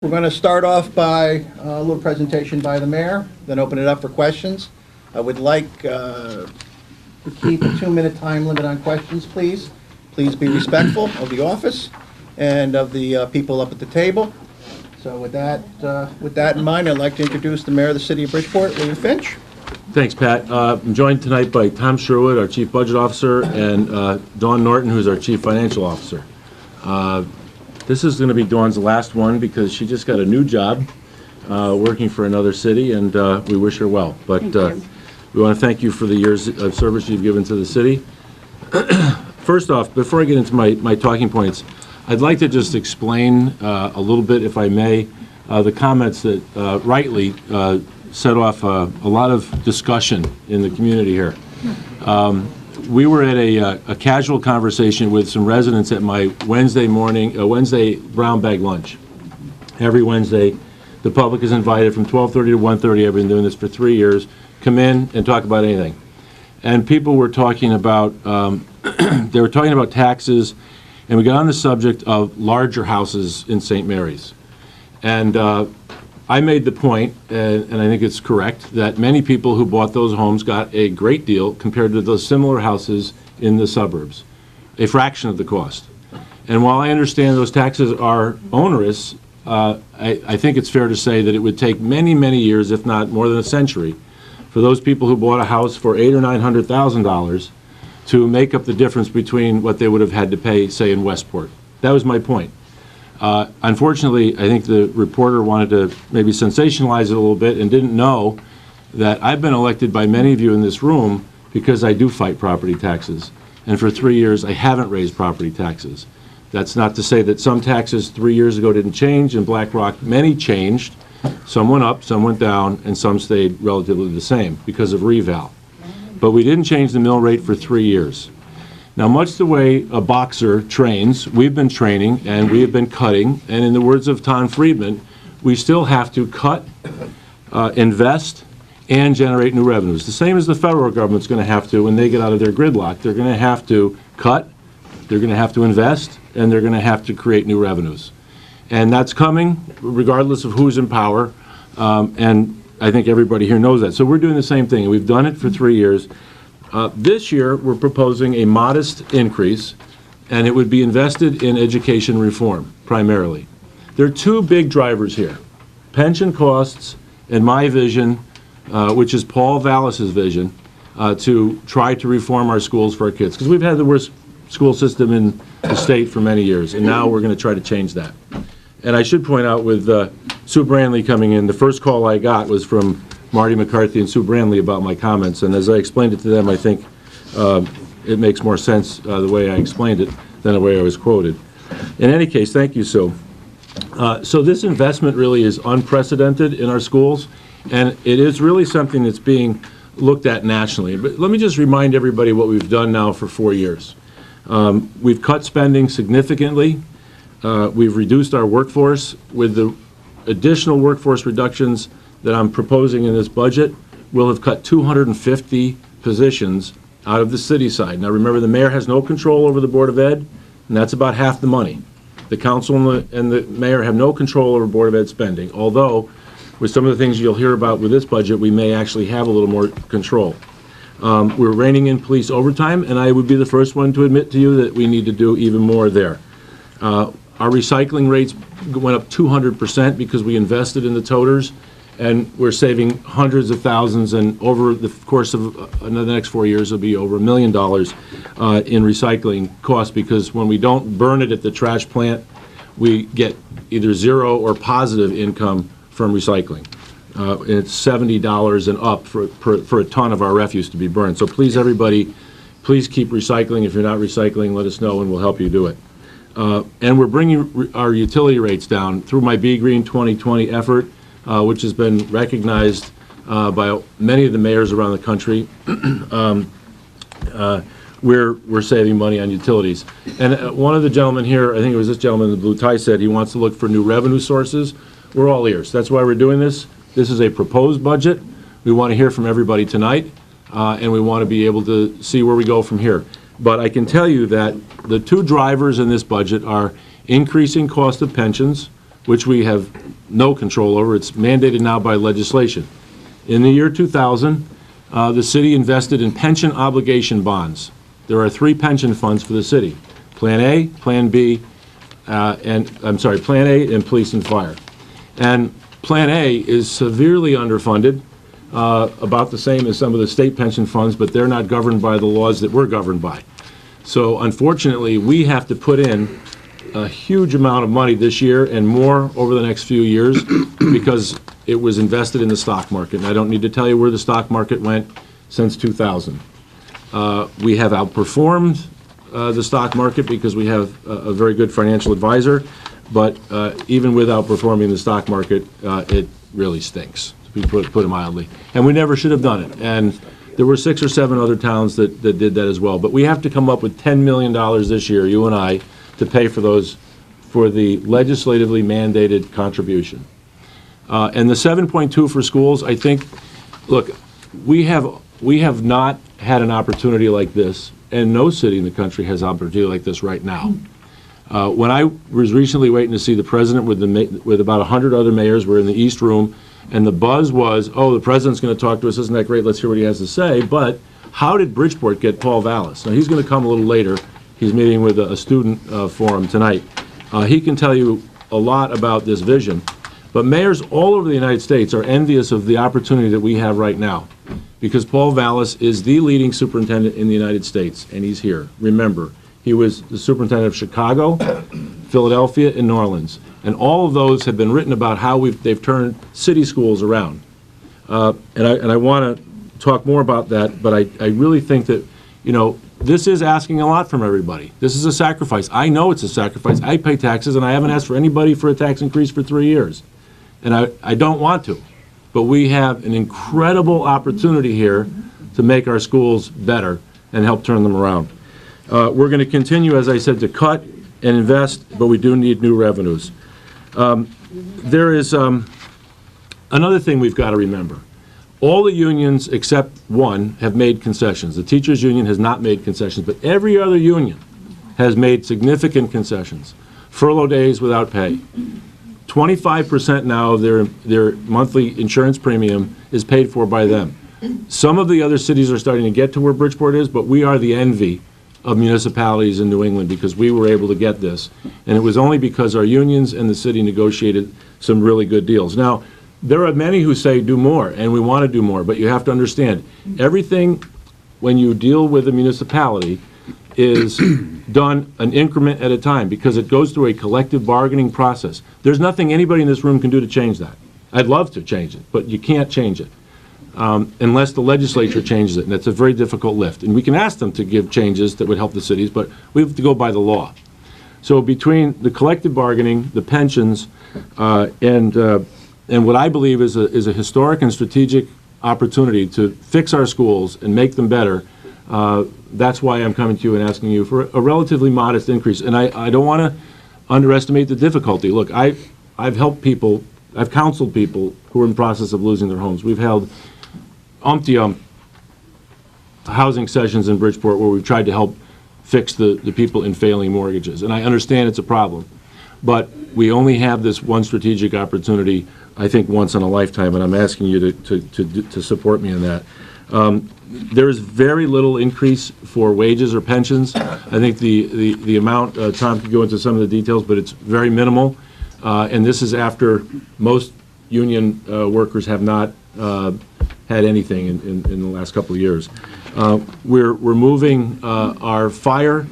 We're going to start off by a little presentation by the mayor, then open it up for questions. I would like to keep a 2-minute time limit on questions, please. Please be respectful of the office and of the people up at the table. So with that in mind, I'd like to introduce the mayor of the city of Bridgeport, Bill Finch. Thanks, Pat. I'm joined tonight by Tom Sherwood, our Chief Budget Officer, and Dawn Norton, who's our Chief Financial Officer. This is going to be Dawn's last one because she just got a new job working for another city, and we wish her well. But we want to thank you for the years of service you've given to the city. First off, before I get into my talking points, I'd like to just explain a little bit, if I may, the comments that rightly set off a lot of discussion in the community here. We were at a casual conversation with some residents at my Wednesday brown bag lunch. Every Wednesday, the public is invited from 12:30 to 1:30. I've been doing this for 3 years. Come in and talk about anything. And people were talking about, they were talking about taxes, and we got on the subject of larger houses in St. Mary's. And I made the point, and I think it's correct, that many people who bought those homes got a great deal compared to those similar houses in the suburbs, a fraction of the cost. And while I understand those taxes are onerous, I think it's fair to say that it would take many, many years, if not more than a century, for those people who bought a house for $800,000 or $900,000 to make up the difference between what they would have had to pay, say, in Westport. That was my point. Unfortunately, I think the reporter wanted to maybe sensationalize it a little bit and didn't know that I've been elected by many of you in this room because I do fight property taxes. And for 3 years, I haven't raised property taxes. That's not to say that some taxes 3 years ago didn't change. In Black Rock, many changed. Some went up, some went down, and some stayed relatively the same because of reval. But we didn't change the mill rate for 3 years. Now, much the way a boxer trains, we've been training and we have been cutting, and in the words of Tom Friedman, we still have to cut, invest, and generate new revenues. The same as the federal government's going to have to when they get out of their gridlock. They're going to have to cut, they're going to have to invest, and they're going to have to create new revenues. And that's coming regardless of who's in power, and I think everybody here knows that. So we're doing the same thing, and we've done it for 3 years. This year, we're proposing a modest increase, and it would be invested in education reform, primarily. There are two big drivers here: pension costs and my vision, which is Paul Vallis's vision, to try to reform our schools for our kids. Because we've had the worst school system in the state for many years, and now we're going to try to change that. And I should point out, with Sue Brandley coming in, the first call I got was from Marty McCarthy and Sue Brandley about my comments, and as I explained it to them, I think it makes more sense the way I explained it than the way I was quoted. In any case, thank you, Sue. So this investment really is unprecedented in our schools, and it is really something that's being looked at nationally. But let me just remind everybody what we've done now for 4 years. We've cut spending significantly. We've reduced our workforce. With the additional workforce reductions that I'm proposing in this budget, we'll have cut 250 positions out of the city side. Now remember, the mayor has no control over the Board of Ed, and that's about half the money. The council and the mayor have no control over Board of Ed spending, although with some of the things you'll hear about with this budget, we may actually have a little more control. We're reining in police overtime, and I would be the first one to admit to you that we need to do even more there. Our recycling rates went up 200% because we invested in the toters, and we're saving hundreds of thousands, and over the course of the next 4 years, it'll be over $1 million in recycling costs, because when we don't burn it at the trash plant, we get either zero or positive income from recycling. And it's $70 and up for a ton of our refuse to be burned. So please, everybody, please keep recycling. If you're not recycling, let us know and we'll help you do it. And we're bringing our utility rates down through my Be Green 2020 effort, which has been recognized by many of the mayors around the country. We're saving money on utilities. And one of the gentlemen here, I think it was this gentleman in the blue tie, said he wants to look for new revenue sources. We're all ears. That's why we're doing this. This is a proposed budget. We want to hear from everybody tonight, and we want to be able to see where we go from here. But I can tell you that the two drivers in this budget are increasing cost of pensions, which we have no control over. It's mandated now by legislation. In the year 2000, the city invested in pension obligation bonds. There are 3 pension funds for the city: Plan A, Plan B, Plan A and Police and Fire. And Plan A is severely underfunded, about the same as some of the state pension funds, but they're not governed by the laws that we're governed by. So unfortunately, we have to put in a huge amount of money this year and more over the next few years because it was invested in the stock market. And I don't need to tell you where the stock market went since 2000. We have outperformed the stock market because we have a very good financial advisor, but even with outperforming the stock market, it really stinks, to put it mildly. And we never should have done it. And there were 6 or 7 other towns that did that as well. But we have to come up with $10 million this year, you and I, to pay for those, for the legislatively mandated contribution. And the 7.2 for schools, I think, look, we have not had an opportunity like this, and no city in the country has an opportunity like this right now. When I was recently waiting to see the president with about 100 other mayors, we're in the East Room, and the buzz was, oh, the president's going to talk to us, isn't that great, let's hear what he has to say, but how did Bridgeport get Paul Vallis? Now, he's going to come a little later. He's meeting with a student forum tonight. He can tell you a lot about this vision, but mayors all over the United States are envious of the opportunity that we have right now, because Paul Vallis is the leading superintendent in the United States, and he's here. Remember, he was the superintendent of Chicago, Philadelphia, and New Orleans, and all of those have been written about how they've turned city schools around. And I want to talk more about that, but I really think that, you know, this is asking a lot from everybody. This is a sacrifice. I know it's a sacrifice. I pay taxes, and I haven't asked for anybody for a tax increase for 3 years, and I don't want to. But we have an incredible opportunity here to make our schools better and help turn them around. We're going to continue, as I said, to cut and invest, but we do need new revenues. There is another thing we've got to remember. All the unions except one have made concessions. The teachers' union has not made concessions, but every other union has made significant concessions. Furlough days without pay. 25% now of their monthly insurance premium is paid for by them. Some of the other cities are starting to get to where Bridgeport is, but we are the envy of municipalities in New England because we were able to get this. And it was only because our unions and the city negotiated some really good deals. Now, there are many who say do more, and we want to do more, but you have to understand, everything when you deal with a municipality is done an increment at a time because it goes through a collective bargaining process. There's nothing anybody in this room can do to change that. I'd love to change it, but you can't change it unless the legislature changes it, and it's a very difficult lift. And we can ask them to give changes that would help the cities, but we have to go by the law. So between the collective bargaining, the pensions, and what I believe is a historic and strategic opportunity to fix our schools and make them better, that's why I'm coming to you and asking you for a relatively modest increase. And I don't want to underestimate the difficulty. Look, I've helped people, I've counseled people who are in the process of losing their homes. We've held housing sessions in Bridgeport where we've tried to help fix the people in failing mortgages. And I understand it's a problem. But we only have this one strategic opportunity, I think, once in a lifetime, and I'm asking you to support me in that. There is very little increase for wages or pensions. I think the amount, Tom could go into some of the details, but it's very minimal. And this is after most union workers have not had anything in the last couple of years. We're moving our fire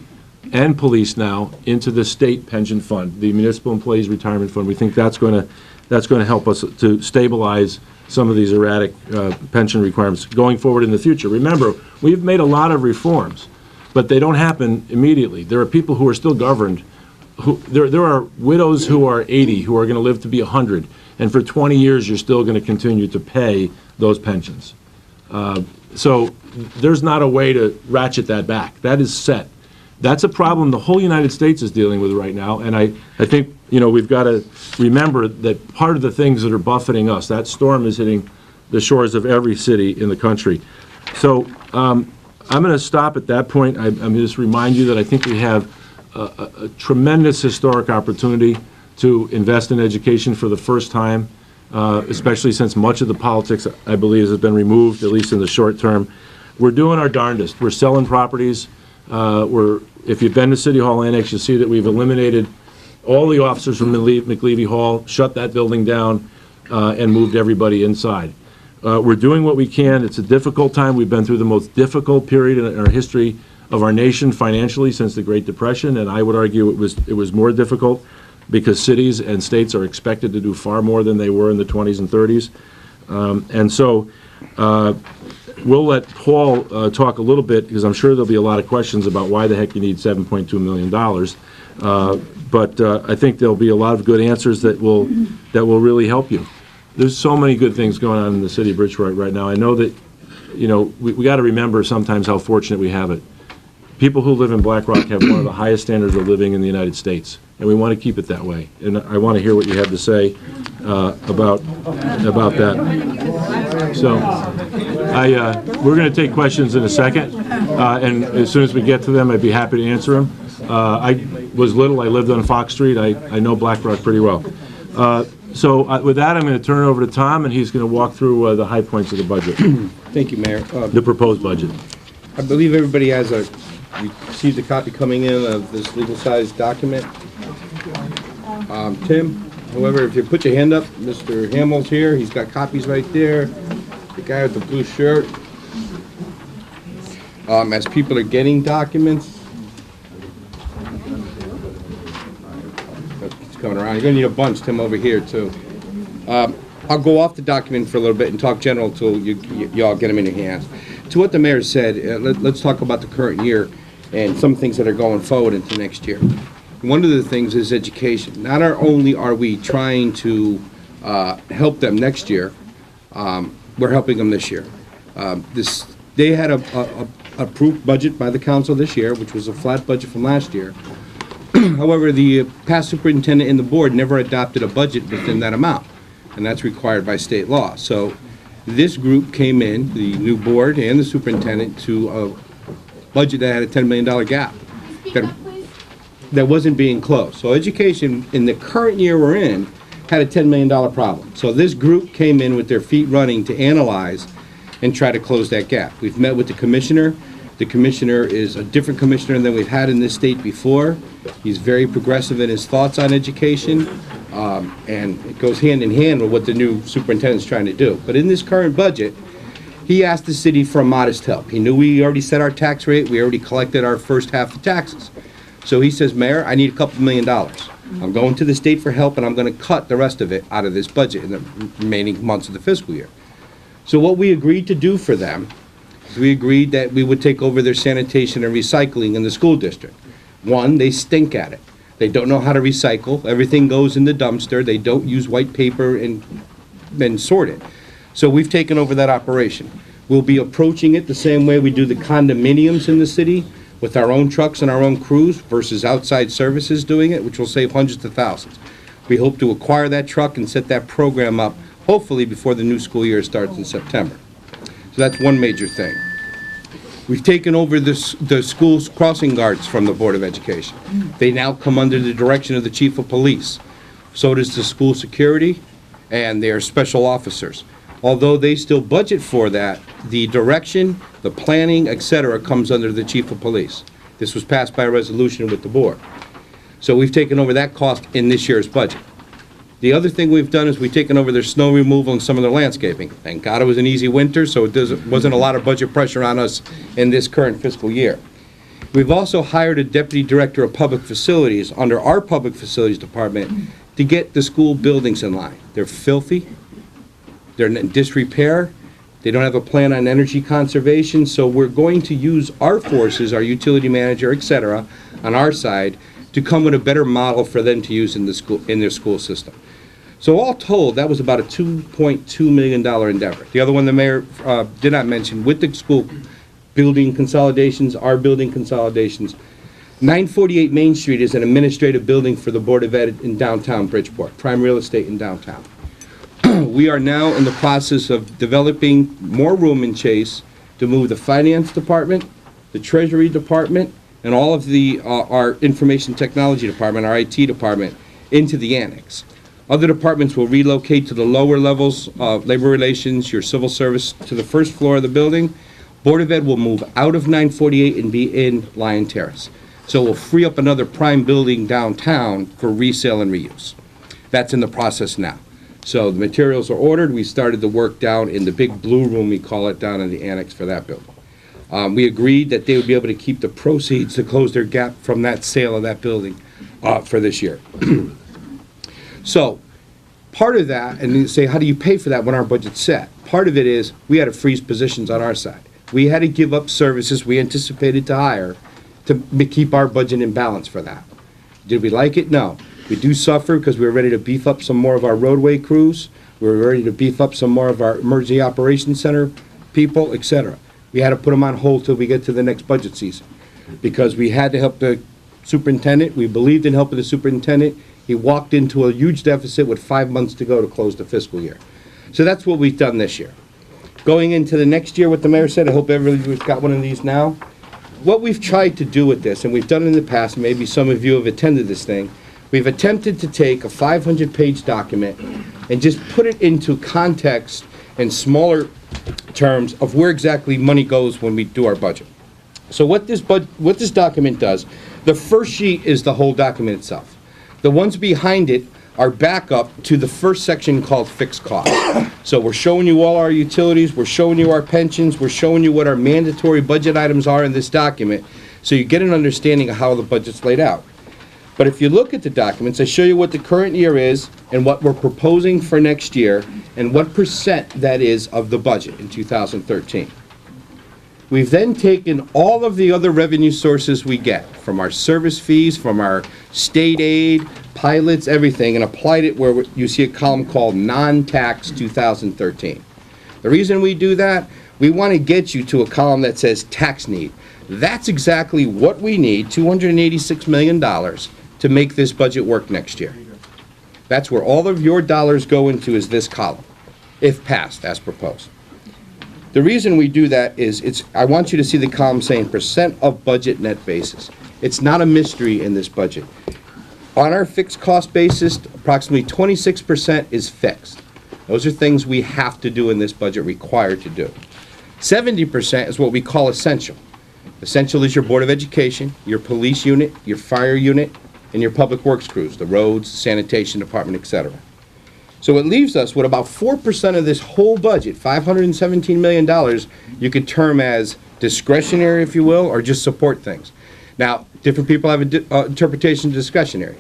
and police now into the state pension fund, the Municipal Employees Retirement Fund. We think that's going to help us to stabilize some of these erratic pension requirements going forward in the future. Remember, we've made a lot of reforms, but they don't happen immediately. There are people who are still governed. There are widows who are 80 who are going to live to be 100, and for 20 years you're still going to continue to pay those pensions. So there's not a way to ratchet that back. That is set. That's a problem the whole United States is dealing with right now, and I think, you know, we've got to remember that part of the things that are buffeting us, that storm is hitting the shores of every city in the country. So I'm going to stop at that point. I'm going to just remind you that I think we have a tremendous historic opportunity to invest in education for the first time, especially since much of the politics, I believe, has been removed, at least in the short term. We're doing our darndest. We're selling properties. If you've been to City Hall Annex, you'll see that we've eliminated all the officers from McLeavy Hall, shut that building down, and moved everybody inside. We're doing what we can. It's a difficult time. We've been through the most difficult period in our history of our nation financially since the Great Depression, and I would argue it was more difficult because cities and states are expected to do far more than they were in the 20s and 30s. And so we'll let Paul talk a little bit, because I'm sure there'll be a lot of questions about why the heck you need $7.2 million. But I think there'll be a lot of good answers that will really help you. There's so many good things going on in the city of Bridgeport right now. I know that, you know, we got to remember sometimes how fortunate we have it. People who live in Black Rock have one of the highest standards of living in the United States, and we want to keep it that way. And I want to hear what you have to say about that. So we're going to take questions in a second, and as soon as we get to them, I'd be happy to answer them. I was little. I lived on Fox Street. I know Black Rock pretty well. So with that, I'm going to turn it over to Tom, and he's going to walk through the high points of the budget. Thank you, Mayor. The proposed budget. I believe everybody has you received a copy coming in of this legal-sized document. Tim, however, if you put your hand up, Mr. Hamill's here. He's got copies right there. The guy with the blue shirt. As people are getting documents, it's coming around. You're going to need a bunch, Tim, over here, too. I'll go off the document for a little bit and talk general until you all get them in your hands. To what the mayor said, let's talk about the current year and some things that are going forward into next year. One of the things is education. Not only are we trying to help them next year, we're helping them this year. They had a approved budget by the council this year, which was a flat budget from last year. However, the past superintendent and the board never adopted a budget within that amount, and that's required by state law. So this group came in, the new board and the superintendent, to a budget that had a $10 million gap that wasn't being closed. So education, in the current year we're in, had a $10 million problem. So this group came in with their feet running to analyze and try to close that gap. We've met with the commissioner. The commissioner is a different commissioner than we've had in this state before. He's very progressive in his thoughts on education, and it goes hand in hand with what the new superintendent's trying to do. But in this current budget, he asked the city for a modest help. He knew we already set our tax rate. We already collected our first half of taxes. So he says, Mayor, I need a couple $1 million. I'm going to the state for help, and I'm going to cut the rest of it out of this budget in the remaining months of the fiscal year. So what we agreed to do for them is we agreed that we would take over their sanitation and recycling in the school district. One, they stink at it. They don't know how to recycle. Everything goes in the dumpster. They don't use white paper and sort it. So we've taken over that operation. We'll be approaching it the same way we do the condominiums in the city, with our own trucks and our own crews versus outside services doing it, which will save hundreds of thousands. We hope to acquire that truck and set that program up, hopefully before the new school year starts in September. So that's one major thing. We've taken over the school's crossing guards from the Board of Education. They now come under the direction of the Chief of Police. So does the school security, and they are special officers. Although they still budget for that, the direction, the planning, etc., comes under the Chief of Police. This was passed by a resolution with the board. So we've taken over that cost in this year's budget. The other thing we've done is we've taken over their snow removal and some of their landscaping. Thank God it was an easy winter, so it wasn't a lot of budget pressure on us in this current fiscal year. We've also hired a deputy director of public facilities under our public facilities department to get the school buildings in line. They're filthy. They're in disrepair. They don't have a plan on energy conservation, so we're going to use our forces, our utility manager, etc., on our side to come with a better model for them to use in their school system. So all told, that was about a $2.2 million endeavor. The other one the mayor did not mention, with the school building consolidations, our building consolidations, 948 Main Street is an administrative building for the Board of Ed in downtown Bridgeport, prime real estate in downtown. We are now in the process of developing more room in Chase to move the finance department, the treasury department, and all of our information technology department, our IT department, into the annex. Other departments will relocate to the lower levels of labor relations, your civil service to the first floor of the building. Board of Ed will move out of 948 and be in Lion Terrace. So we'll free up another prime building downtown for resale and reuse. That's in the process now. So the materials are ordered. We started the work down in the big blue room, we call it, down in the annex for that building. We agreed that they would be able to keep the proceeds to close their gap from that sale of that building for this year. So part of that, and you say, how do you pay for that when our budget's set? Part of it is we had to freeze positions on our side. We had to give up services we anticipated to hire to keep our budget in balance for that. Did we like it? No. We do suffer because we were ready to beef up some more of our roadway crews. We were ready to beef up some more of our emergency operations center people, etc. We had to put them on hold till we get to the next budget season because we had to help the superintendent. We believed in helping the superintendent. He walked into a huge deficit with 5 months to go to close the fiscal year. So that's what we've done this year. Going into the next year, what the mayor said, I hope everybody's got one of these now. What we've tried to do with this, and we've done it in the past, maybe some of you have attended this thing, we've attempted to take a 500-page document and just put it into context in smaller terms of where exactly money goes when we do our budget. So what this document does, the first sheet is the whole document itself. The ones behind it are backup to the first section called fixed costs. So we're showing you all our utilities, we're showing you our pensions, we're showing you what our mandatory budget items are in this document, so you get an understanding of how the budget's laid out. But if you look at the documents, I show you what the current year is and what we're proposing for next year and what percent that is of the budget in 2013. We've then taken all of the other revenue sources we get from our service fees, from our state aid, pilots, everything, and applied it where you see a column called non-tax 2013. The reason we do that, we want to get you to a column that says tax need. That's exactly what we need, $286 million, to make this budget work next year. That's where all of your dollars go into, is this column, if passed as proposed. The reason we do that is I want you to see the column saying percent of budget net basis. It's not a mystery in this budget. On our fixed cost basis, approximately 26% is fixed. Those are things we have to do in this budget, required to do. 70% is what we call essential. Essential is your Board of Education, your police unit, your fire unit, and your public works crews, the roads, sanitation department, etc. So it leaves us with about 4% of this whole budget, $517 million, you could term as discretionary, if you will, or just support things. Now, different people have an interpretation of discretionary.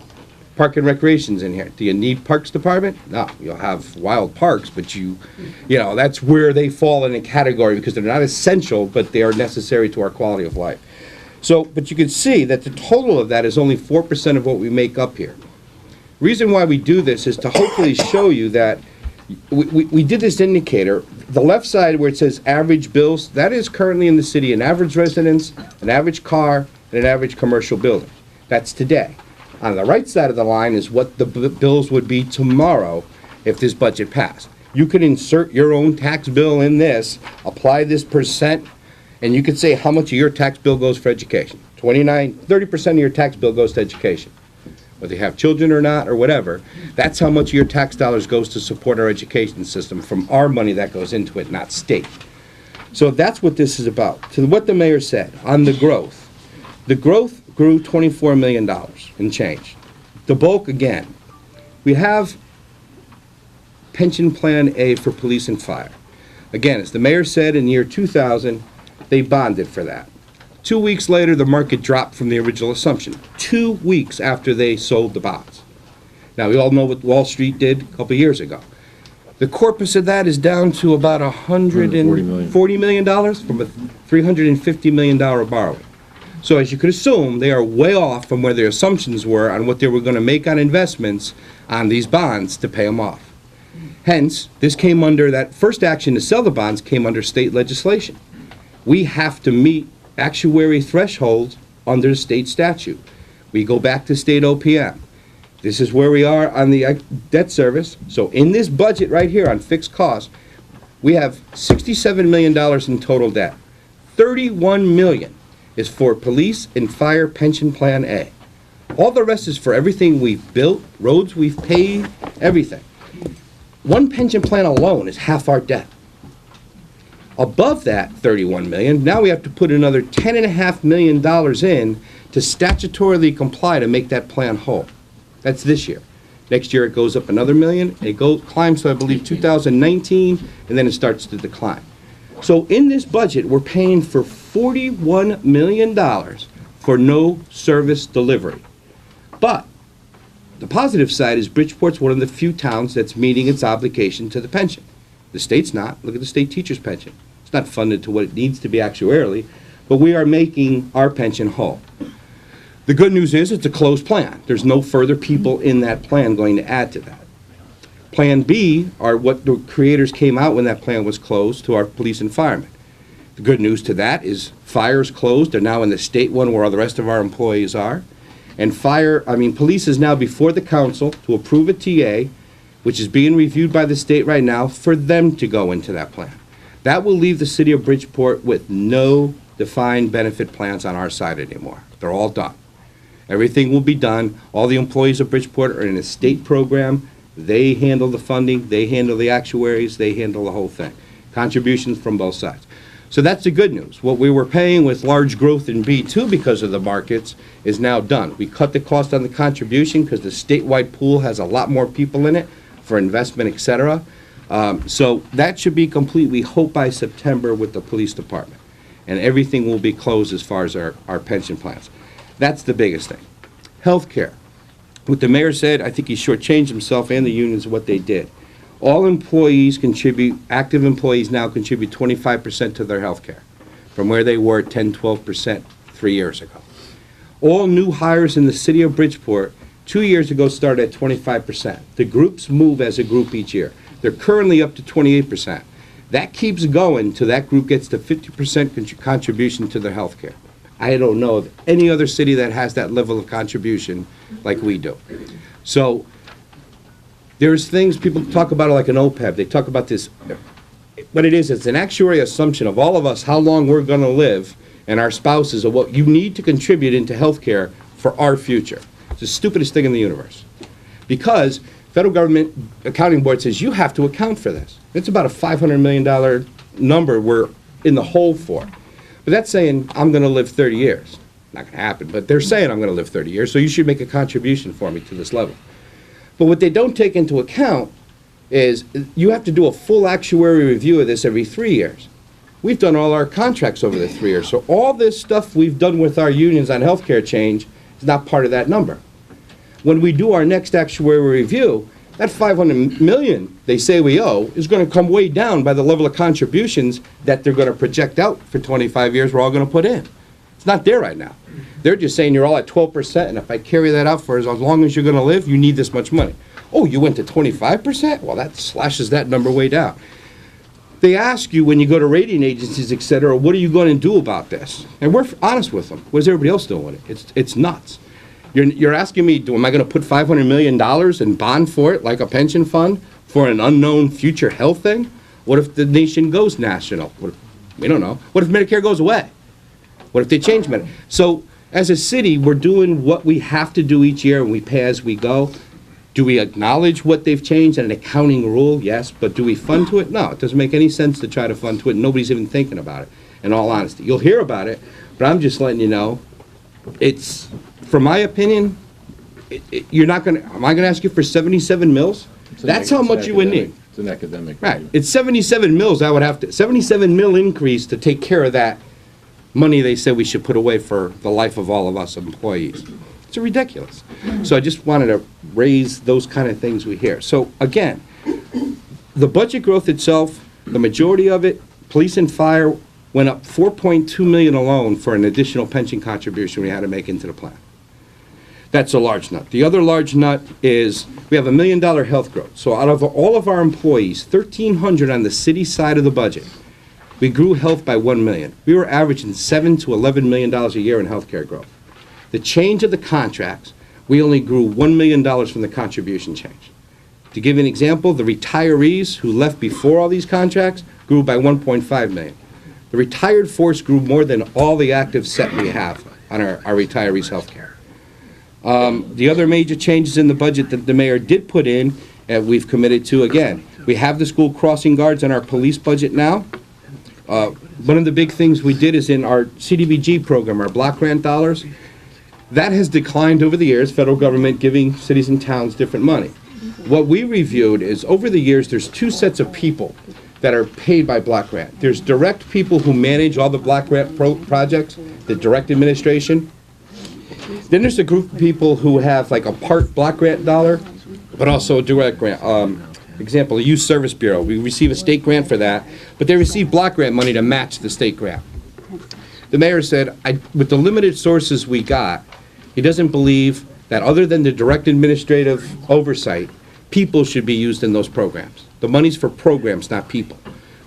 Park and Recreation's in here. Do you need Parks Department? No, you'll have wild parks, but you know, that's where they fall in a category because they're not essential, but they are necessary to our quality of life. So, but you can see that the total of that is only 4% of what we make up here. Reason why we do this is to hopefully show you that we did this indicator. The left side where it says average bills, that is currently in the city an average residence, an average car, and an average commercial building. That's today. On the right side of the line is what the bills would be tomorrow if this budget passed. You could insert your own tax bill in this, apply this percent, and you could say how much of your tax bill goes for education. 30% of your tax bill goes to education. Whether you have children or not or whatever, that's how much of your tax dollars goes to support our education system from our money that goes into it, not state. So that's what this is about. To what the mayor said on the growth grew $24 million and change. The bulk, again, we have pension plan A for police and fire. Again, as the mayor said, in the year 2000, they bonded for that. 2 weeks later, the market dropped from the original assumption. 2 weeks after they sold the bonds. Now, we all know what Wall Street did a couple years ago. The corpus of that is down to about $140 million from a $350 million borrowing. So as you could assume, they are way off from where their assumptions were on what they were going to make on investments on these bonds to pay them off. Hence, this came under, that first action to sell the bonds came under state legislation. We have to meet actuary thresholds under state statute. We go back to state OPM. This is where we are on the debt service. So in this budget right here on fixed costs, we have $67 million in total debt. $31 million is for police and fire pension plan A. All the rest is for everything we've built, roads we've paved, everything. One pension plan alone is half our debt. Above that 31 million, now we have to put another $10.5 million in to statutorily comply to make that plan whole. That's this year. Next year it goes up another million, it climbs to, I believe, 2019, and then it starts to decline. So in this budget, we're paying for $41 million for no service delivery. But the positive side is Bridgeport's one of the few towns that's meeting its obligation to the pension. The state's not. Look at the state teacher's pension. It's not funded to what it needs to be actuarially, but we are making our pension whole. The good news is it's a closed plan. There's no further people in that plan going to add to that. Plan B are what the creators came out when that plan was closed to our police and firemen. The good news to that is fire's closed. They're now in the state one where all the rest of our employees are. And police is now before the council to approve a TA, which is being reviewed by the state right now for them to go into that plan. That will leave the city of Bridgeport with no defined benefit plans on our side anymore. They're all done. Everything will be done. All the employees of Bridgeport are in a state program. They handle the funding, they handle the actuaries, they handle the whole thing. Contributions from both sides. So that's the good news. What we were paying with large growth in B2 because of the markets is now done. We cut the cost on the contribution because the statewide pool has a lot more people in it for investment, et cetera. So that should be complete, we hope, by September with the police department. And everything will be closed as far as our pension plans. That's the biggest thing. Healthcare. What the mayor said, I think he shortchanged himself and the unions what they did. All employees contribute, active employees now contribute 25% to their health care, from where they were 10, 12% 3 years ago. All new hires in the city of Bridgeport 2 years ago started at 25%. The groups move as a group each year. They're currently up to 28%. That keeps going till that group gets to 50% contribution to their health care. I don't know of any other city that has that level of contribution like we do. So there's things people talk about like an OPEB. They talk about this. What it is, it's an actuary assumption of all of us, how long we're going to live, and our spouses, of what you need to contribute into health care for our future. It's the stupidest thing in the universe. Because federal government accounting board says you have to account for this. It's about a $500 million number we're in the hole for. But that's saying I'm going to live 30 years. Not going to happen, but they're saying I'm going to live 30 years, so you should make a contribution for me to this level. But what they don't take into account is you have to do a full actuarial review of this every 3 years. We've done all our contracts over the 3 years, so all this stuff we've done with our unions on healthcare change is not part of that number. When we do our next actuarial review, that $500 million they say we owe is going to come way down by the level of contributions that they're going to project out for 25 years we're all going to put in. It's not there right now. They're just saying you're all at 12%, and if I carry that out for as long as you're going to live, you need this much money. Oh, you went to 25%? Well, that slashes that number way down. They ask you when you go to rating agencies, et cetera, what are you going to do about this? And we're honest with them. What is everybody else doing with it? It's nuts. You're asking me, am I going to put $500 million in bond for it, like a pension fund, for an unknown future health thing? What if the nation goes national? We don't know. What if Medicare goes away? What if they change Medicare? So as a city, we're doing what we have to do each year, and we pay as we go. Do we acknowledge what they've changed and an accounting rule? Yes. But do we fund to it? No. It doesn't make any sense to try to fund to it. Nobody's even thinking about it, in all honesty. You'll hear about it, but I'm just letting you know, it's, from my opinion, you're not going to, am I going to ask you for 77 mils? That's how much you would need. It's an academic. Right. review. It's 77 mils I would have to, 77 mil increase to take care of that money they said we should put away for the life of all of us employees. It's ridiculous. So I just wanted to raise those kind of things we hear. So again, the budget growth itself, the majority of it, police and fire went up 4.2 million alone for an additional pension contribution we had to make into the plan. That's a large nut. The other large nut is we have $1 million health growth. So out of all of our employees, 1,300 on the city side of the budget, we grew health by 1 million. We were averaging $7 to $11 million a year in healthcare growth. The change of the contracts, we only grew $1 million from the contribution change. To give you an example, the retirees who left before all these contracts grew by 1.5 million. The retired force grew more than all the active set we have on our retirees' health care. The other major changes in the budget that the mayor did put in, we've committed to again. We have the school crossing guards in our police budget now. One of the big things we did is in our CDBG program, our block grant dollars, that has declined over the years, federal government giving cities and towns different money. What we reviewed is over the years, there's two sets of people that are paid by block grant. There's direct people who manage all the block grant projects, the direct administration. Then there's a group of people who have like a part block grant dollar, but also a direct grant. Example, a youth service bureau. We receive a state grant for that, but they receive block grant money to match the state grant. The mayor said, with the limited sources we got, he doesn't believe that other than the direct administrative oversight, people should be used in those programs. The money's for programs, not people.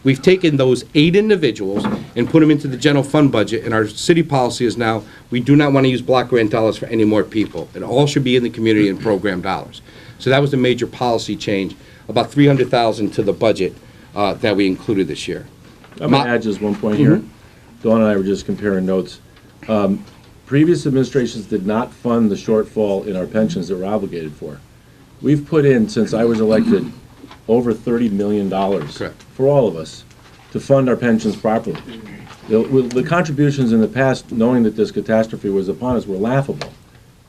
We've taken those 8 individuals and put them into the general fund budget, and our city policy is now, we do not want to use block grant dollars for any more people. It all should be in the community and program dollars. So that was a major policy change, about $300,000 to the budget that we included this year. I'm going to add just one point here. Dawn and I were just comparing notes. Previous administrations did not fund the shortfall in our pensions that we're obligated for. We've put in, since I was elected, over $30 million Correct. for all of us to fund our pensions properly. The contributions in the past, knowing that this catastrophe was upon us, were laughable.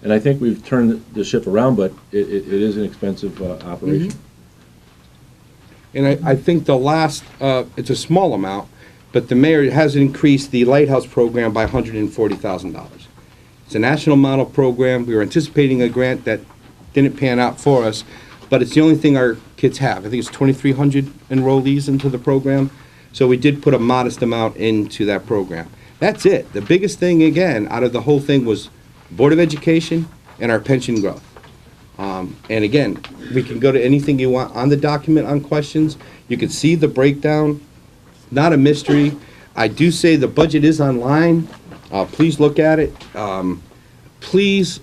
And I think we've turned the ship around, but it is an expensive operation. And I think the last, it's a small amount, but the mayor has increased the Lighthouse program by $140,000. It's a national model program. We were anticipating a grant that didn't pan out for us, but it's the only thing our kids have. I think it's 2,300 enrollees into the program. So we did put a modest amount into that program. That's it. The biggest thing, again, out of the whole thing was Board of Education and our pension growth. And again, we can go to anything you want on the document on questions. You can see the breakdown, not a mystery. I do say the budget is online. Please look at it. Please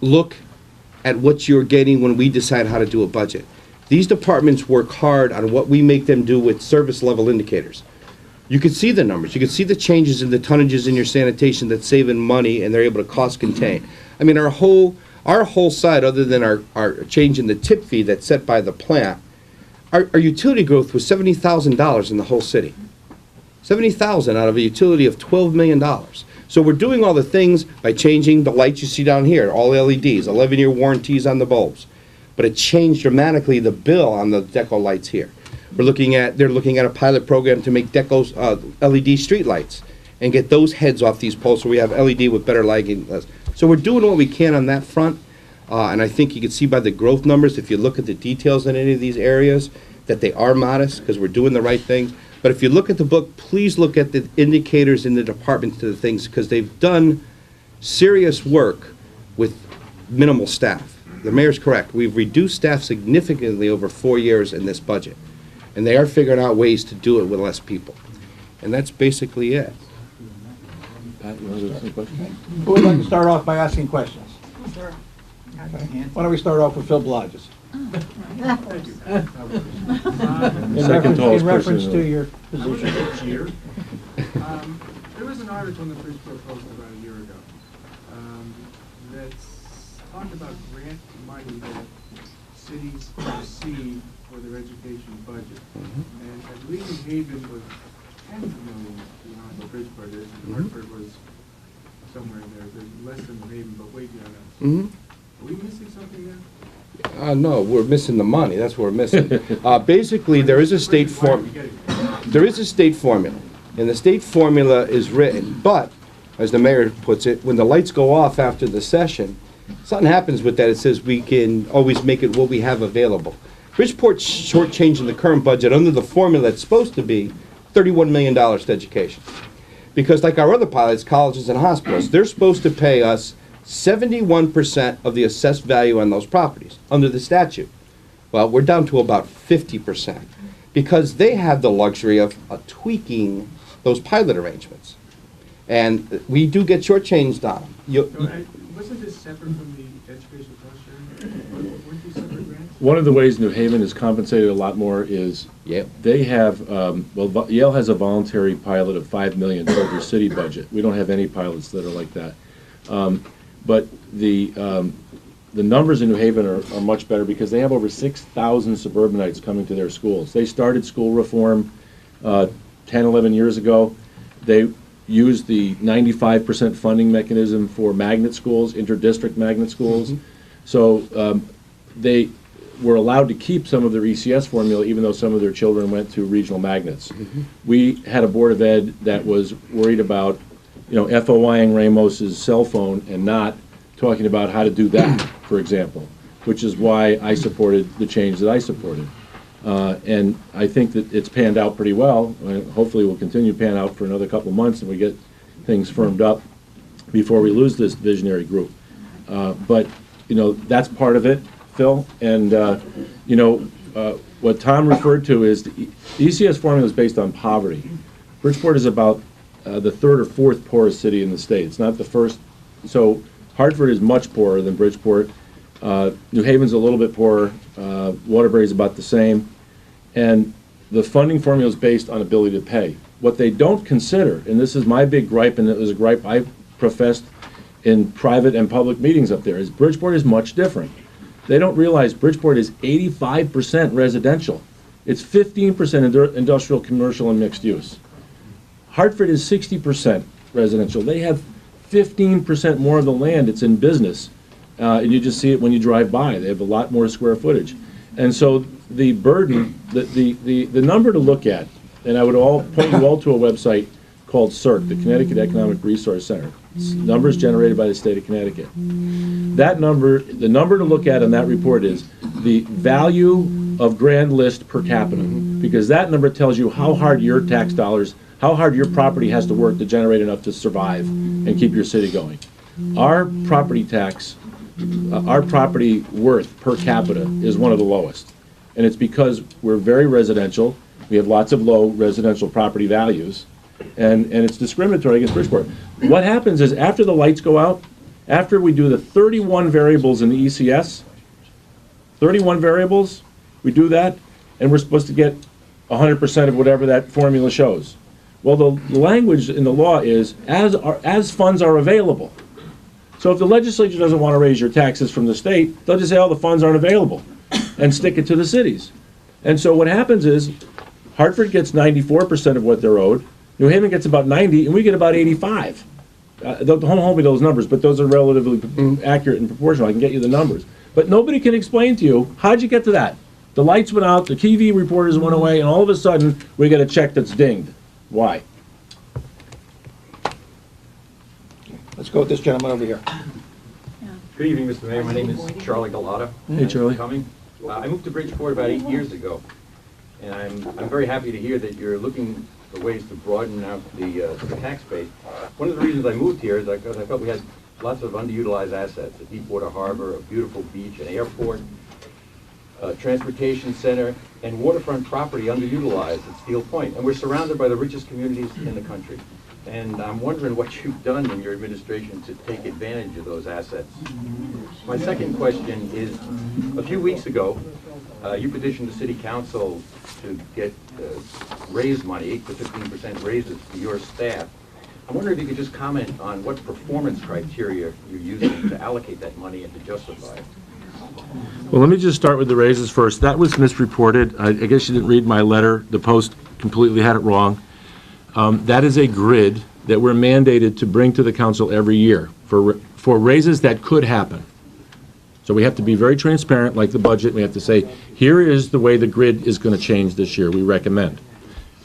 look at what you're getting when we decide how to do a budget. These departments work hard on what we make them do with service level indicators. You can see the numbers. You can see the changes in the tonnages in your sanitation that's saving money and they're able to cost contain. I mean, our whole side, other than our change in the tip fee that's set by the plant, our utility growth was $70,000 in the whole city. $70,000 out of a utility of $12 million. So we're doing all the things by changing the lights you see down here, all LEDs, 11-year warranties on the bulbs. But it changed dramatically the bill on the deco lights here. They're looking at a pilot program to make decos LED street lights and get those heads off these poles so we have LED with better lighting. So we're doing what we can on that front. And I think you can see by the growth numbers, if you look at the details in any of these areas, that they are modest because we're doing the right thing. But if you look at the book, please look at the indicators in the departments to the things because they've done serious work with minimal staff. The mayor's correct. We've reduced staff significantly over 4 years in this budget. And they are figuring out ways to do it with less people. And that's basically it. Pat, you want to do some questions? Who would like to start off by asking questions? Sure. Why don't we start off with Phil Blodges? Second tallest In reference person in to the- your position. Year. There was an article in the Bridgeport Post about a year ago that talked about grant money that cities receive for their education budget. And I believe New Haven was tens of millions beyond what Bridgeport is, and Hartford was somewhere in there. They're less than New Haven, but way beyond us. Are we missing something there? No, we're missing the money. That's what we're missing. Basically, there is a state formula, and the state formula is written. But, as the mayor puts it, when the lights go off after the session, something happens with that. It says we can always make it what we have available. Bridgeport's shortchanging the current budget under the formula that's supposed to be $31 million to education. Because like our other pilots, colleges and hospitals, they're supposed to pay us 71% of the assessed value on those properties under the statute. Well, we're down to about 50% because they have the luxury of tweaking those pilot arrangements. And we do get shortchanged on them. Wasn't this separate from the education cost sharing? Weren't these separate grants? One of the ways New Haven is compensated a lot more is they have, Yale has a voluntary pilot of $5 million toward their city budget. We don't have any pilots that are like that. but the numbers in New Haven are much better because they have over 6,000 suburbanites coming to their schools. They started school reform 10, 11 years ago. They used the 95% funding mechanism for magnet schools, inter-district magnet schools. So they were allowed to keep some of their ECS formula even though some of their children went to regional magnets. We had a Board of Ed that was worried about, FOIing Ramos's cell phone and not talking about how to do that, for example, which is why I supported the change that I supported. And I think that it's panned out pretty well. Hopefully we'll continue to pan out for another couple of months and we get things firmed up before we lose this visionary group. But, that's part of it, Phil. And, what Tom referred to is the ECS formula is based on poverty. Bridgeport is about the third or fourth poorest city in the state. It's not the first. So Hartford is much poorer than Bridgeport. New Haven's a little bit poorer. Waterbury's about the same. And the funding formula is based on ability to pay. What they don't consider, and this is my big gripe, and it was a gripe I professed in private and public meetings up there, is Bridgeport is much different. They don't realize Bridgeport is 85% residential. It's 15% industrial, commercial, and mixed use. Hartford is 60% residential. They have 15% more of the land it's in business. And you just see it when you drive by. They have a lot more square footage. And so the burden, the number to look at, and I would point you all to a website called CERC, the Connecticut Economic Resource Center. Numbers generated by the state of Connecticut. That number, the number to look at in that report is the value of grand list per capita, because that number tells you how hard your tax dollars, how hard your property has to work to generate enough to survive and keep your city going. Our property tax, our property worth per capita is one of the lowest. And it's because we're very residential, we have lots of low residential property values, and it's discriminatory against Bridgeport. What happens is after the lights go out, after we do the 31 variables in the ECS, 31 variables, we do that, and we're supposed to get 100% of whatever that formula shows. Well, the language in the law is as funds are available. So if the legislature doesn't want to raise your taxes from the state, they'll just say, oh, the funds aren't available, and stick it to the cities. And so what happens is Hartford gets 94% of what they're owed, New Haven gets about 90, and we get about 85. Don't hold me to those numbers, but those are relatively accurate and proportional. I can get you the numbers. But nobody can explain to you, how'd you get to that? The lights went out, the TV reporters went away, and all of a sudden, we get a check that's dinged. Why? Let's go with this gentleman over here. Good evening, Mr. Mayor. My name is Charlie Galata. Hey, Charlie. I moved to Bridgeport about 8 years ago, and I'm very happy to hear that you're looking for ways to broaden out the tax base. One of the reasons I moved here is because I felt we had lots of underutilized assets: a Deepwater Harbor, a beautiful beach, an airport, a transportation center, and waterfront property underutilized at Steel Point. And we're surrounded by the richest communities in the country. And I'm wondering what you've done in your administration to take advantage of those assets. My second question is, a few weeks ago, you petitioned the city council to get raise money, 8 to 15% raises to your staff. I'm wondering if you could just comment on what performance criteria you're using to allocate that money and to justify it. Well, let me just start with the raises first. That was misreported. I guess you didn't read my letter. The Post completely had it wrong. That is a grid that we're mandated to bring to the council every year for raises that could happen. So we have to be very transparent, like the budget. We have to say, here is the way the grid is going to change this year, we recommend.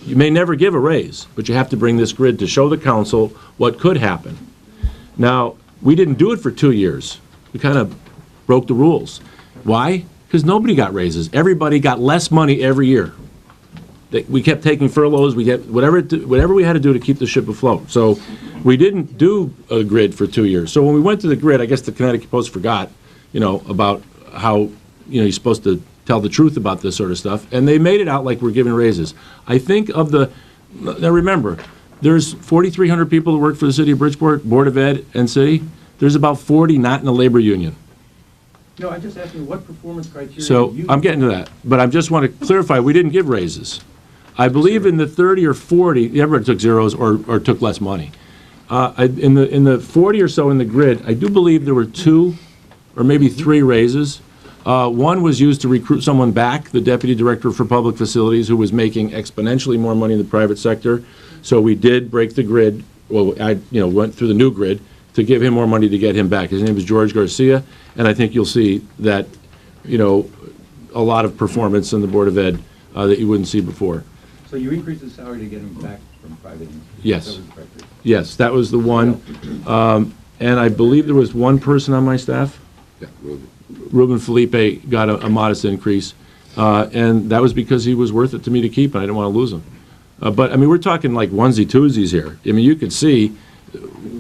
You may never give a raise, but you have to bring this grid to show the council what could happen. Now, we didn't do it for 2 years. We kind of broke the rules. Why? Because nobody got raises. Everybody got less money every year. We kept taking furloughs. We get whatever we had to do to keep the ship afloat. So we didn't do a grid for 2 years. So when we went to the grid, I guess the Connecticut Post forgot, about how, you're supposed to tell the truth about this sort of stuff. And they made it out like we're giving raises. I think now remember, there's 4,300 people that work for the city of Bridgeport, Board of Ed and city. There's about 40 not in the labor union. No, I'm just asking what performance criteria So I'm getting to that. But I just want to clarify, we didn't give raises. I believe in the 30 or 40, everyone took zeros or took less money. In the 40 or so in the grid, I do believe there were 2 or maybe 3 raises. One was used to recruit someone back, the Deputy Director for Public Facilities, who was making exponentially more money in the private sector. So we did break the grid, well, I went through the new grid to give him more money to get him back. His name is George Garcia, and I think you'll see that, a lot of performance in the Board of Ed that you wouldn't see before. So you increased the salary to get him back from private? Yes. That was the criteria. Yes, that was the one. And I believe there was one person on my staff, Yeah, Ruben. Ruben Felipe, got a modest increase. And that was because he was worth it to me to keep, and I didn't want to lose him. But, I mean, we're talking like onesie-twosies here. I mean, you could see,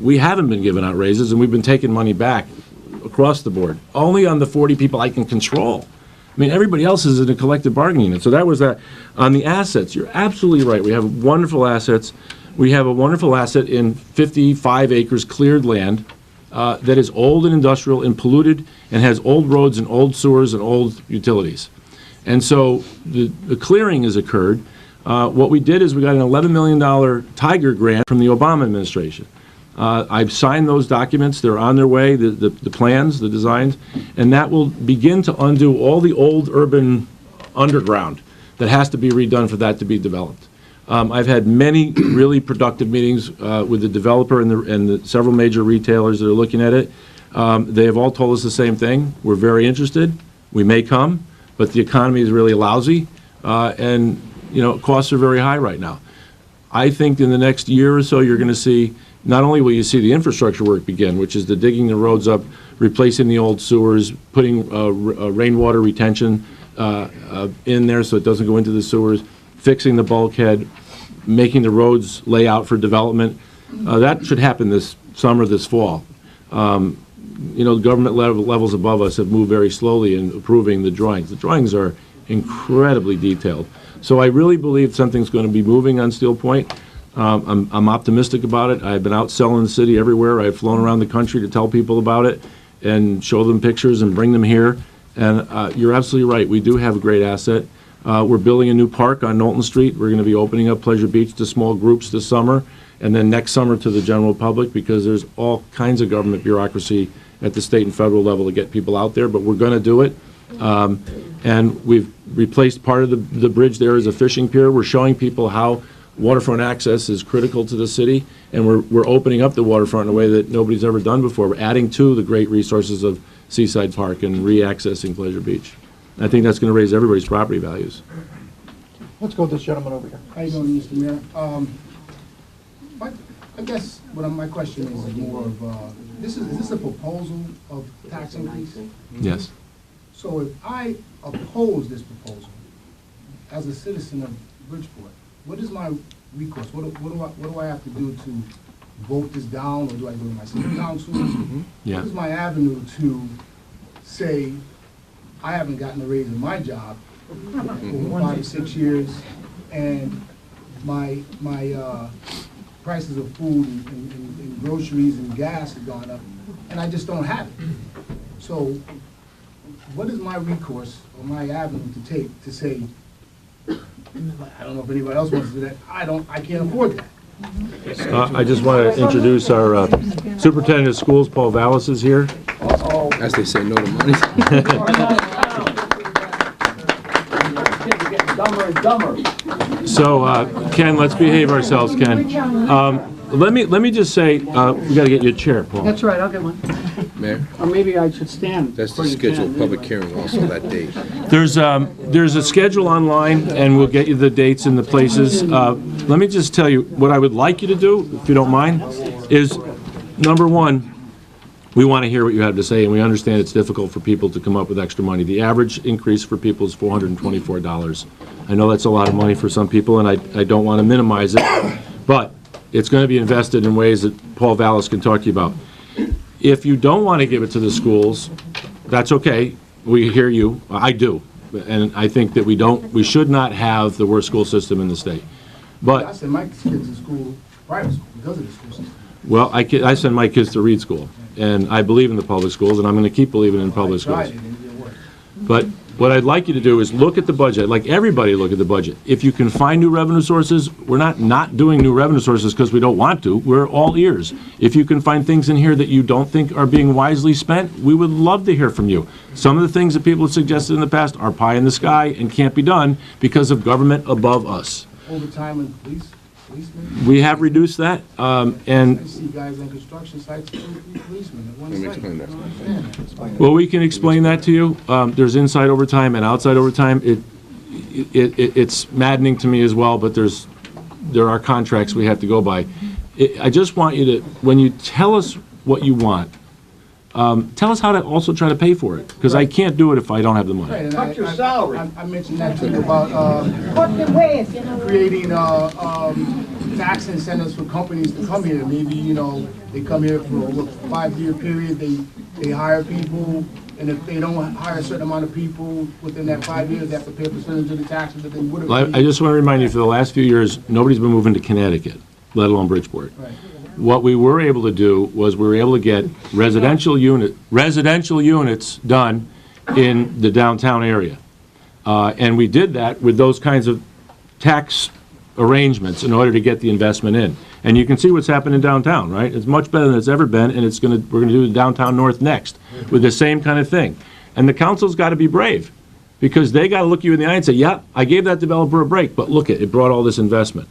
we haven't been giving out raises, and we've been taking money back across the board, only on the 40 people I can control. I mean, everybody else is in a collective bargaining unit. So that was that. On the assets, you're absolutely right. We have wonderful assets. We have a wonderful asset in 55 acres cleared land that is old and industrial and polluted and has old roads and old sewers and old utilities. And so the clearing has occurred. What we did is we got an $11 million Tiger grant from the Obama administration. I've signed those documents. They're on their way, the plans, the designs, and that will begin to undo all the old urban underground that has to be redone for that to be developed. I've had many really productive meetings with the developer and the several major retailers that are looking at it. They have all told us the same thing. We're very interested. We may come, but the economy is really lousy, and costs are very high right now. I think in the next year or so, you're going to see, not only will you see the infrastructure work begin, which is the digging the roads up, replacing the old sewers, putting rainwater retention in there so it doesn't go into the sewers, fixing the bulkhead, making the roads lay out for development. That should happen this summer, this fall. The government levels above us have moved very slowly in approving the drawings. The drawings are incredibly detailed. So I really believe something's going to be moving on Steel Point. I'm optimistic about it. I've been out selling the city everywhere. I've flown around the country to tell people about it and show them pictures and bring them here. And you're absolutely right. We do have a great asset. We're building a new park on Knowlton Street. We're going to be opening up Pleasure Beach to small groups this summer, and then next summer to the general public, because there's all kinds of government bureaucracy at the state and federal level to get people out there, but we're going to do it. And we've replaced part of the bridge there as a fishing pier. We're showing people how waterfront access is critical to the city, and we're opening up the waterfront in a way that nobody's ever done before. We're adding to the great resources of Seaside Park and re-accessing Pleasure Beach. I think that's going to raise everybody's property values. Let's go with this gentleman over here. How you doing, Mr. Mayor? I guess my question is more of, is this a proposal of tax increase? Yes. So if I oppose this proposal as a citizen of Bridgeport, what is my recourse? What do I have to do to vote this down, or do I go to my city council? Yeah. What is my avenue to say, I haven't gotten a raise in my job for 5 or 6 years, and my prices of food and groceries and gas have gone up, and I just don't have it. So what is my recourse or my avenue to take to say, I don't know if anybody else wants to do that, I can't afford that. I just want to introduce our superintendent of schools, Paul Vallis, is here. As they say, no to money. Dumber and dumber. So, Ken, let's behave ourselves, Ken. Let me just say, we got to get you a chair, Paul. That's right, I'll get one. Mayor, Or maybe I should stand. that's the before you scheduled can, public anyway. hearing also that date. There's a schedule online, and we'll get you the dates and the places. Let me just tell you, what I would like you to do, if you don't mind, is, number one, we want to hear what you have to say, and we understand it's difficult for people to come up with extra money. The average increase for people is $424. I know that's a lot of money for some people, and I don't want to minimize it, but it's going to be invested in ways that Paul Vallis can talk to you about. If you don't want to give it to the schools, that's okay. We hear you. I do. And I think that we should not have the worst school system in the state. I But, send my kids to school, private school, because of the school system. well, I send my kids to Reed School, and I believe in the public schools, and I'm going to keep believing in public I tried schools. it, and it didn't work. But what I'd like you to do is look at the budget, like everybody look at the budget. If you can find new revenue sources, we're not doing new revenue sources because we don't want to, we're all ears. If you can find things in here that you don't think are being wisely spent, we would love to hear from you. Some of the things that people have suggested in the past are pie in the sky and can't be done because of government above us. Overtime and policemen. We have reduced that, I and, see guys on construction sites, 2 or 3 policemen at one Let me site. explain that. I don't understand that. well, we can explain that to you. There's inside overtime and outside overtime. It's maddening to me as well, but there are contracts we have to go by. I just want you to, when you tell us what you want, tell us how to also try to pay for it, because I can't do it if I don't have the money. Right, and Cut your salary. I mentioned that too about creating tax incentives for companies to come here. Maybe, they come here for a 5-year period, they hire people, and if they don't hire a certain amount of people within that 5 years, they have to pay a percentage of the taxes that they would have Well, paid. I just want to remind you, for the last few years, nobody's been moving to Connecticut, let alone Bridgeport. Right. What we were able to do was we were able to get residential units done in the downtown area. And we did that with those kinds of tax arrangements in order to get the investment in. And you can see what's happened in downtown, right? It's much better than it's ever been, and we're gonna do the downtown north next with the same kind of thing. And the council's gotta be brave, because they gotta look you in the eye and say, yeah, I gave that developer a break, but look, it brought all this investment.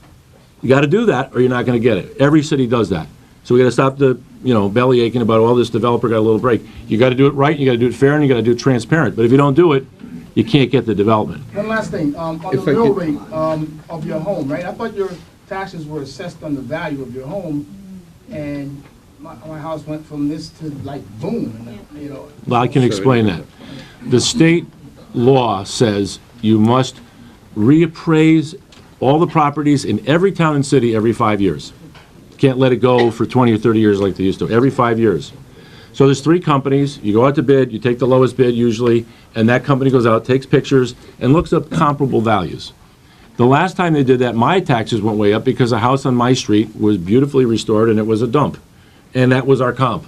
You got to do that, or you're not going to get it. Every city does that. So we got to stop the, belly aching about, oh, this developer got a little break. You got to do it right, you got to do it fair, and you got to do it transparent. But if you don't do it, you can't get the development. One last thing, on the If I mill could- rate of your home, right? I thought your taxes were assessed on the value of your home, and my house went from this to like boom, and. Well, I can explain that. The state law says you must reappraise all the properties in every town and city every 5 years. Can't let it go for 20 or 30 years like they used to, every 5 years. So there's 3 companies, you go out to bid, you take the lowest bid usually, and that company goes out, takes pictures, and looks up comparable values. The last time they did that, my taxes went way up because a house on my street was beautifully restored and it was a dump. And that was our comp.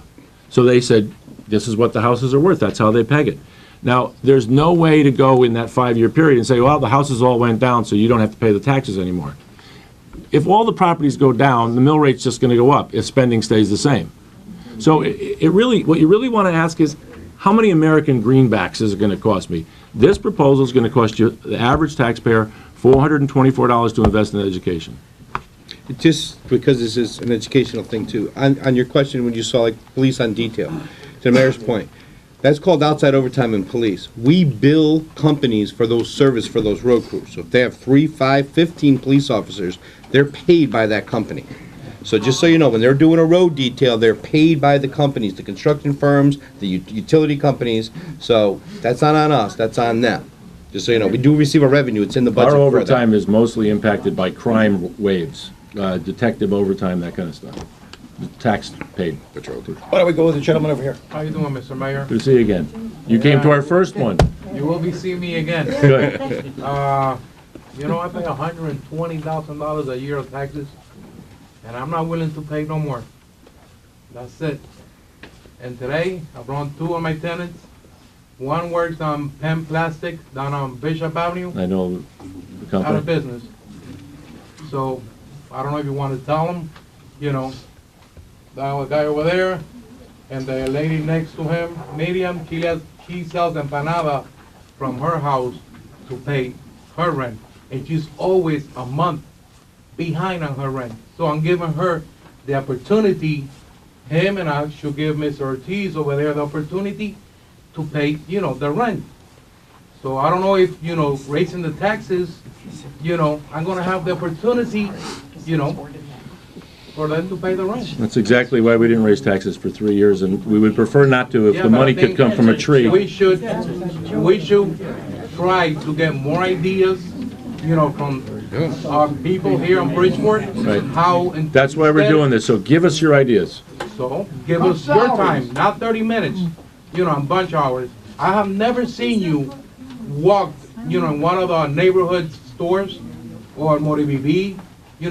So they said, this is what the houses are worth, that's how they peg it. Now, there's no way to go in that 5-year period and say, well, the houses all went down, so you don't have to pay the taxes anymore. If all the properties go down, the mill rate's just gonna go up if spending stays the same. So what you really wanna ask is, how many American greenbacks is it gonna cost me? This proposal is gonna cost you, the average taxpayer, $424 to invest in education. Just because this is an educational thing too, on your question when you saw like police on detail, to the mayor's point, that's called outside overtime in police. We bill companies for those service for those road crews. So if they have 3, 5, 15 police officers, they're paid by that company. So just so you know, when they're doing a road detail, they're paid by the companies, the construction firms, the utility companies. So that's not on us, that's on them. Just so you know, we do receive a revenue, it's in the budget Our for that. overtime is mostly impacted by crime waves, detective overtime, that kind of stuff. The tax paid. Why don't we go with the gentleman over here? How you doing, Mr. Mayor? Good to see you again. You came to our first one. You will be seeing me again. Good. I pay $120,000 a year of taxes, and I'm not willing to pay no more. That's it. And today, I brought 2 of my tenants. One works on Penn Plastic down on Bishop Avenue, I know the out of company. business. So, I don't know if you want to tell them, the guy over there, and the lady next to him, Miriam, she sells empanada from her house to pay her rent. And she's always a month behind on her rent. So I'm giving her the opportunity, him and I should give Mr. Ortiz over there the opportunity to pay, the rent. So I don't know if, raising the taxes, I'm gonna have the opportunity, for them to pay the rent. That's exactly why we didn't raise taxes for 3 years, and we would prefer not to if Yeah, the but I money could think come from a tree. We should try to get more ideas, from our people here in Bridgeport, Right. how. That's why we're doing this, so give us your ideas. So, give us your time, not 30 minutes, in bunch hours. I have never seen you walk, in one of the neighborhood stores or Moribibi,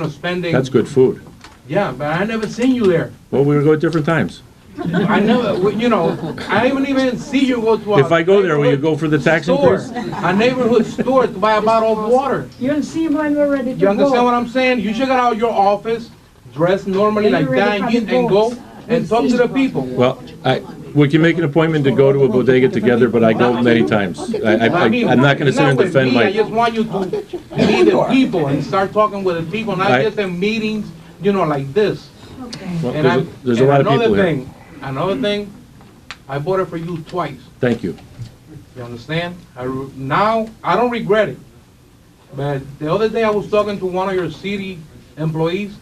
spending. That's good food. Yeah, but I never seen you there. Well, we would go at different times. I never, you know, I haven't even see you go to a. If I go there, will you go for the tax store, increase? a neighborhood store to buy a bottle of water. You don't see when we're ready to You understand vote. what I'm saying? You should get out of your office, dress normally Then like you're ready that, for and the go votes. and talk to the people. Well, we can make an appointment to go to a bodega together, but I go many times. I'm not gonna sit and with defend me, I my, just want you to meet the people and start talking with the people, not I- just in meetings, you know, like this. well, And there's a lot of people here. Another thing, I voted for you twice. Thank you. You understand? Now, I don't regret it. But the other day I was talking to one of your city employees,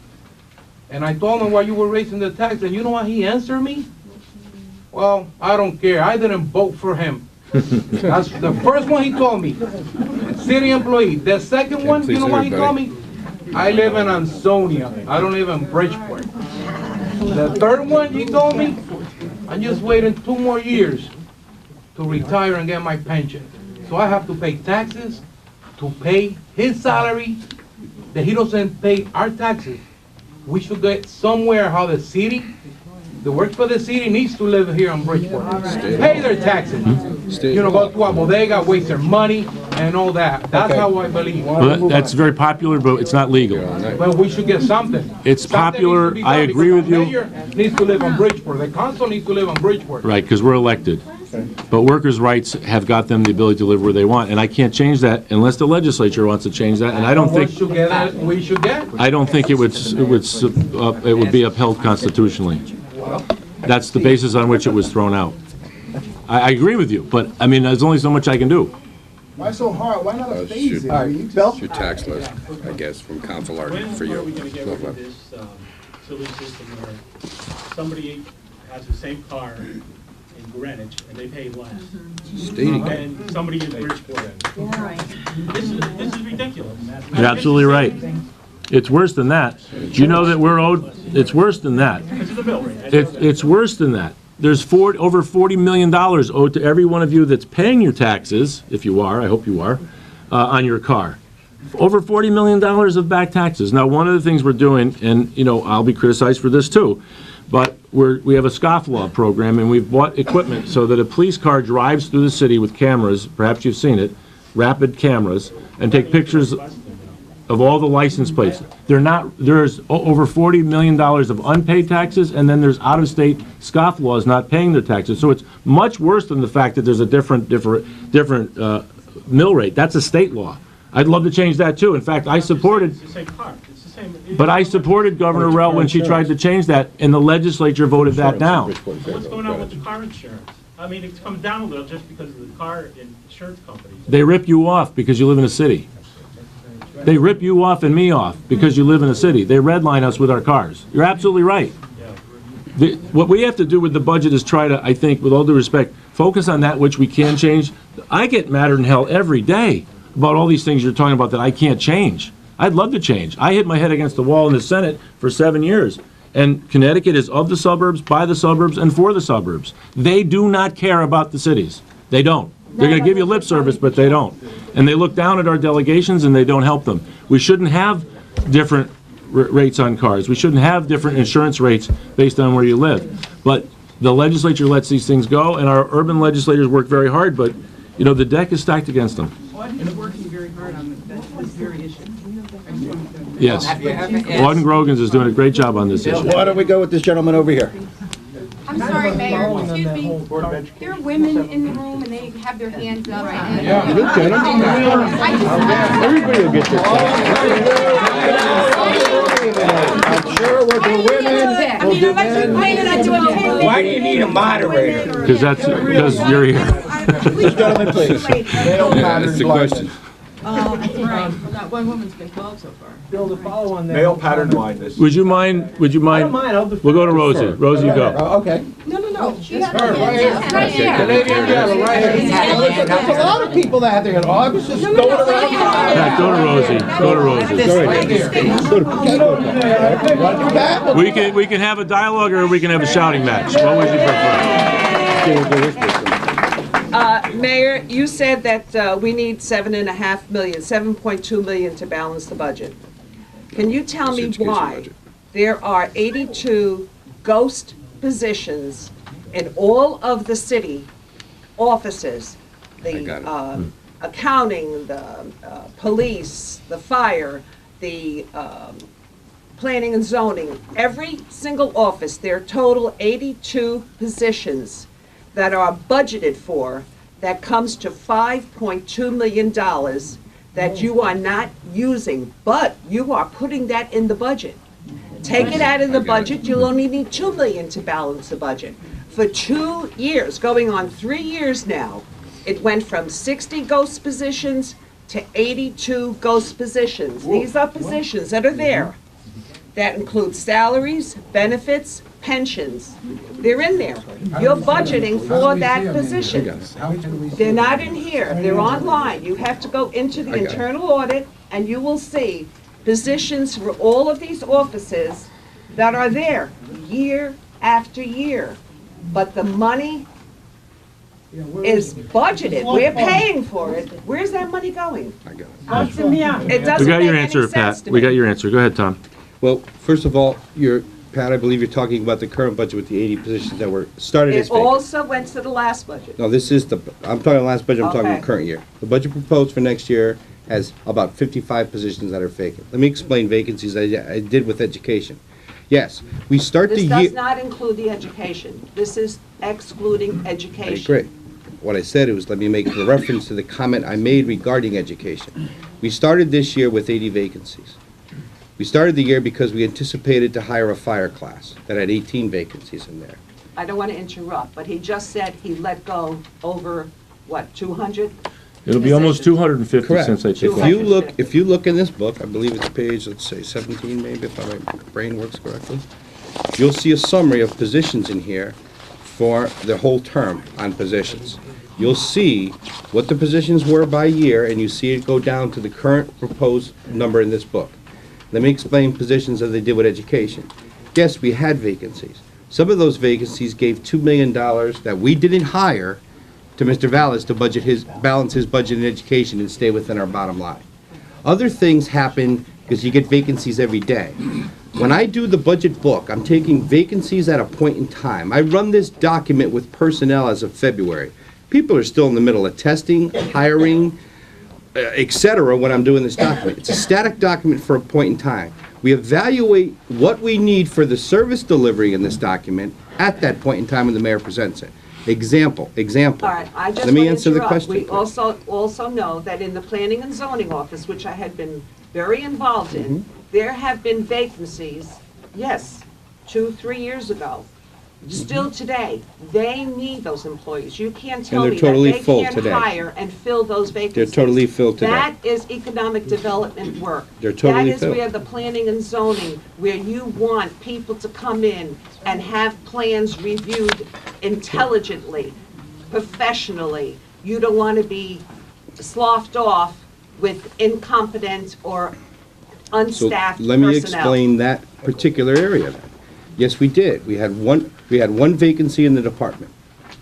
and I told him why you were raising the tax, and you know what he answered me? Well, I don't care. I didn't vote for him. That's the first one he told me. City employee. The second one, you know what he told me? I live in Ansonia. I don't live in Bridgeport. The third one he told me, I'm just waiting 2 more years to retire and get my pension. So I have to pay taxes to pay his salary that he doesn't pay our taxes. We should get somewhere how the city that works for the city needs to live here in Bridgeport. Pay their taxes. You know, go to a bodega, waste their money and all that. That's how I believe. Well, that's very popular, but it's not legal. But we should get something. It's Something popular. needs to be I done agree because with you. the mayor needs to live in Bridgeport. The council needs to live in Bridgeport. Right, because we're elected. But workers' rights have got them the ability to live where they want, and I can't change that unless the legislature wants to change that, and I don't We think, should get it. We should get. I don't think it would be upheld constitutionally. That's the basis on which it was thrown out. I agree with you, but, I mean, there's only so much I can do. Why so hard? Why not a phase shoot. it? All I mean, right, you Bill? Your tax list, I guess, from Council Art for you. When are we gonna get rid of this silly system where somebody has the same car in Greenwich and they pay less? And somebody in Bridgeport. This is ridiculous. You're absolutely right. It's worse than that. Do you know that we're owed, it's worse than that. This is the bill rate. It's worse than that. There's over $40 million owed to every one of you that's paying your taxes, if you are, I hope you are, on your car. Over $40 million of back taxes. Now, one of the things we're doing, and, you know, I'll be criticized for this too, but we have a scofflaw program, and we've bought equipment so that a police car drives through the city with cameras, perhaps you've seen it, rapid cameras, and take pictures of all the license plates. There's over $40 million of unpaid taxes, and then there's out-of-state scofflaws not paying their taxes. So it's much worse than the fact that there's a different mill rate. That's a state law. I'd love to change that too. In fact, I supported, It's the same car. It's the same. but I supported Governor Rell when she tried to change that, and the legislature voted that down. What's going on with the car insurance? I mean, it's come down a little just because of the car insurance companies. They rip you off because you live in a city. They rip you off and me off because you live in a city. They redline us with our cars. You're absolutely right. What we have to do with the budget is try to, I think, with all due respect, focus on that which we can change. I get madder than hell every day about all these things you're talking about that I can't change. I'd love to change. I hit my head against the wall in the Senate for 7 years. And Connecticut is of the suburbs, by the suburbs, and for the suburbs. They do not care about the cities. They don't. They're going to give you lip service, but they don't. And they look down at our delegations and they don't help them. We shouldn't have different rates on cars. We shouldn't have different insurance rates based on where you live. But the legislature lets these things go, and our urban legislators work very hard, but, you know, the deck is stacked against them. Auden is working very hard on this very issue. Yes. Auden Grogan's is doing a great job on this issue. Why don't we go with this gentleman over here? I'm sorry, Mayor, excuse me. There are women in the room and they have their hands up. And Everybody will get this. I'm sure we'll do women, I we'll mean, do I'm not men. complaining, I do okay. Why do you need a moderator? Because you're here. This gentleman, please. That's the question. Not one woman's been called so far. Bill, to follow on that. Male pattern blindness. Would you mind, I don't mind, I'll defer. we'll go to Rosie. Rosie, you go. Oh, okay. No, she has Her, right here. right The lady in yellow, right here. There's a lot of people that have their, I was just going around. Yeah, go to Rosie. Go to Rosie. Right there. Want to do that? We can have a dialogue or we can have a shouting match. What would you prefer? Mayor, you said that we need $7.2 million to balance the budget. Can you tell me Education why budget. there are 82 ghost positions in all of the city offices. I The got it. accounting, the police, the fire, the planning and zoning, every single office, there are total 82 positions that are budgeted for, that comes to $5.2 million that you are not using, but you are putting that in the budget. Take it out of the budget, you'll only need $2 million to balance the budget. For 2 years, going on 3 years now, it went from 60 ghost positions to 82 ghost positions. These are positions that are there. That include salaries, benefits, pensions. They're in there. You're budgeting for that position. They're not in here, they're online. You have to go into the internal audit and you will see positions for all of these offices that are there year after year. But the money is budgeted, we're paying for it. Where's that money going? I got it. Answer me out. It We doesn't got make your any answer, sense Pat. to We me. got your answer. Go ahead, Tom. Well, first of all, Pat, I believe you're talking about the current budget with the 80 positions that were started as It vacant. also went to the last budget. No, this is I'm talking last budget, I'm talking Okay. the current year. The budget proposed for next year has about 55 positions that are vacant. Let me explain vacancies I did with education. Yes, we start the This year. does not include the education. This is excluding I education. agree. What I said was, let me make a reference to the comment I made regarding education. We started this year with 80 vacancies. We started the year because we anticipated to hire a fire class that had 18 vacancies in there. I don't want to interrupt, but he just said he let go over, what, 200? It'll be almost 250 Correct. since I If took you over. look in this book, I believe it's page, let's say 17 maybe, if my brain works correctly, you'll see a summary of positions in here for the whole term on positions. You'll see what the positions were by year, and you see it go down to the current proposed number in this book. Let me explain positions as they did with education. Yes, we had vacancies. Some of those vacancies gave $2 million that we didn't hire to Mr. Vallis to balance his budget in education and stay within our bottom line. Other things happen because you get vacancies every day. When I do the budget book, I'm taking vacancies at a point in time. I run this document with personnel as of February. People are still in the middle of testing, hiring, etc. when I'm doing this document. It's a static document for a point in time. We evaluate what we need for the service delivery in this document at that point in time when the mayor presents it. Example. All right, I just Let me want to answer the interrupt. question. We also know that in the planning and zoning office, which I had been very involved in, Mm-hmm. there have been vacancies, yes, 2-3 years ago. Still today, they need those employees. You can't tell they're me totally that they full can't today. hire and fill those vacancies. totally filled today. That is economic development work. They're totally That is filled. where the planning and zoning, where you want people to come in and have plans reviewed intelligently, professionally. You don't want to be sloughed off with incompetent or So unstaffed let me personnel. explain that particular area then. Yes, we did. We had one vacancy in the department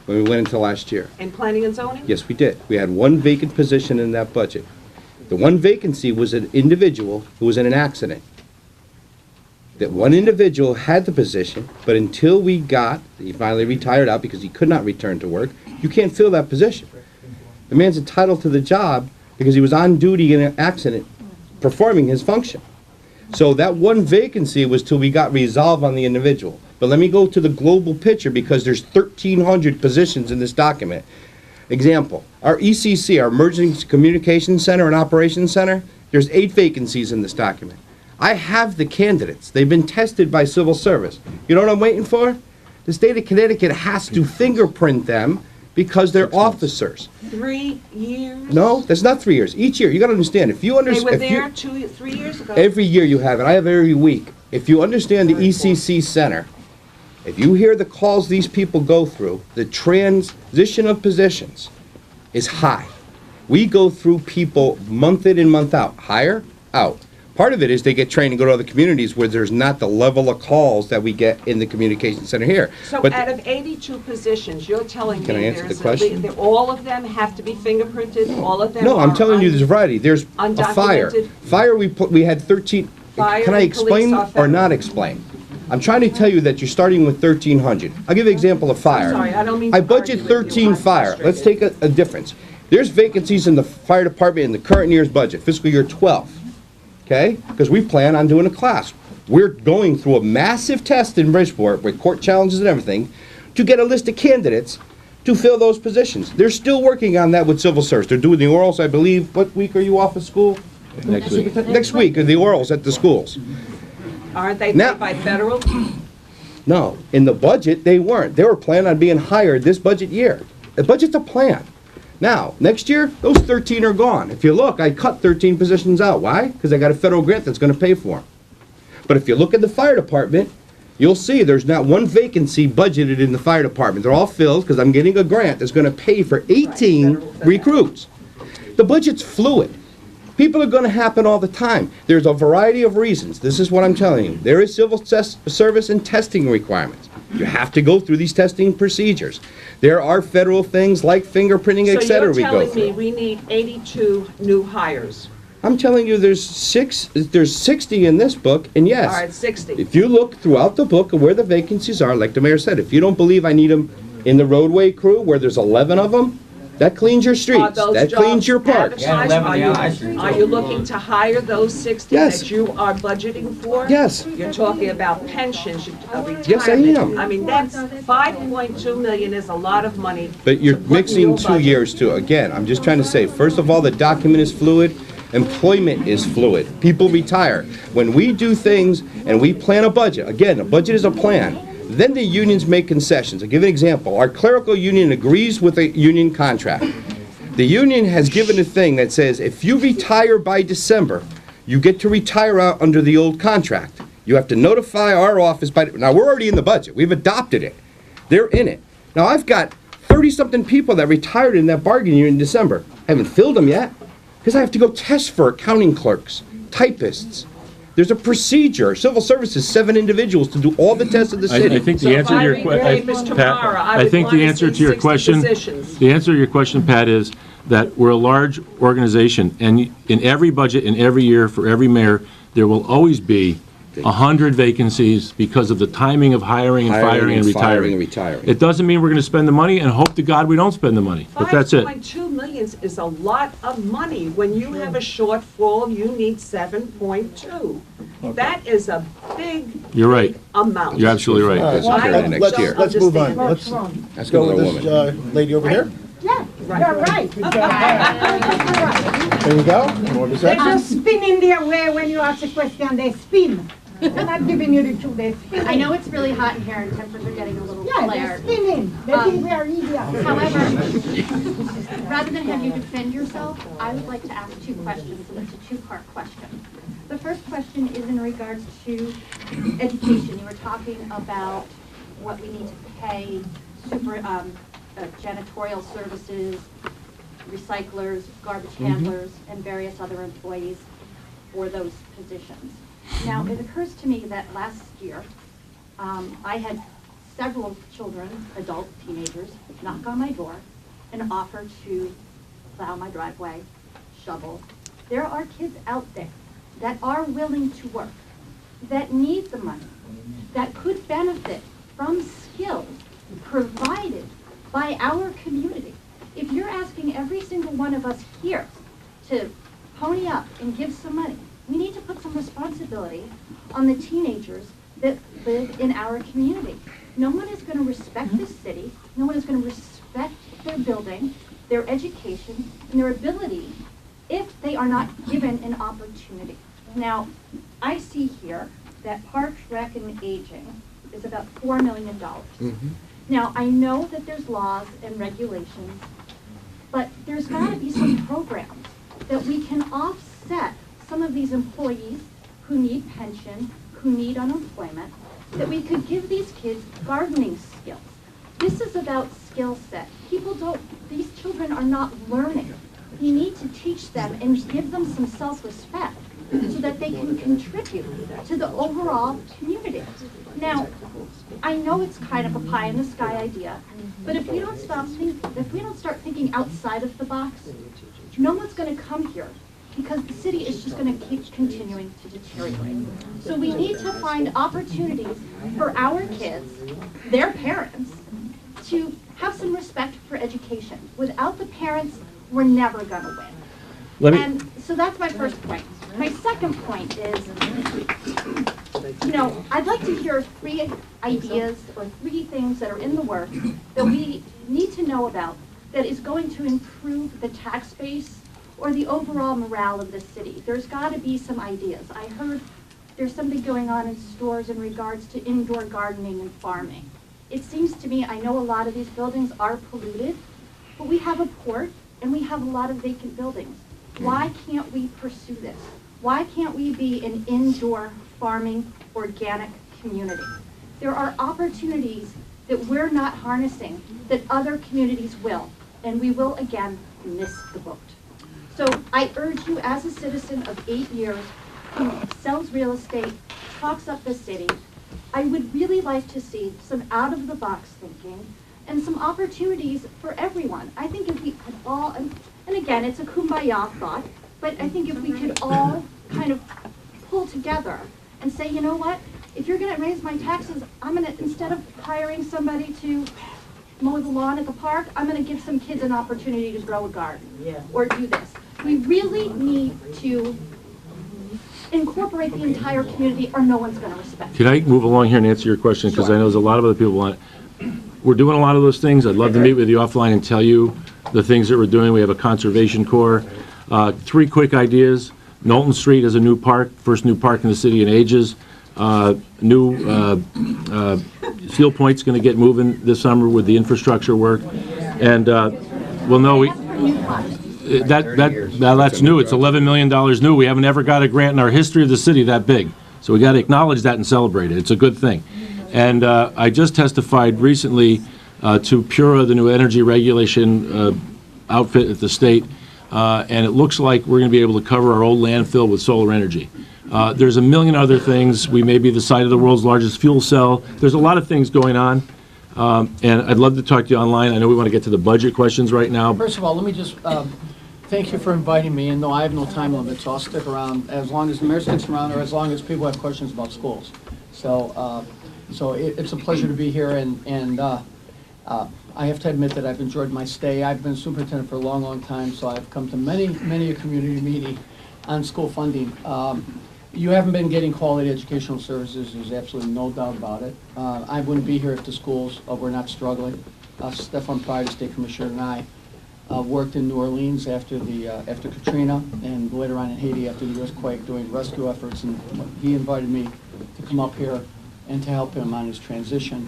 when we went into last year. In planning and zoning? Yes, we did. We had one vacant position in that budget. The one vacancy was an individual who was in an accident. That one individual had the position, but until he finally retired out because he could not return to work, you can't fill that position. The man's entitled to the job because he was on duty in an accident, performing his function. So that one vacancy was till we got resolved on the individual. But let me go to the global picture because there's 1,300 positions in this document. Example, our ECC, our Emergency Communications Center and Operations Center, there's 8 vacancies in this document. I have the candidates. They've been tested by civil service. You know what I'm waiting for? The state of Connecticut has to fingerprint them because they're officers. 3 years? No, that's not 3 years. Each year, you gotta understand, if you They understand. were there 3 years ago. Every year you have it. I have it every week. If you understand the ECC Center, if you hear the calls these people go through, the transition of positions is high. We go through people month in and month out, hire, out. Part of it is they get trained to go to other communities where there's not the level of calls that we get in the communication center here. So But out of 82 positions, you're telling me Can I answer there's the question? all of them have to be fingerprinted, all of them no, I'm are telling you there's a variety. There's a fire. undocumented? Fire, we had 13. Fire Can I and police explain are or federal. not explain? I'm trying to tell you that you're starting with 1,300. I'll give you an example of fire. Sorry, I don't mean I to budget argue with you. 13 I'm fire. Let's frustrated. take a difference. There's vacancies in the fire department in the current year's budget, fiscal year 12, okay? Because we plan on doing a class. We're going through a massive test in Bridgeport with court challenges and everything to get a list of candidates to fill those positions. They're still working on that with civil service. They're doing the orals, I believe. What week are you off of school? Next week. Next week are the orals at the schools. Aren't they Now- paid by federal? No, in the budget, they weren't. They were planning on being hired this budget year. The budget's a plan. Now, next year, those 13 are gone. If you look, I cut 13 positions out. Why? Because I got a federal grant that's gonna pay for them. But if you look at the fire department, you'll see there's not one vacancy budgeted in the fire department. They're all filled because I'm getting a grant that's gonna pay for 18 recruits. The budget's fluid. People are gonna happen all the time. There's a variety of reasons. This is what I'm telling you. There is civil service and testing requirements. You have to go through these testing procedures. There are federal things like fingerprinting, et cetera, we So go you're telling me through. we need 82 new hires? I'm telling you, there's 60 in this book, and yes. All right, 60. If you look throughout the book of where the vacancies are, like the mayor said, if you don't believe I need them in the roadway crew, where there's 11 of them, that cleans your Are streets, those that cleans jobs your parks. advertised? Are you looking to hire those 60 Yes. that you are budgeting for? Yes. You're talking about pensions, retirement. Yes, I am. I mean, that's 5.2 million is a lot of money. But you're to put in mixing your 2 budget. years too. Again, I'm just trying to say, first of all, the document is fluid, employment is fluid. People retire. When we do things and we plan a budget, again, a budget is a plan, then the unions make concessions. I'll give you an example. Our clerical union agrees with a union contract. The union has given a thing that says if you retire by December, you get to retire out under the old contract. You have to notify our office by, now we're already in the budget. We've adopted it. They're in it. Now I've got 30-something people that retired in that bargain year in December. I haven't filled them yet because I have to go test for accounting clerks, typists. There's a procedure. Civil service is 7 individuals to do all the tests of the city. I think So the if answer to I your repaid Ms. question, Tamara, I I would think wanna the answer see to your 60 question, positions. the answer to your question, Pat, is that we're a large organization, and in every budget, in every year, for every mayor, there will always be 100 vacancies because of the timing of hiring and firing and firing and retiring. retiring. It doesn't mean we're going to spend the money, and hope to God we don't spend the money, but that's it. 5.2 million is a lot of money. When you have a shortfall, you need 7.2. That is a big You're right. amount. You're absolutely All right. right, That's fair to next year. let's move on. Understand. Let's That's go another with this woman. lady over here. Yeah, you're right. There you go. More to say? They just spin in their way when you ask a question, they spin. They're not giving you the truth, they spin. I know it's really hot in here and temperatures are getting a little Yeah, they're flared. spinning. They think we are idiots. However, rather than have you defend yourself, I would like to ask 2 questions, and it's a 2-part question. The first question is in regards to education. You were talking about what we need to pay janitorial services, recyclers, garbage handlers, and various other employees for those positions. Now, it occurs to me that last year, I had several children, adult teenagers, knock on my door and offer to plow my driveway, shovel. There are kids out there that are willing to work, that need the money, that could benefit from skills provided by our community. If you're asking every single one of us here to pony up and give some money, we need to put some responsibility on the teenagers that live in our community. No one is going to respect this city. No one is going to respect their building, their education, and their ability if they are not given an opportunity. Now, I see here that Parks, Rec, and Aging is about $4 million. Now, I know that there's laws and regulations, but there's got to be some programs that we can offset some of these employees who need pension, who need unemployment, that we could give these kids gardening skills. This is about skill set. These children are not learning. We need to teach them and give them some self-respect so that they can contribute to the overall community. Now, I know it's kind of a pie-in-the-sky idea, but if we don't start thinking outside of the box, no one's going to come here because the city is just going to keep continuing to deteriorate. So we need to find opportunities for our kids, their parents, to have some respect for education. Without the parents, we're never going to win. And so that's my first point. My second point is, you know, I'd like to hear 3 ideas or 3 things that are in the works that we need to know about that is going to improve the tax base or the overall morale of the city. There's got to be some ideas. I heard there's something going on in stores in regards to indoor gardening and farming. It seems to me, I know a lot of these buildings are polluted, but we have a port and we have a lot of vacant buildings. Why can't we pursue this? Why can't we be an indoor farming, organic community? There are opportunities that we're not harnessing that other communities will, and we will again miss the boat. So I urge you as a citizen of 8 years who sells real estate, talks up the city, I would really like to see some out-of-the-box thinking and some opportunities for everyone. I think if we could all, and again, it's a kumbaya thought, but I think if we could all kind of pull together and say, you know what, if you're going to raise my taxes, I'm going to, instead of hiring somebody to mow the lawn at the park, I'm going to give some kids an opportunity to grow a garden or do this. We really need to incorporate the entire community or no one's going to respect it. Can I move along here and answer your question? Because I know there's a lot of other people want it. We're doing a lot of those things. I'd love to meet with you offline and tell you the things that we're doing. We have a conservation corps. 3 quick ideas. Knowlton Street is a new park, first new park in the city in ages. New Seal Point's going to get moving this summer with the infrastructure work. And, well, no, that's new. It's $11 million new. We haven't ever got a grant in our history of the city that big. So we got to acknowledge that and celebrate it. It's a good thing. And I just testified recently to PURA, the new energy regulation outfit at the state, and it looks like we're going to be able to cover our old landfill with solar energy. There's a million other things. We may be the site of the world's largest fuel cell. There's a lot of things going on, and I'd love to talk to you online. I know we want to get to the budget questions right now. First of all, let me just thank you for inviting me, and no, I have no time limit, so I'll stick around as long as the mayor sticks around or as long as people have questions about schools. So, it's a pleasure to be here, and I have to admit that I've enjoyed my stay. I've been superintendent for a long, long time, so I've come to many a community meeting on school funding. You haven't been getting quality educational services, there's absolutely no doubt about it. I wouldn't be here if the schools were not struggling. Stefan Pryor, the state commissioner, and I worked in New Orleans after Katrina, and later on in Haiti after the earthquake, doing rescue efforts, and he invited me to come up here and to help him on his transition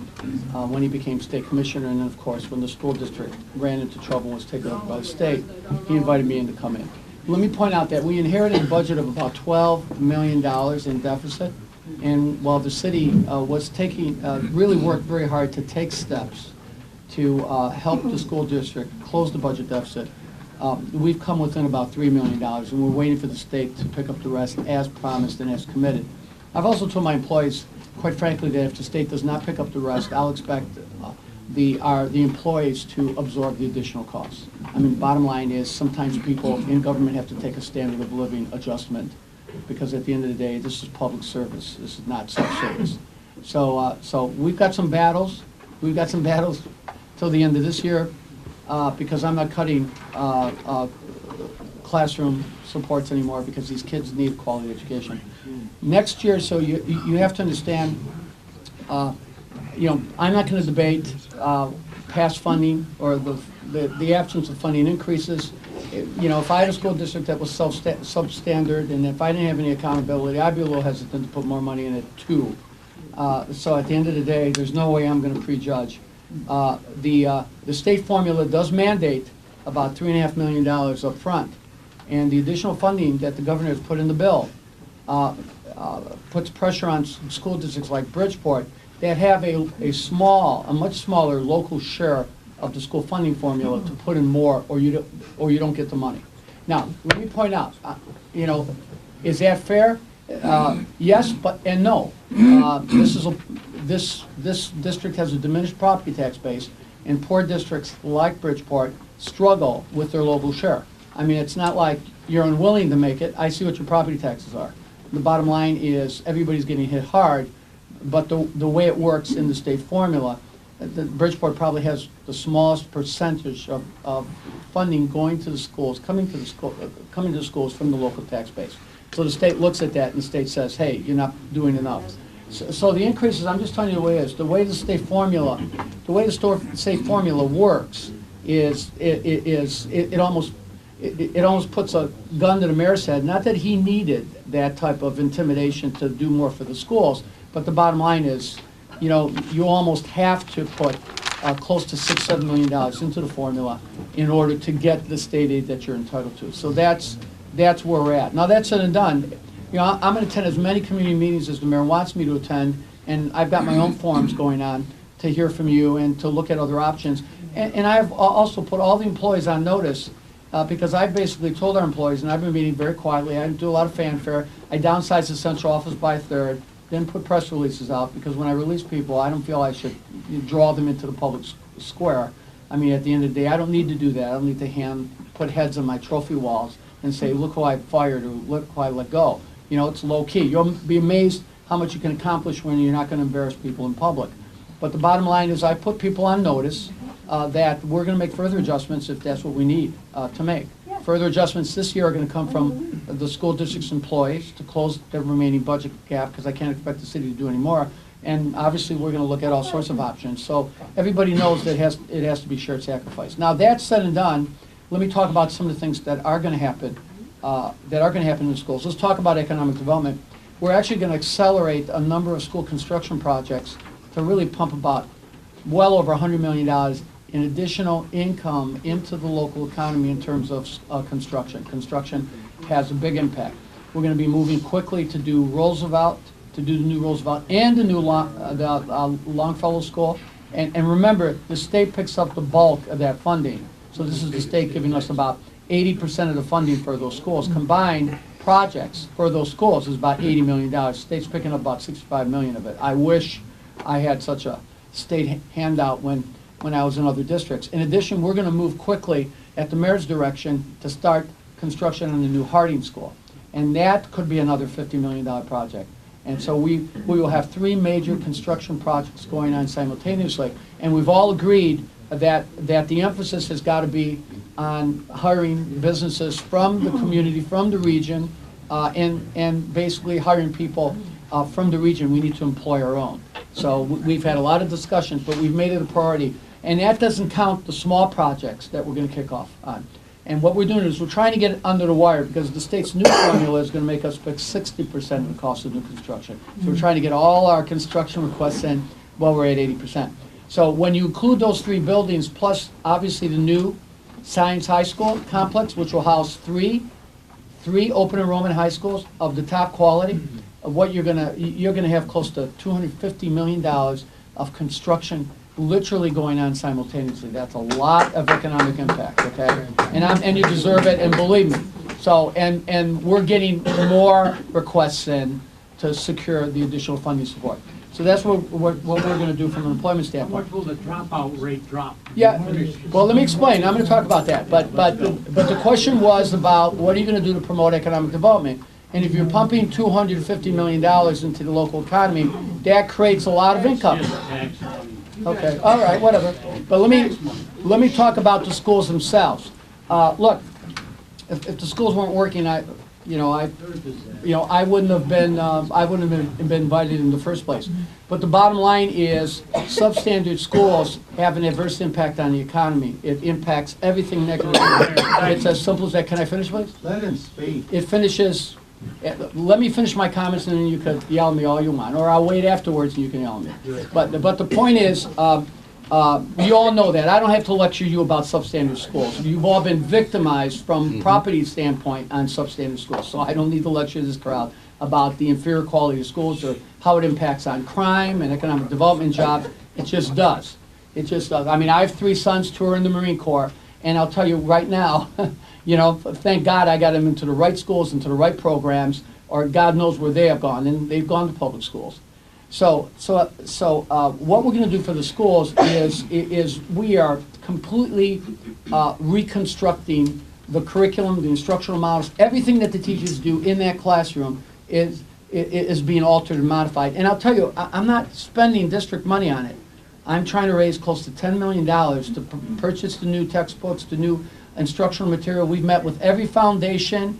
when he became state commissioner, and then of course when the school district ran into trouble and was taken over by the state, he invited me in to come in. Let me point out that we inherited a budget of about $12 million in deficit, and while the city was really worked very hard to take steps to help the school district close the budget deficit, we've come within about $3 million, and we're waiting for the state to pick up the rest as promised and as committed. I've also told my employees, quite frankly, that if the state does not pick up the rest, I'll expect the employees to absorb the additional costs. I mean, bottom line is sometimes people in government have to take a standard of living adjustment because at the end of the day, this is public service. This is not self-service. So we've got some battles. We've got some battles till the end of this year because I'm not cutting classroom supports anymore because these kids need quality education. Next year, so you have to understand, you know, I'm not going to debate past funding or the absence of funding increases. You know, if I had a school district that was substandard and if I didn't have any accountability, I'd be a little hesitant to put more money in it too. So at the end of the day, there's no way I'm going to prejudge. The state formula does mandate about $3.5 million up front, and the additional funding that the governor has put in the bill puts pressure on school districts like Bridgeport that have a much smaller local share of the school funding formula to put in more, or you don't get the money. Now, let me point out, you know, is that fair? Yes, and no. This district has a diminished property tax base, and poor districts like Bridgeport struggle with their local share. I mean, it's not like you're unwilling to make it. I see what your property taxes are. The bottom line is, everybody's getting hit hard, but the way it works in the state formula, the Bridgeport probably has the smallest percentage of funding going to the schools, coming to the schools from the local tax base. So the state looks at that and the state says, hey, you're not doing enough. So the increases, I'm just telling you the way it is. The way the state formula works is it almost puts a gun to the mayor's head. Not that he needed that type of intimidation to do more for the schools, but the bottom line is, you know, you almost have to put close to $6-7 million into the formula in order to get the state aid that you're entitled to. So that's where we're at. Now, that said and done, you know, I'm going to attend as many community meetings as the mayor wants me to attend, and I've got my own forums going on to hear from you and to look at other options. And I've also put all the employees on notice because I've basically told our employees, and I've been meeting very quietly, I didn't do a lot of fanfare, I downsized the central office by a third, didn't put press releases out, because when I release people, I don't feel I should draw them into the public square. I mean, at the end of the day, I don't need to do that. I don't need to put heads on my trophy walls and say, look who I fired, or look who I let go. You know, it's low key. You'll be amazed how much you can accomplish when you're not going to embarrass people in public. But the bottom line is, I put people on notice that we're going to make further adjustments if that's what we need to make. Further adjustments this year are going to come from the school district's employees to close the remaining budget gap, because I can't expect the city to do any more. And obviously, we're going to look at all sorts of options. So everybody knows that it has to be shared sacrifice. Now, that said and done, let me talk about some of the things that are going to happen in the schools. Let's talk about economic development. We're actually going to accelerate a number of school construction projects to really pump about well over $100 million in additional income into the local economy in terms of construction. Construction has a big impact. We're going to be moving quickly to do the new Roosevelt and the new Longfellow School. And remember, the state picks up the bulk of that funding. So this is the state giving us about 80% of the funding for those schools. Combined projects for those schools is about $80 million. The state's picking up about $65 million of it. I wish I had such a state handout when I was in other districts. In addition, we're going to move quickly at the mayor's direction to start construction on the new Harding School. And that could be another $50 million project. And so we will have 3 major construction projects going on simultaneously. And we've all agreed that the emphasis has got to be on hiring businesses from the community, from the region, and basically hiring people from the region. We need to employ our own. So we've had a lot of discussions, but we've made it a priority. And that doesn't count the small projects that we're going to kick off on. And what we're doing is we're trying to get it under the wire, because the state's new formula is going to make us pick 60% of the cost of new construction. So we're trying to get all our construction requests in while we're at 80%. So when you include those 3 buildings, plus obviously the new Science High School complex, which will house three open enrollment high schools of the top quality, of what you're gonna have close to $250 million of construction literally going on simultaneously. That's a lot of economic impact, okay? And you deserve it, and believe me. So, and we're getting more requests in to secure the additional funding support. So that's what we're going to do from an employment standpoint. What will the dropout rate drop? Yeah, well, let me explain. I'm going to talk about that. But the question was about what are you going to do to promote economic development? And if you're pumping $250 million into the local economy, that creates a lot of income. Okay, all right, whatever. But let me talk about the schools themselves. Look, if the schools weren't working, I wouldn't have been invited in the first place. But the bottom line is, substandard schools have an adverse impact on the economy. It impacts everything negatively. It's as simple as that. Can I finish, please? Let him speak. It finishes. Let me finish my comments, and then you could yell at me all you want, or I'll wait afterwards and you can yell at me. But the point is, you all know that. I don't have to lecture you about substandard schools. You've all been victimized from property standpoint on substandard schools, so I don't need to lecture this crowd about the inferior quality of schools or how it impacts on crime and economic development jobs. It just does. It just does. I mean, I have 3 sons, 2 are in the Marine Corps, and I'll tell you right now, thank God I got them into the right schools, into the right programs, or God knows where they have gone, and they've gone to public schools. So what we're going to do for the schools is we are completely reconstructing the curriculum, the instructional models, everything that the teachers do in that classroom is being altered and modified. And I'll tell you, I'm not spending district money on it. I'm trying to raise close to $10 million to purchase the new textbooks, the new instructional material. We've met with every foundation,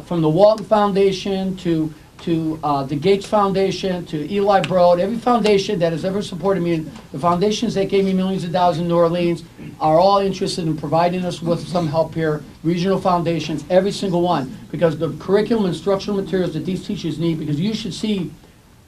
from the Walton Foundation to the Gates Foundation, to Eli Broad, every foundation that has ever supported me. And the foundations that gave me millions of dollars in New Orleans are all interested in providing us with some help here. Regional foundations, every single one, because the curriculum and instructional materials that these teachers need, because you should see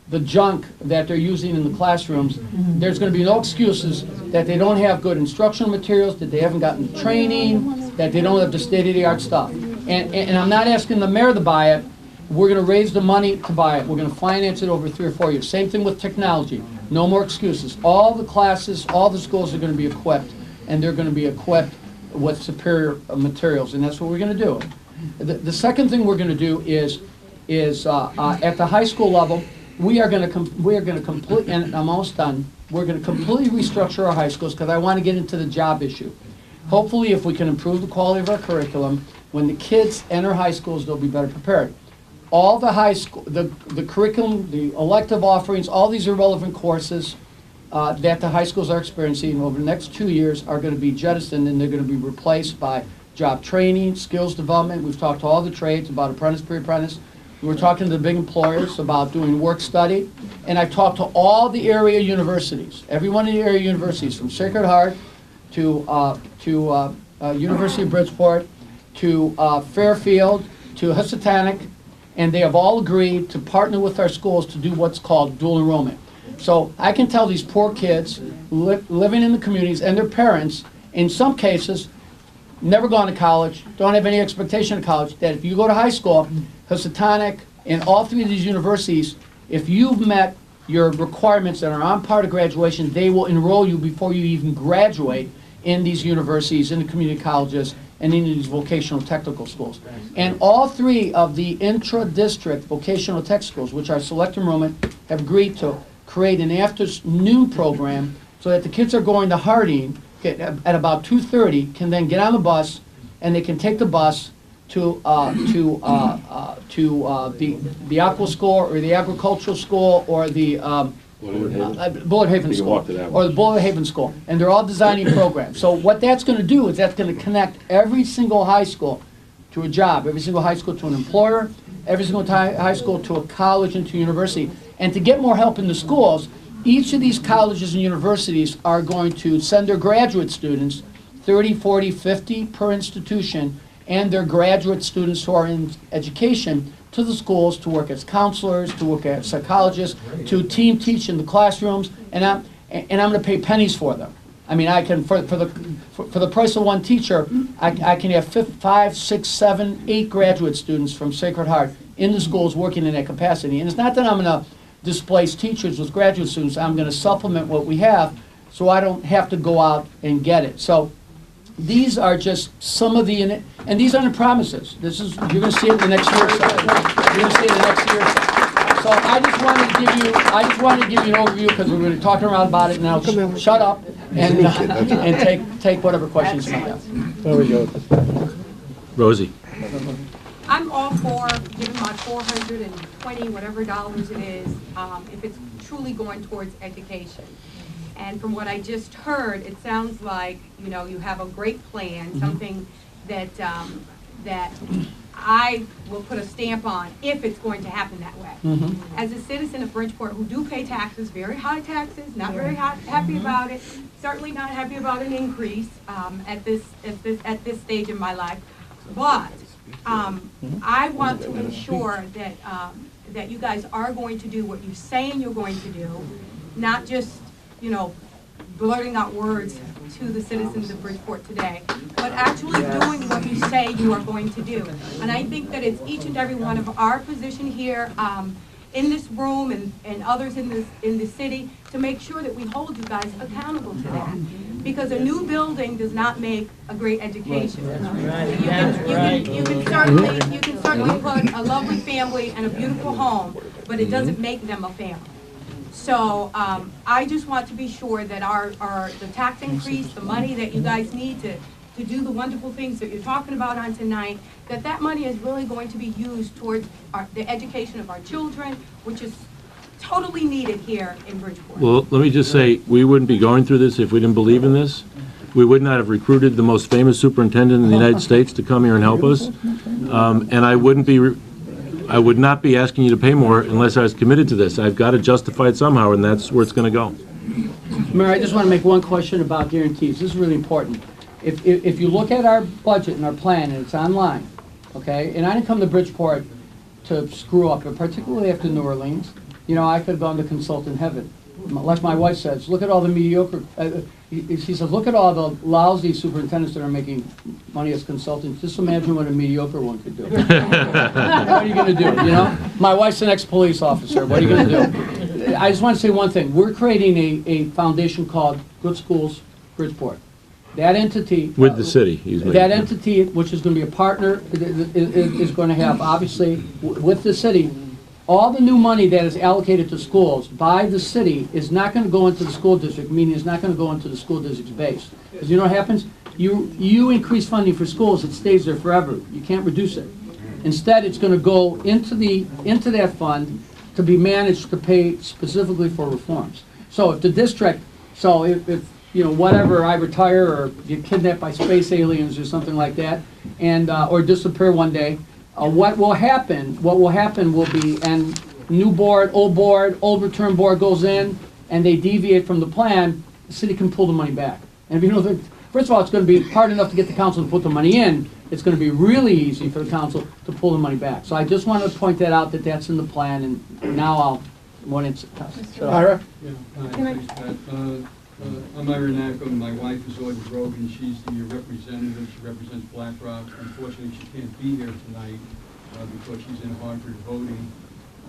the junk that they're using in the classrooms. There's going to be no excuses that they don't have good instructional materials, that they haven't gotten training, that they don't have the state-of-the-art stuff. And I'm not asking the mayor to buy it. We're going to raise the money to buy it. We're going to finance it over 3 or 4 years. Same thing with technology. No more excuses. All the classes, all the schools are going to be equipped, and they're going to be equipped with superior materials, and that's what we're going to do. The second thing we're going to do is at the high school level, we are going to completely, and I'm almost done, we're going to completely restructure our high schools because I want to get into the job issue. Hopefully, if we can improve the quality of our curriculum, when the kids enter high schools, they'll be better prepared. All the high school, the curriculum, the elective offerings, all these irrelevant courses that the high schools are experiencing over the next 2 years are going to be jettisoned, and they're going to be replaced by job training, skills development. We've talked to all the trades about apprentice, pre-apprentice. We're talking to the big employers about doing work study. And I talked to all the area universities, every one of the area universities, from Sacred Heart to University of Bridgeport, to Fairfield, to Housatonic, and they have all agreed to partner with our schools to do what's called dual enrollment. So I can tell these poor kids living in the communities and their parents, in some cases, never gone to college, don't have any expectation of college, that if you go to high school, Housatonic, and all 3 of these universities, if you've met your requirements that are on part of graduation, they will enroll you before you even graduate in these universities, in the community colleges, and in these vocational technical schools. And all 3 of the intra-district vocational tech schools, which are select enrollment, have agreed to create an afternoon program so that the kids are going to Harding at about 2:30, can then get on the bus, and they can take the bus to the aqua school or the agricultural school or the Bullard Haven School, or the Bullard Haven School, and they're all designing programs. So what that's going to do is that's going to connect every single high school to a job, every single high school to an employer, every single high school to a college and to a university. And to get more help in the schools, each of these colleges and universities are going to send their graduate students, 30, 40, 50 per institution, and their graduate students who are in education to the schools to work as counselors, to work as psychologists, to team teach in the classrooms, and I'm going to pay pennies for them. I mean, I can for the price of one teacher, I can have 5, 6, 7, 8 graduate students from Sacred Heart in the schools working in that capacity. And it's not that I'm going to displace teachers with graduate students. I'm going to supplement what we have, so I don't have to go out and get it. So these are just some of the, and these aren't promises. This is, you're going to see it in the next year or so. You're going to see it in the next year or so. So I just wanted to give you an overview because we're going to be talking around about it. Now shut up and take whatever questions you might have. There we go. Rosie. I'm all for giving my $420 whatever dollars it is, if it's truly going towards education. And from what I just heard, it sounds like, you know, you have a great plan, something that that I will put a stamp on if it's going to happen that way. As a citizen of Bridgeport who do pay taxes, very high taxes, not very happy about it, certainly not happy about an increase at this stage in my life, but I want to ensure that that you guys are going to do what you're saying you're going to do, not just, you know, blurting out words to the citizens of Bridgeport today, but actually doing what you say you are going to do. And I think that it's each and every one of our position here in this room and others in the city to make sure that we hold you guys accountable to that. Because a new building does not make a great education. You can certainly put a lovely family and a beautiful home, but it doesn't make them a family. So I just want to be sure that the tax increase, the money that you guys need to do the wonderful things that you're talking about on tonight, that money is really going to be used towards the education of our children, which is totally needed here in Bridgeport. Well, let me just say, we wouldn't be going through this if we didn't believe in this. We would not have recruited the most famous superintendent in the United States to come here and help us. And I would not be asking you to pay more unless I was committed to this. I've got to justify it somehow, and that's where it's going to go. Mayor, I just want to make one question about guarantees. This is really important. If you look at our budget and our plan, and it's online, okay? And I didn't come to Bridgeport to screw up, but particularly after New Orleans. You know, I could have gone to consultant heaven. Like my wife says, look at all the mediocre, she says, look at all the lousy superintendents that are making money as consultants. Just imagine what a mediocre one could do. What are you going to do, you know? My wife's an ex-police officer. What are you going to do? I just want to say one thing. We're creating a foundation called Good Schools Bridgeport. That entity... With the city. That entity, which is going to be a partner, is going to have, obviously, with the city, all the new money that is allocated to schools by the city is not going to go into the school district, meaning it's not going to go into the school district's base. Because you know what happens? You increase funding for schools, it stays there forever. You can't reduce it. Instead, it's going to go into that fund to be managed to pay specifically for reforms. So if the district, if you know, whatever, I retire or get kidnapped by space aliens or something like that, and or disappear one day, what will happen will be, and new board, old return board goes in, and they deviate from the plan, the city can pull the money back. And if you know, first of all, it's going to be hard enough to get the council to put the money in. It's going to be really easy for the council to pull the money back. So I just wanted to point that out, that that's in the plan, and now I'll want to... Ira? Yeah, I'm Ira Nacco, and my wife is Audrey Rogan. She's the representative. She represents BlackRock. Unfortunately, she can't be here tonight because she's in Hartford voting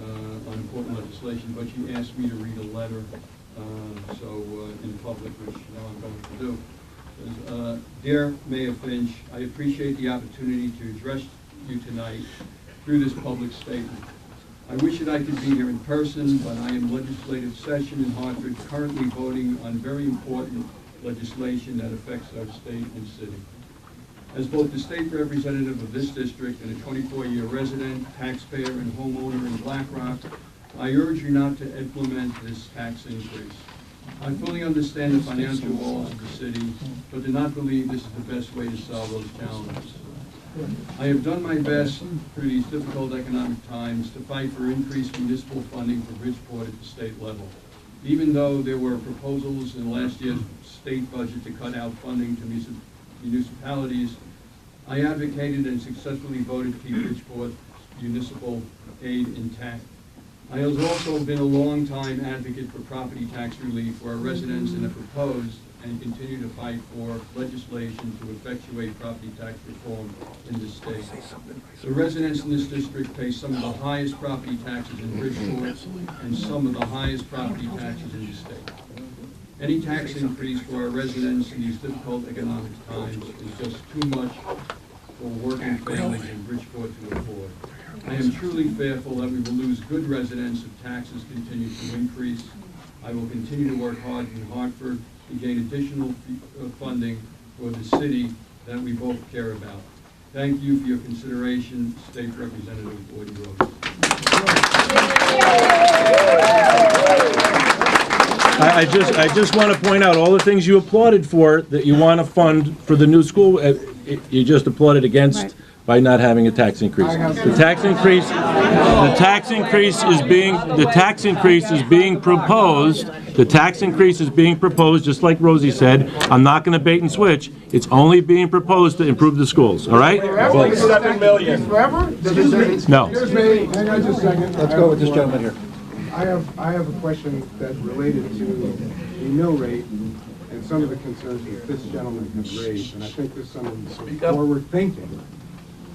on important legislation, but she asked me to read a letter in public, which now I'm going to do. It says, Dear Mayor Finch, I appreciate the opportunity to address you tonight through this public statement. I wish that I could be here in person, but I am in legislative session in Hartford, currently voting on very important legislation that affects our state and city. As both the state representative of this district and a 24-year resident, taxpayer, and homeowner in BlackRock, I urge you not to implement this tax increase. I fully understand the financial woes of the city, but do not believe this is the best way to solve those challenges. I have done my best through these difficult economic times to fight for increased municipal funding for Bridgeport at the state level. Even though there were proposals in last year's state budget to cut out funding to municipalities, I advocated and successfully voted to keep Bridgeport's municipal aid intact. I have also been a long-time advocate for property tax relief for our residents and have proposed and continue to fight for legislation to effectuate property tax reform in this state. The residents in this district pay some of the highest property taxes in Bridgeport and some of the highest property taxes in the state. Any tax increase for our residents in these difficult economic times is just too much for working families in Bridgeport to afford. I am truly fearful that we will lose good residents if taxes continue to increase. I will continue to work hard in Hartford to gain additional funding for the city that we both care about. Thank you for your consideration, State Representative Audrey Rogan. I just want to point out all the things you applauded for, that you want to fund for the new school, you just applauded against by not having a tax increase. The tax increase is being proposed. The tax increase is being proposed, just like Rosie said. I'm not going to bait and switch. It's only being proposed to improve the schools, all right? Forever? 7 million. Forever? No. Excuse me, hang on just a second. Let's go with this gentleman here. I have a question that's related to the mill rate and some of the concerns that this gentleman has raised, and I think there's some forward thinking.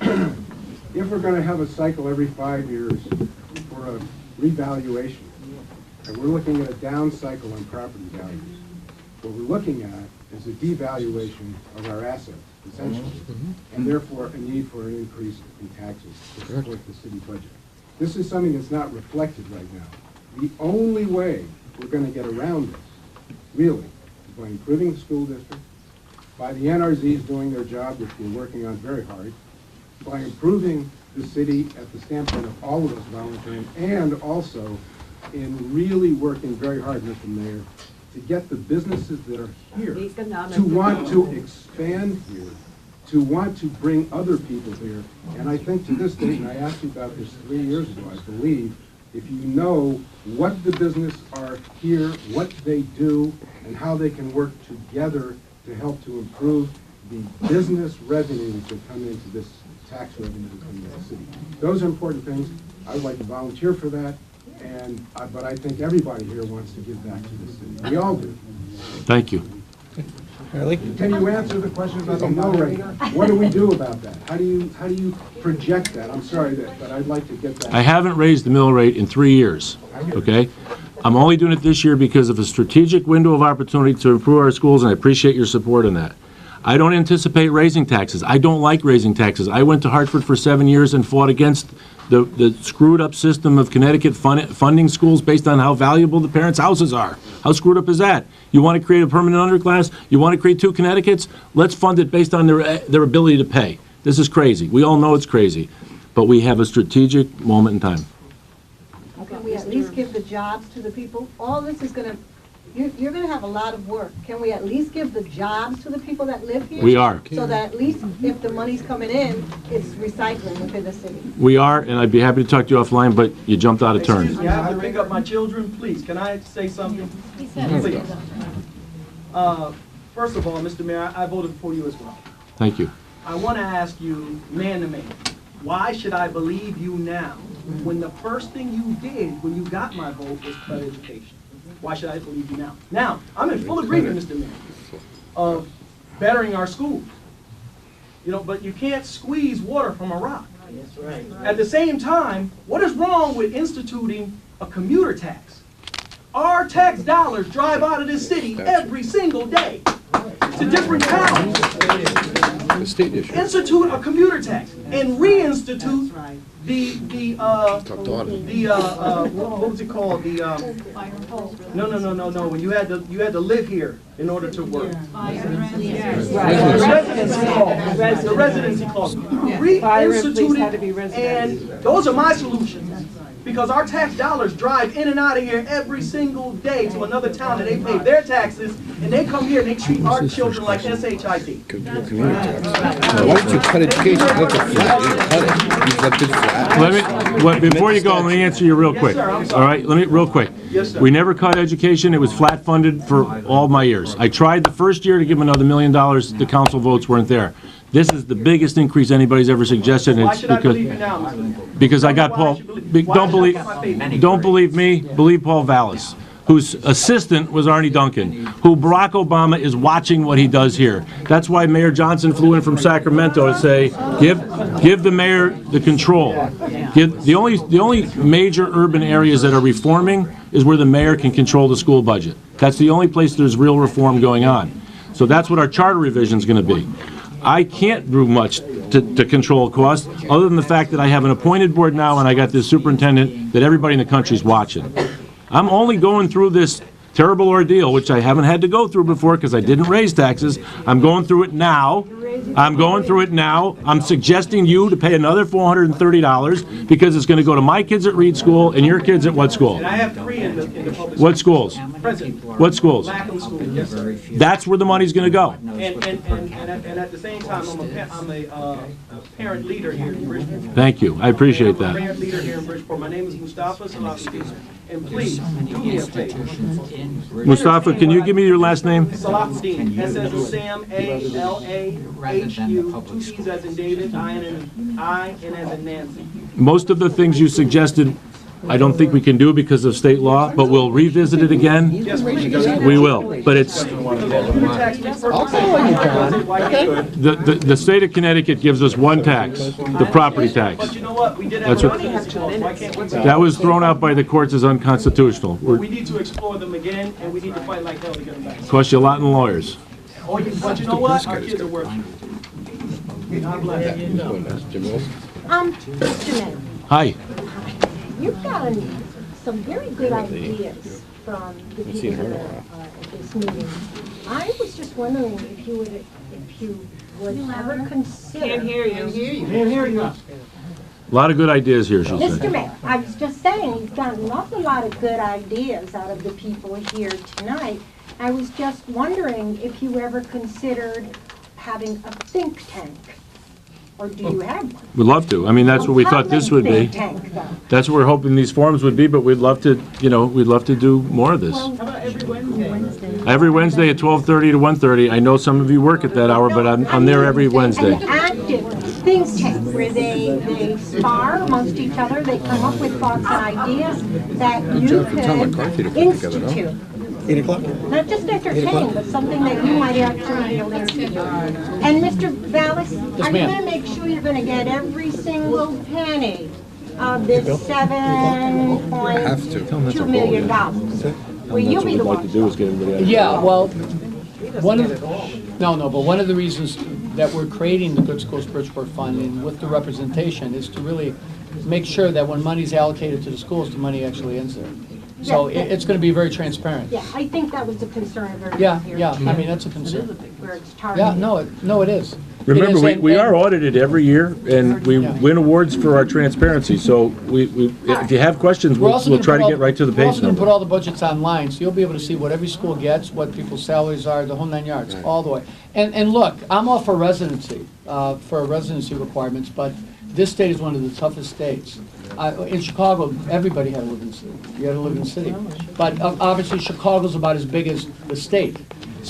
If we're going to have a cycle every 5 years for a revaluation, and we're looking at a down cycle in property values, what we're looking at is a devaluation of our assets, essentially, and therefore a need for an increase in taxes to support the city budget. This is something that's not reflected right now. The only way we're going to get around this, really, is by improving the school district, by the NRZs doing their job, which we're working on very hard, by improving the city at the standpoint of all of us volunteering, and also in really working very hard, Mr. Mayor, to get the businesses that are here to want to expand here, to want to bring other people here. And I think to this date, and I asked you about this 3 years ago, I believe, if you know what the business are here, what they do, and how they can work together to help to improve the business revenues that come into this tax revenue that come into the city. Those are important things. I would like to volunteer for that, and but I think everybody here wants to give back to the city. We all do. Thank you. Can you answer the question about the mill rate? What do we do about that? How do you project that? I'm sorry, but I'd like to get that. I haven't raised the mill rate in 3 years, okay? I'm only doing it this year because of a strategic window of opportunity to improve our schools, and I appreciate your support on that. I don't anticipate raising taxes. I don't like raising taxes. I went to Hartford for 7 years and fought against the screwed-up system of Connecticut funding schools based on how valuable the parents' houses are. How screwed up is that? You want to create a permanent underclass? You want to create 2 Connecticut's? Let's fund it based on their ability to pay. This is crazy. We all know it's crazy. But we have a strategic moment in time. Can we at least give the jobs to the people? All this is gonna, you're gonna have a lot of work. Can we at least give the jobs to the people that live here? We are. So that at least if the money's coming in, it's recycling within the city. We are, and I'd be happy to talk to you offline, but you jumped out of turn. Excuse me, I have to pick up my children, please. Can I say something? Please. First of all, Mr. Mayor, I voted for you as well. Thank you. I want to ask you, man to man, why should I believe you now when the first thing you did when you got my vote was cut education? Why should I believe you now? Now, I'm in full agreement, Mr. Mayor, of bettering our schools. You know, but you can't squeeze water from a rock. That's right. At the same time, what is wrong with instituting a commuter tax? Our tax dollars drive out of this city every single day to different towns. Institute a commuter tax and reinstitute what was it called? No. When you had to live here in order to work. The residency clause. Reinstitute it, and those are my solutions. Because our tax dollars drive in and out of here every single day to another town, and they pay their taxes, and they come here and they treat our children like SHIT. Why don't you cut education? Look at flat. You cut it flat. Before you go, let me answer you real quick. Yes, sir, All right, real quick. Yes, sir. We never cut education. It was flat funded for all my years. I tried the first year to give them another $1 million. The council votes weren't there. This is the biggest increase anybody's ever suggested. And Why it's should I believe you now, Mr. because I got Paul. Don't believe me. Believe Paul Vallis, whose assistant was Arnie Duncan, who Barack Obama is watching what he does here. That's why Mayor Johnson flew in from Sacramento to say, give the mayor the control. The only major urban areas that are reforming is where the mayor can control the school budget. That's the only place there's real reform going on. So that's what our charter revision is going to be. I can't do much to control costs, other than the fact that I have an appointed board now and I got this superintendent that everybody in the country's watching. I'm only going through this terrible ordeal, which I haven't had to go through before because I didn't raise taxes. I'm going through it now. I'm suggesting you to pay another $430 because it's going to go to my kids at Reed School and your kids at what school? And I have 3 in the public What schools? President. What schools? Latham School, yes, sir. That's where the money's going to go. And at the same time, I'm a parent leader here in Bridgeport. Thank you. I appreciate I'm a that. parent leader here in Bridgeport. My name is Mustafa Salahuddin. And please, do me a favor. Mustafa, can you give me your last name? Salahuddin. S as in Sam, A-L-A-H-U, 2 T's as in David, I-N as in Nancy. Most of the things you suggested, I don't think we can do because of state law, but we'll revisit it again. Yes, we should. We will, but it's, the state of Connecticut gives us one tax, the property tax. But you know what? We did have That's a what- residency clause. Why can't we? That was thrown out by the courts as unconstitutional. We need to explore them again, and we need to fight like hell to get them back. Cost you a lot in lawyers. But you know what? Our kids are working. God bless. Mr. Mayor, Hi. you've got some very good ideas from the people that are at this meeting. I was just wondering if you would ever consider. Can't hear you. Can't hear you. A lot of good ideas here, she Mr. said. Mayor, I was just saying, you've gotten an awful lot of good ideas out of the people here tonight. I was just wondering if you ever considered having a think tank, or do you have one? We'd love to. I mean, that's what we thought this would be. Think tank, though. That's what we're hoping these forums would be, but we'd love to, you know, we'd love to do more of this. Well, How about every Wednesday? Every Wednesday at 12:30 to 1:30. I know some of you work at that hour, but I'm there every Wednesday. An active think tank where they spar amongst each other, they come up with thoughts and ideas that you could institute. 8 o'clock? Not just entertain, but something that you might actually be able to institute. And Mr. Vallis, are you ma'am. going to make sure you're going to get every single penny of this $7.2 million? Well, you'll be the one. Yeah, well, one of, but one of the reasons that we're creating the Good Schools Bridgeport Fund and with the representation is to really make sure that when money's allocated to the schools, the money actually ends there. So it's going to be very transparent. Yeah, I think that was the concern of everyone Yeah, here. yeah, I mean, that's a concern. Where it's targeted. Yeah, no, it is. Remember, It is, we and- are audited every year, and we win awards for our transparency, so if you have questions, We're we'll also we'll gonna try put to all- get right to the We're page also going to put number. all the budgets online, so you'll be able to see what every school gets, what people's salaries are, the whole 9 yards, all the way. And look, I'm all for residency, for residency requirements, but this state is one of the toughest states. In Chicago, everybody had to live in the city. You had to live in the city. But obviously, Chicago's about as big as the state.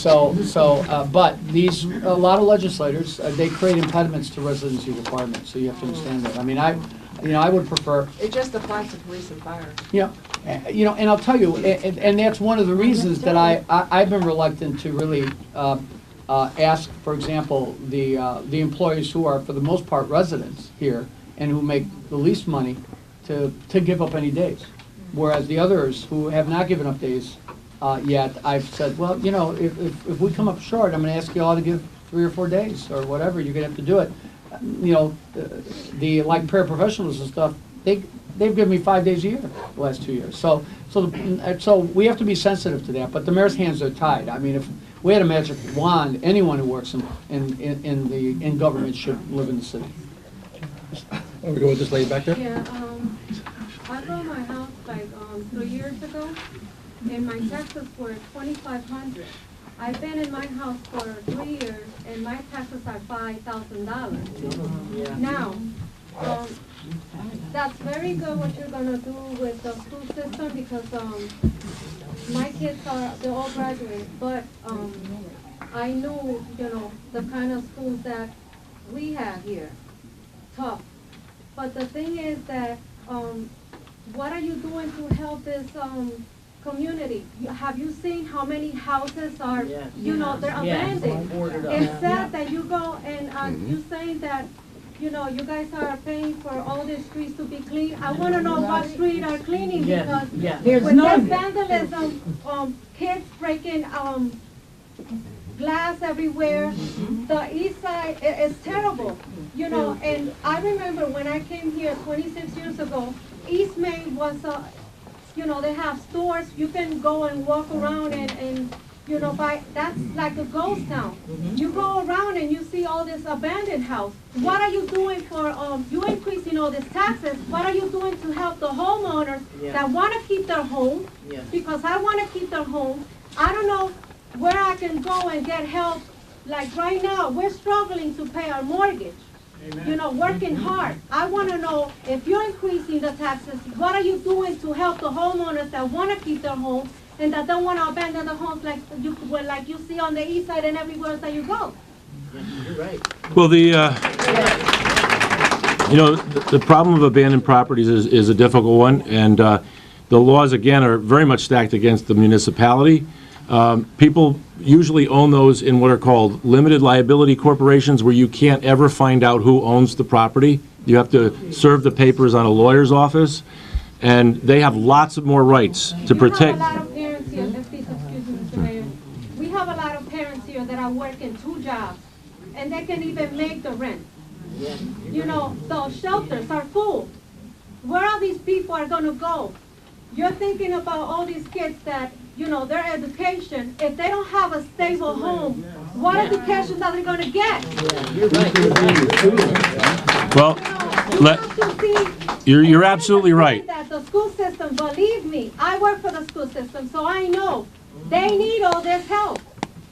But a lot of legislators, they create impediments to residency requirements, so you have to understand that. I mean, I would prefer, It just applies to police and fire. and I'll tell you, and that's one of the reasons that I've been reluctant to really ask, for example, the employees who are, for the most part, residents here and who make the least money to give up any days. Whereas the others who have not given up days yet, I've said, well, if we come up short, I'm going to ask you all to give 3 or 4 days or whatever. You're going to have to do it. Like paraprofessionals and stuff, they've given me 5 days a year the last 2 years. So we have to be sensitive to that. But the mayor's hands are tied. I mean, if we had a magic wand, anyone who works in government should live in the city. Want to go with this lady back there? Yeah, I bought my house like 3 years ago, and my taxes were $2,500. I've been in my house for 3 years, and my taxes are $5,000. Now, that's very good what you're gonna do with the school system, because my kids they're all graduated, but I know, the kind of schools that we have here, tough. But the thing is that, what are you doing to help this community? Have you seen how many houses are, they're abandoned? It's sad that you go and you saying that, you guys are paying for all the streets to be clean. I want to know what streets are cleaning, because with this vandalism, kids breaking glass everywhere. The east side is terrible, and I remember when I came here 26 years ago, East Main was, they have stores, you can go and walk around and that's like a ghost town. You go around and you see all this abandoned house. What are you doing for, you increasing all these taxes, what are you doing to help the homeowners that want to keep their home? Because I want to keep their home. I don't know where I can go and get help. Like right now, we're struggling to pay our mortgage. Working hard. I want to know, if you're increasing the taxes, what are you doing to help the homeowners that want to keep their home and that don't want to abandon the homes like you see on the east side and everywhere that you go? You're right. Well, the problem of abandoned properties is a difficult one, and the laws, again, are very much stacked against the municipality. People usually own those in what are called limited liability corporations, where you can't ever find out who owns the property. You have to serve the papers on a lawyer's office, and they have lots of more rights to protect. We have a lot of parents here, excuse me, Mr. Mayor. We have a lot of parents here that are working 2 jobs, and they can even make the rent. The shelters are full. Where are these people are going to go? you're thinking about all these kids that, you know, their education, if they don't have a stable home, what education are they gonna get? Well, you're absolutely right. That the school system, believe me, I work for the school system, so I know they need all this help,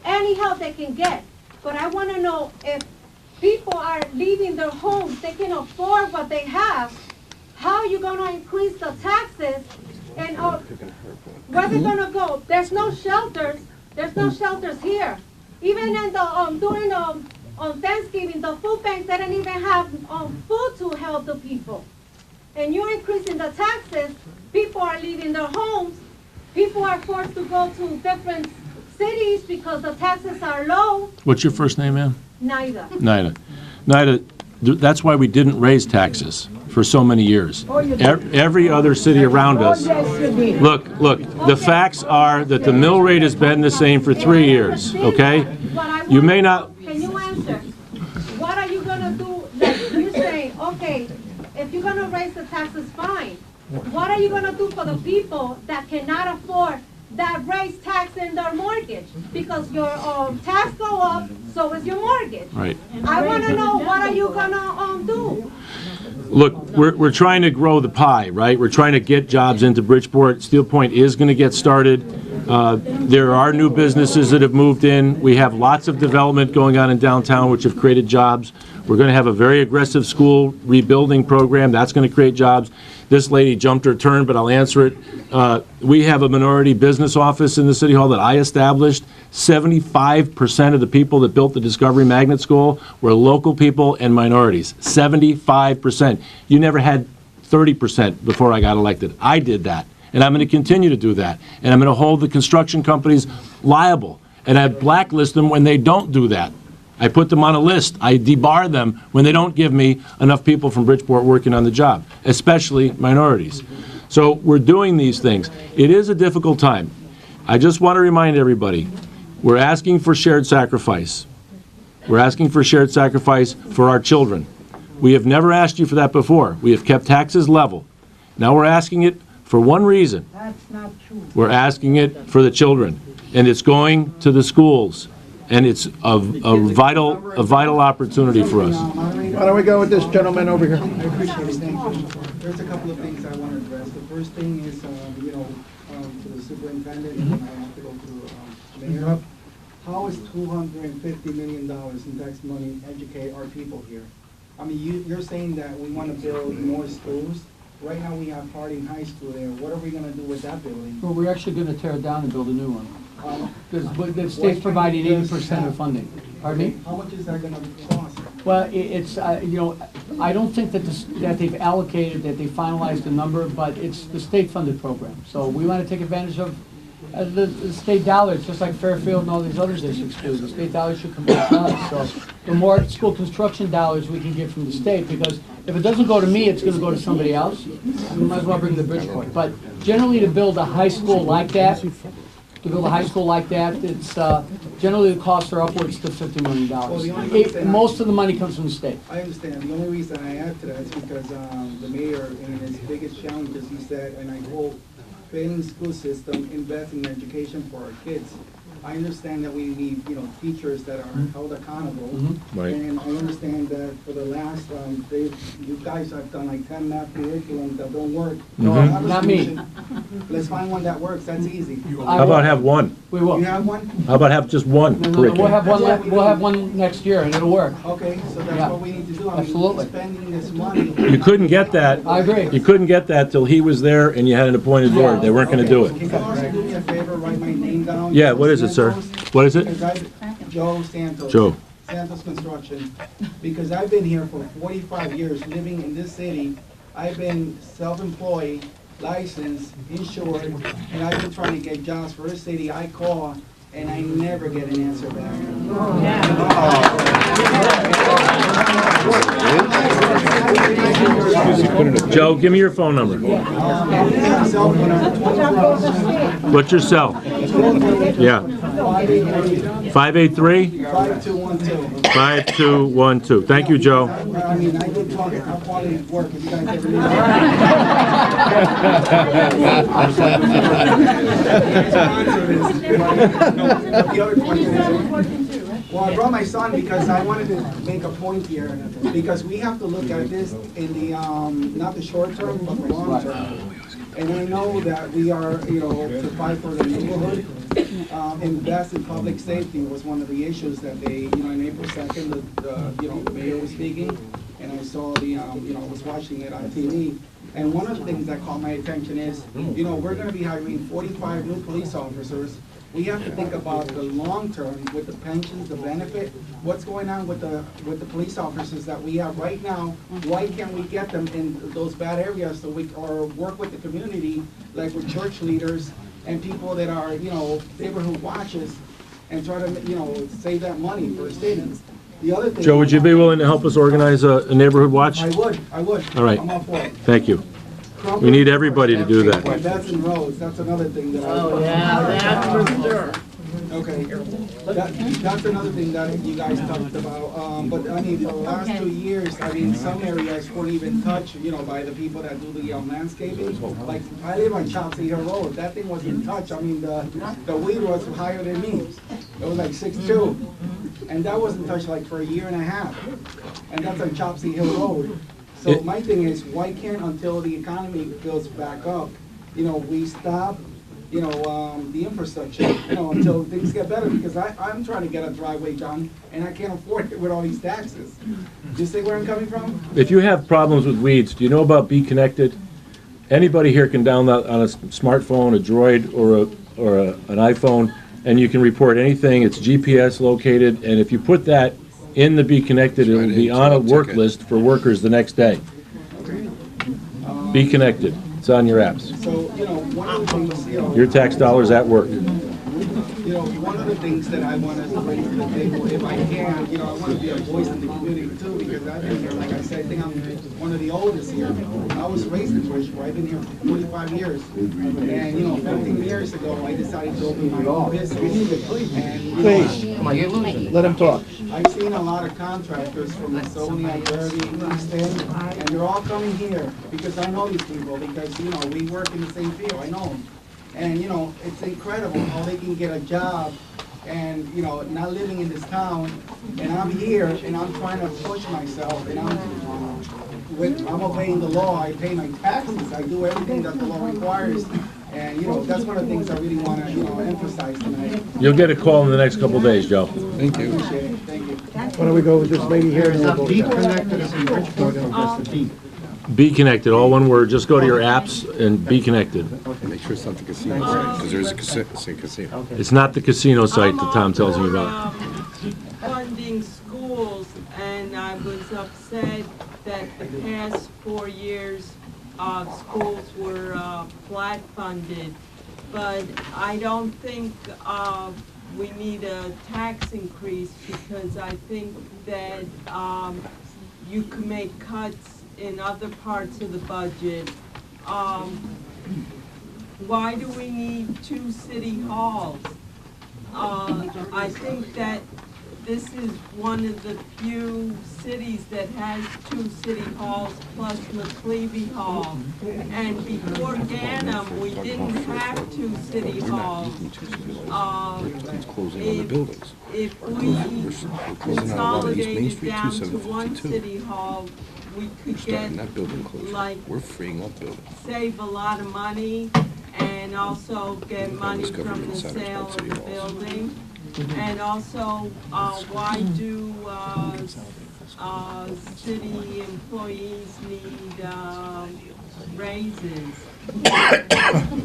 any help they can get. But I want to know if people are leaving their homes, they can afford what they have, how are you going to increase the taxes, and where they going to go? There's no shelters. There's no shelters here. Even in the during on Thanksgiving, the food banks didn't even have food to help the people. And you're increasing the taxes. People are leaving their homes. People are forced to go to different cities because the taxes are low. What's your first name, ma'am? Neither. Nida, that's why we didn't raise taxes for so many years. Every other city around us. Look, the facts are that the mill rate has been the same for 3 years, okay? You may not. Can you answer? What are you going to do? Like you're saying, okay, if you're going to raise the taxes, fine. What are you going to do for the people that cannot afford that raise tax in their mortgage? Because your tax go up, so is your mortgage. Right. I want to know, what are you going to do? Look, we're trying to grow the pie, right? We're trying to get jobs into Bridgeport. Steel Point is going to get started. There are new businesses that have moved in. We have lots of development going on in downtown, which have created jobs. We're going to have a very aggressive school rebuilding program. That's going to create jobs. This lady jumped her turn, but I'll answer it. We have a minority business office in the City Hall that I established. 75% of the people that built the Discovery Magnet School were local people and minorities. 75%. You never had 30% before I got elected. I did that, and I'm going to continue to do that. And I'm going to hold the construction companies liable, and I blacklist them when they don't do that. I put them on a list. I debar them when they don't give me enough people from Bridgeport working on the job, especially minorities. So we're doing these things. It is a difficult time. I just want to remind everybody, we're asking for shared sacrifice. We're asking for shared sacrifice for our children. We have never asked you for that before. We have kept taxes level. Now we're asking it for one reason. That's not true. We're asking it for the children, and it's going to the schools. And it's a vital opportunity for us. Why don't we go with this gentleman over here? I appreciate it, thank you. There's a couple of things I want to address. The first thing is, to the superintendent, and I have to go to Mayor. How is $250 million in tax money educate our people here? I mean, you're saying that we want to build more schools. Right now, we have Harding High School there. What are we going to do with that building? Well, we're actually going to tear it down and build a new one. Because the state's providing 80% of funding. Pardon me? How much is that going to cost? Well, it's, I don't think that that they've allocated, that they finalized the number, but it's the state-funded program. So we want to take advantage of the state dollars, just like Fairfield and all these other districts do. The state dollars should come back to us. So the more school construction dollars we can get from the state, because if it doesn't go to me, it's going to go to somebody else. We might as well bring the Bridgeport. But generally, to build a high school like that, it's generally the costs are upwards to $50 million. Most of the money comes from the state. I understand. The only reason I add to that is because the mayor, in his biggest challenges, he said, and I quote, failing school system, invest in education for our kids. I understand that we need, teachers that are held accountable. Right. And I understand that for the last, you guys have done like 10 math curriculums that don't work. Not me. Let's find one that works. That's easy. How about have one? We will. You have one? How about have just one curriculum? We'll have one next year, and it'll work. Okay, so that's what we need to do. Absolutely. Spending this money. You couldn't get that. I agree. You couldn't get that till he was there and you had an appointed board. They weren't going to do it. Can you also do me a favor, write my name down? Yeah, what is it, sir? What is it? Joe Santos. Joe. Santos Construction. Because I've been here for 45 years, living in this city. I've been self-employed, licensed, insured, and I've been trying to get jobs for this city. I call, and I never get an answer back. Joe, give me your phone number. What's your cell? Yeah. 583? 5212. 5212. Thank you, Joe. I mean, I did talk about quality of work, if you guys ever need The other question is, well, I brought my son because I wanted to make a point here, because we have to look at this in the, not the short term, but the long term. And I know that we are, to fight for the neighborhood, invest in public safety was one of the issues that they, in April 2nd, the mayor was speaking, and I saw the, was watching it on TV. And one of the things that caught my attention is, we're gonna be hiring 45 new police officers. We have to think about the long term with the pensions, the benefit, what's going on with the police officers that we have right now. Why can't we get them in those bad areas so or work with the community, like with church leaders and people that are, neighborhood watches, and try to, save that money for the students. The other thing. Joe, would you be willing to help us organize a neighborhood watch? I would. All right. I'm all for it. Thank you. We need everybody to do that. That's in roads, that's another thing that I. Oh, yeah, that's for sure. Okay, that's another thing that you guys talked about, but I mean, the last 2 years, I mean, some areas weren't even touched, by the people that do the landscaping. Like, I live on Chopsy Hill Road, that thing wasn't touched, I mean, the weed was higher than me. It was like 6'2", and that wasn't touched like for a year and a half, and that's on Chopsy Hill Road. So my thing is, why can't, until the economy goes back up, we stop, the infrastructure, until things get better, because I'm trying to get a driveway done, and I can't afford it with all these taxes. Do you see where I'm coming from? If you have problems with weeds, do you know about Be Connected? Anybody here can download on a smartphone, a Droid, or an iPhone, and you can report anything. It's GPS located, and if you put that in the Be Connected, it will be on a work list for workers the next day. Be Connected. It's on your apps. So, one of the things, Your tax dollars at work. One of the things that I want to bring to the table, if I can, I want to be a voice in the community too, because I've been here, like I said, I think I'm one of the oldest here. I was raised in Bridgeport, I've been here for 45 years. And, 15 years ago, I decided to open my own business. And, Please, let him talk. I've seen a lot of contractors from Lasonia, Derby, East End, and they're all coming here, because I know these people, because, we work in the same field, I know them. And, it's incredible how they can get a job and, not living in this town. And I'm here and I'm trying to push myself and I'm obeying the law. I pay my taxes. I do everything that the law requires. And, that's one of the things I really want to, emphasize tonight. You'll get a call in the next couple of days, Joe. Thank you. Appreciate it. Thank you. Why don't we go with this lady here and we'll go. Be Connected is in Bridgeport, and just the deep. Be Connected, all one word. Just go to your apps and Be Connected. Make sure it's not the casino site, because there's a casino. It's not the casino site that Tom tells you about. Funding schools, and I was upset that the past 4 years, schools were flat funded. But I don't think we need a tax increase, because I think that you can make cuts in other parts of the budget. Why do we need 2 city halls? I think that this is one of the few cities that has 2 city halls plus McClevey Hall. And before Ganem, we didn't have 2 city halls. If we consolidated down to 1 city hall, we could get, like, we're freeing up buildings. save a lot of money and also get money from the sale of the building. And also, why do city employees need raises?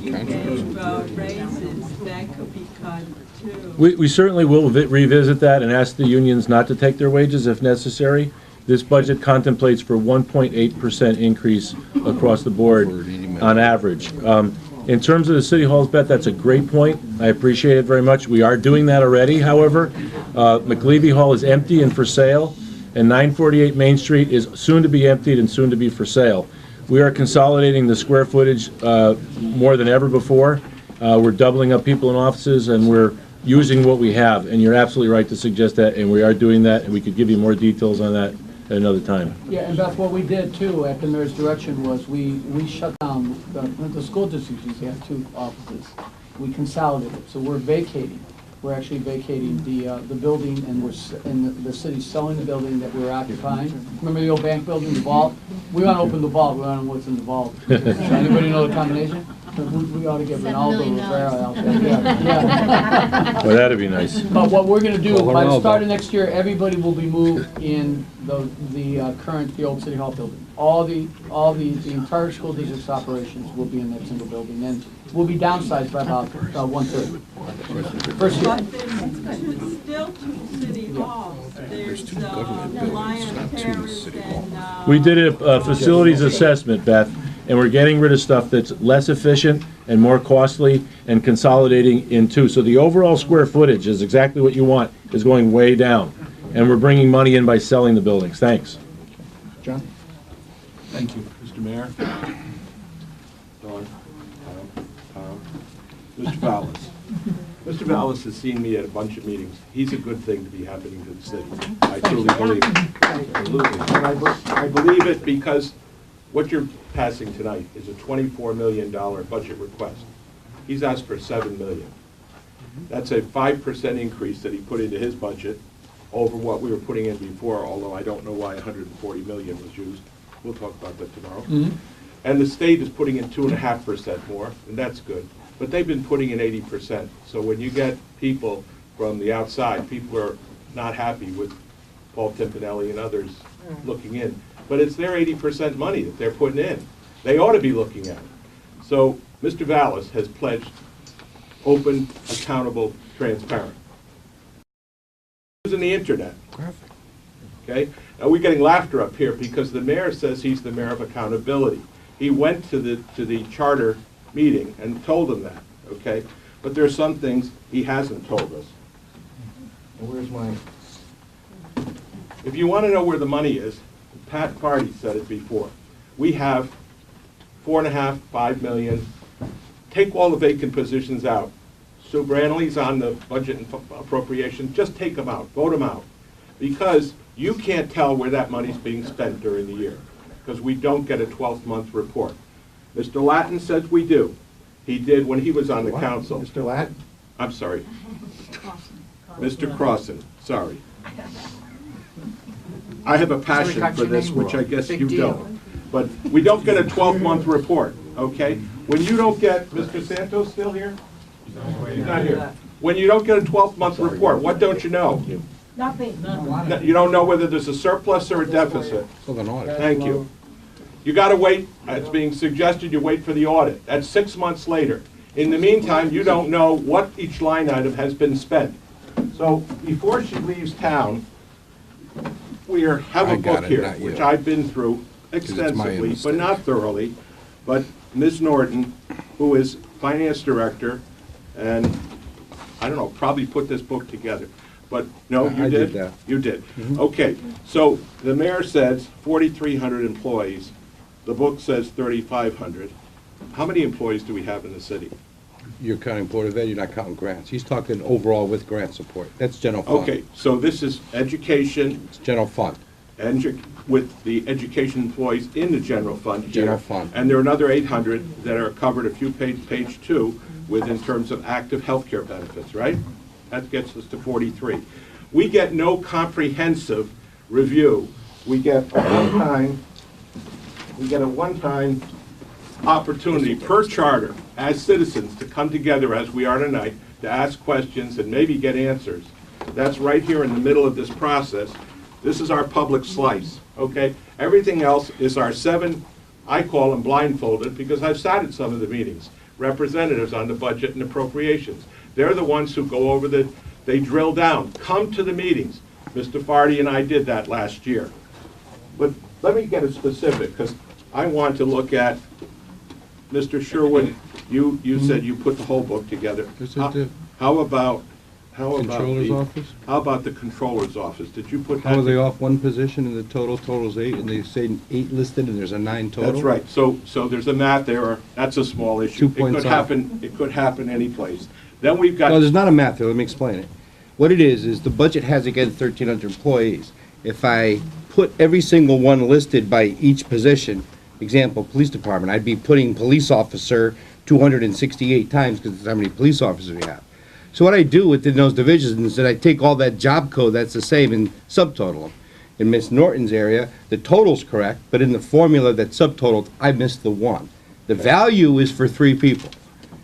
You gave raises, that could be cut too. We certainly will revisit that and ask the unions not to take their wages if necessary. This budget contemplates for 1.8% increase across the board on average. In terms of the city halls, Beth, that's a great point. I appreciate it very much. We are doing that already, however. McLeavy Hall is empty and for sale, and 948 Main Street is soon to be emptied and soon to be for sale. We are consolidating the square footage more than ever before, We're doubling up people in offices, and we're using what we have, and you're absolutely right to suggest that, and we are doing that, and we could give you more details on that at another time. Yeah, and Beth, what we did too, at the mayor's direction, was we shut down, the school districts used to have 2 offices. We consolidated, so we're vacating. We're actually vacating the building, and the city's selling the building that we're occupying. Remember the old bank building, the vault? We want to open the vault, we want to know what's in the vault. Anybody know the combination? We ought to get Ronaldo Rivera out there. Yeah. Well, that'd be nice. But what we're gonna do, Well, by the Ronaldo. start of next year, everybody will be moved in the old City Hall building. The entire school district's operations will be in that single building, and we'll be downsized by about 1/3. First year. But there's still 2 city halls. There's Lion Terrace and. We did a facilities assessment, Beth, and we're getting rid of stuff that's less efficient and more costly and consolidating in 2. So the overall square footage is exactly what you want, is going way down. And we're bringing money in by selling the buildings. Thanks. John? Thank you, Mr. Mayor. Dawn, Tom, Mr. Vallis. Mr. Vallis has seen me at a bunch of meetings. He's a good thing to be happening to the city. I truly believe it. Absolutely. And I believe it because what you're passing tonight is a $24 million budget request. He's asked for $7 million. That's a 5% increase that he put into his budget over what we were putting in before, although I don't know why 140 million was used. We'll talk about that tomorrow. And the state is putting in 2.5% more, and that's good. But they've been putting in 80%. So when you get people from the outside, people are not happy with Paul Timpanelli and others looking in. But it's their 80% money that they're putting in. They ought to be looking at it. So Mr. Vallis has pledged open, accountable, transparent. Using the internet. Okay? Now we're getting laughter up here because the mayor says he's the mayor of accountability. He went to the charter meeting and told them that, okay? But there are some things he hasn't told us. And where's mine? If you want to know where the money is, Pat Party said it before. We have 4.5, 5 million. Take all the vacant positions out. Sue Branley's on the budget and appropriation. Just take them out, vote them out. Because you can't tell where that money's being spent during the year. Because we don't get a 12-month report. Mr. Latin says we do. He did when he was on the council. Mr. Latin? I'm sorry. Mr. Crossan, sorry. I have a passion for this, which I guess you don't. But we don't get a 12-month report, okay? When you don't get, Mr. Santos still here? He's not here. When you don't get a 12-month report, what don't you know? Nothing. You don't know whether there's a surplus or a deficit. Thank you. You gotta wait, it's being suggested you wait for the audit. That's 6 months later. In the meantime, you don't know what each line item has been spent. So before she leaves town, we have a book here, which I've been through extensively, but not thoroughly. But Ms. Norton, who is finance director, and I don't know, probably put this book together. But no, you I did? did that. You did. Okay, so the mayor says 4,300 employees. The book says 3,500. How many employees do we have in the city? You're counting Board of Ed, you're not counting grants. He's talking overall with grant support. That's general fund. Okay, so this is education. It's general fund. With the education employees in the general fund here. General fund. And there are another 800 that are covered, if you page 2, with in terms of active healthcare benefits, right? That gets us to 43. We get no comprehensive review. We get a one-time opportunity per charter as citizens to come together as we are tonight to ask questions and maybe get answers. That's right here in the middle of this process. This is our public slice, okay? Everything else is our 7, I call them blindfolded because I've sat at some of the meetings, representatives on the budget and appropriations. They're the ones who go over they drill down, come to the meetings. Mr. Fardy and I did that last year. But let me get it specific because I want to look at, Mr. Sherwood, you said you put the whole book together. How about How about Controller's the- office? How about the controller's office? Did you put that? How are they off one position and the total's 8, and they say 8 listed and there's a 9 total? That's right. So there's a math error. That's a small issue. 2 points off. It could happen any place. Then we've got. No, there's not a math there, let me explain it. What it is the budget has, again, 1,300 employees. If I put every single one listed by each position, example, police department, I'd be putting police officer 268 times, because that's how many police officers we have. So what I do within those divisions is that I take all that job code that's the same and subtotal them. In Miss Norton's area, the total's correct, but in the formula that's subtotaled, I missed the 1. The value is for 3 people.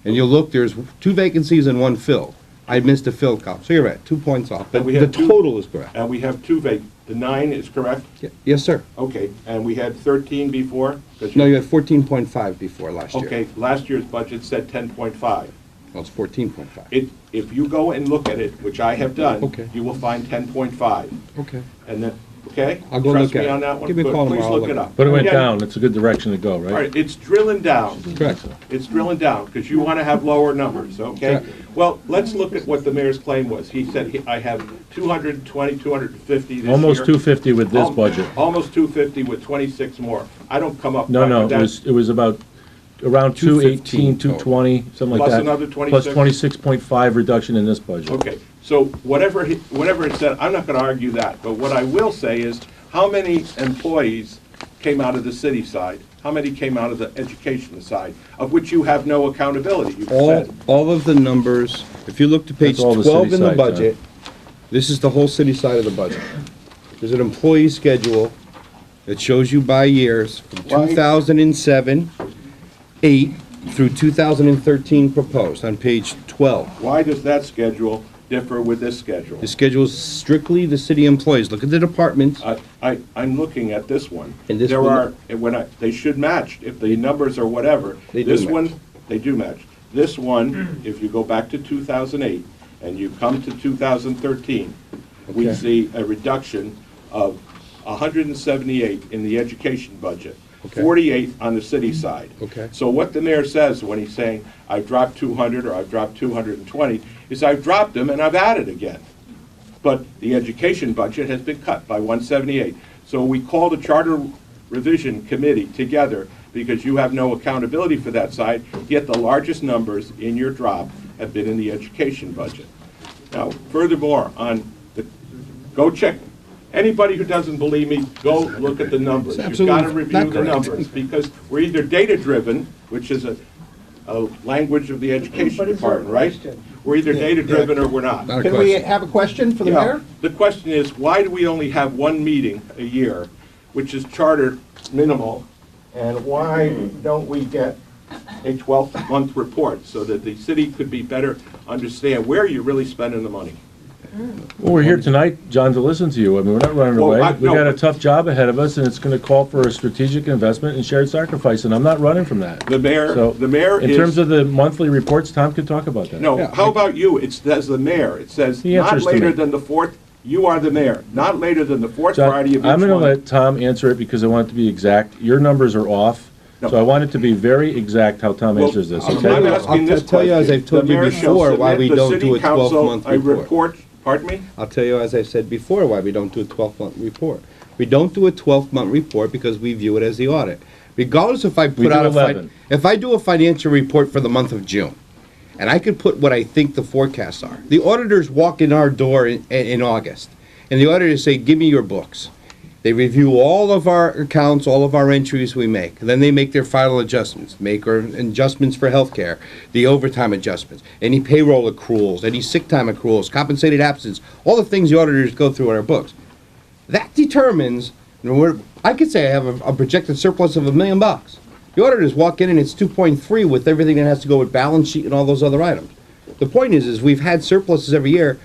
And you'll look, there's 2 vacancies and 1 filled. I missed a filled column, so you're right, 2 points off, but And we the have two- total is correct. And we have 2 the 9 is correct? Yes, sir. Okay, and we had 13 before? 'Cause No, you had 14.5 before last year. Okay, last year's budget said 10.5. Well, it's 14.5. If you go and look at it, which I have done. Okay. You will find 10.5. Okay. And then, okay? I'll go Trust look at me it. on that one? Give me a Good. call Please tomorrow, I'll look look it at up. But it went Again, down, it's a good direction to go, All right? right, it's drilling down. Correct. It's drilling down, because you want to have lower numbers, okay? Correct. Well, let's look at what the mayor's claim was. He said, I have 220, 250 this year. Almost 250 with this budget. Almost 250 with 26 more. I don't come up. No, no, with that. it was about around 218, 220, something like Plus that. another Plus 26? 26.5 reduction in this budget. Okay, so whatever it said, I'm not going to argue that. But what I will say is, how many employees came out of the city side? How many came out of the education side, of which you have no accountability, you've said? All of the numbers, if you look to page That's all the 12 city in the side, John. budget, this is the whole city side of the budget. There's an employee schedule that shows you by years from 2007, 8 through 2013 proposed on page 12. Why does that schedule differ with this schedule? The schedule is strictly the city employees. Look at the departments. I'm looking at this one. And this There one- are, they should match, if the numbers are whatever. They do This match. one, they do match. This one, if you go back to 2008 and you come to 2013, we Okay. see a reduction of 178 in the education budget, Okay. 48 on the city side. Okay. So what the mayor says when he's saying, I've dropped 200 or I've dropped 220, is I've dropped them and I've added again. But the education budget has been cut by 178. So we called a charter revision committee together because you have no accountability for that side, yet the largest numbers in your drop have been in the education budget. Now, furthermore, go check, anybody who doesn't believe me, go look at the numbers. It's You've got to absolutely review not the correct. numbers, because we're either data-driven, which is a language of the education department, right? We're either data-driven or we're not. Not a Can we question. have a question for the Yeah. mayor? The question is, why do we only have one meeting a year, which is charter minimal, and why don't we get a 12-month report so that the city could be better understand where you're really spending the money? Well, we're here tonight, John, to listen to you. I mean, we're not running Well, away. We no, got a but- tough job ahead of us, and it's gonna call for a strategic investment and shared sacrifice, and I'm not running from that. The mayor So, is... in terms of the monthly reports, Tom can talk about that. No, Yeah, how about you? It says the mayor. It says, He not answers to later me. than the fourth, you are the mayor, not later than the fourth John, Friday of each I'm gonna month. let Tom answer it because I want it to be exact. Your numbers are off, No. so I want it to be very exact how Tom Well, answers this, I'm okay? asking this I'll tell you as question. I've told The you mayor shall before why submit we the don't city do a council 12-month a report. Pardon me? I'll tell you, as I've said before, why we don't do a 12-month report. We don't do a 12-month report because we view it as the audit. Regardless if I We put do out 11. if I do a financial report for the month of June, and I could put what I think the forecasts are, the auditors walk in our door in August, and the auditors say, give me your books. They review all of our accounts, all of our entries we make. Then they make their final adjustments, make our adjustments for healthcare, the overtime adjustments, any payroll accruals, any sick time accruals, compensated absence, all the things the auditors go through in our books. That determines, I could say I have a projected surplus of $1 million. The auditors walk in and it's 2.3 with everything that has to go with balance sheet and all those other items. The point is we've had surpluses every year.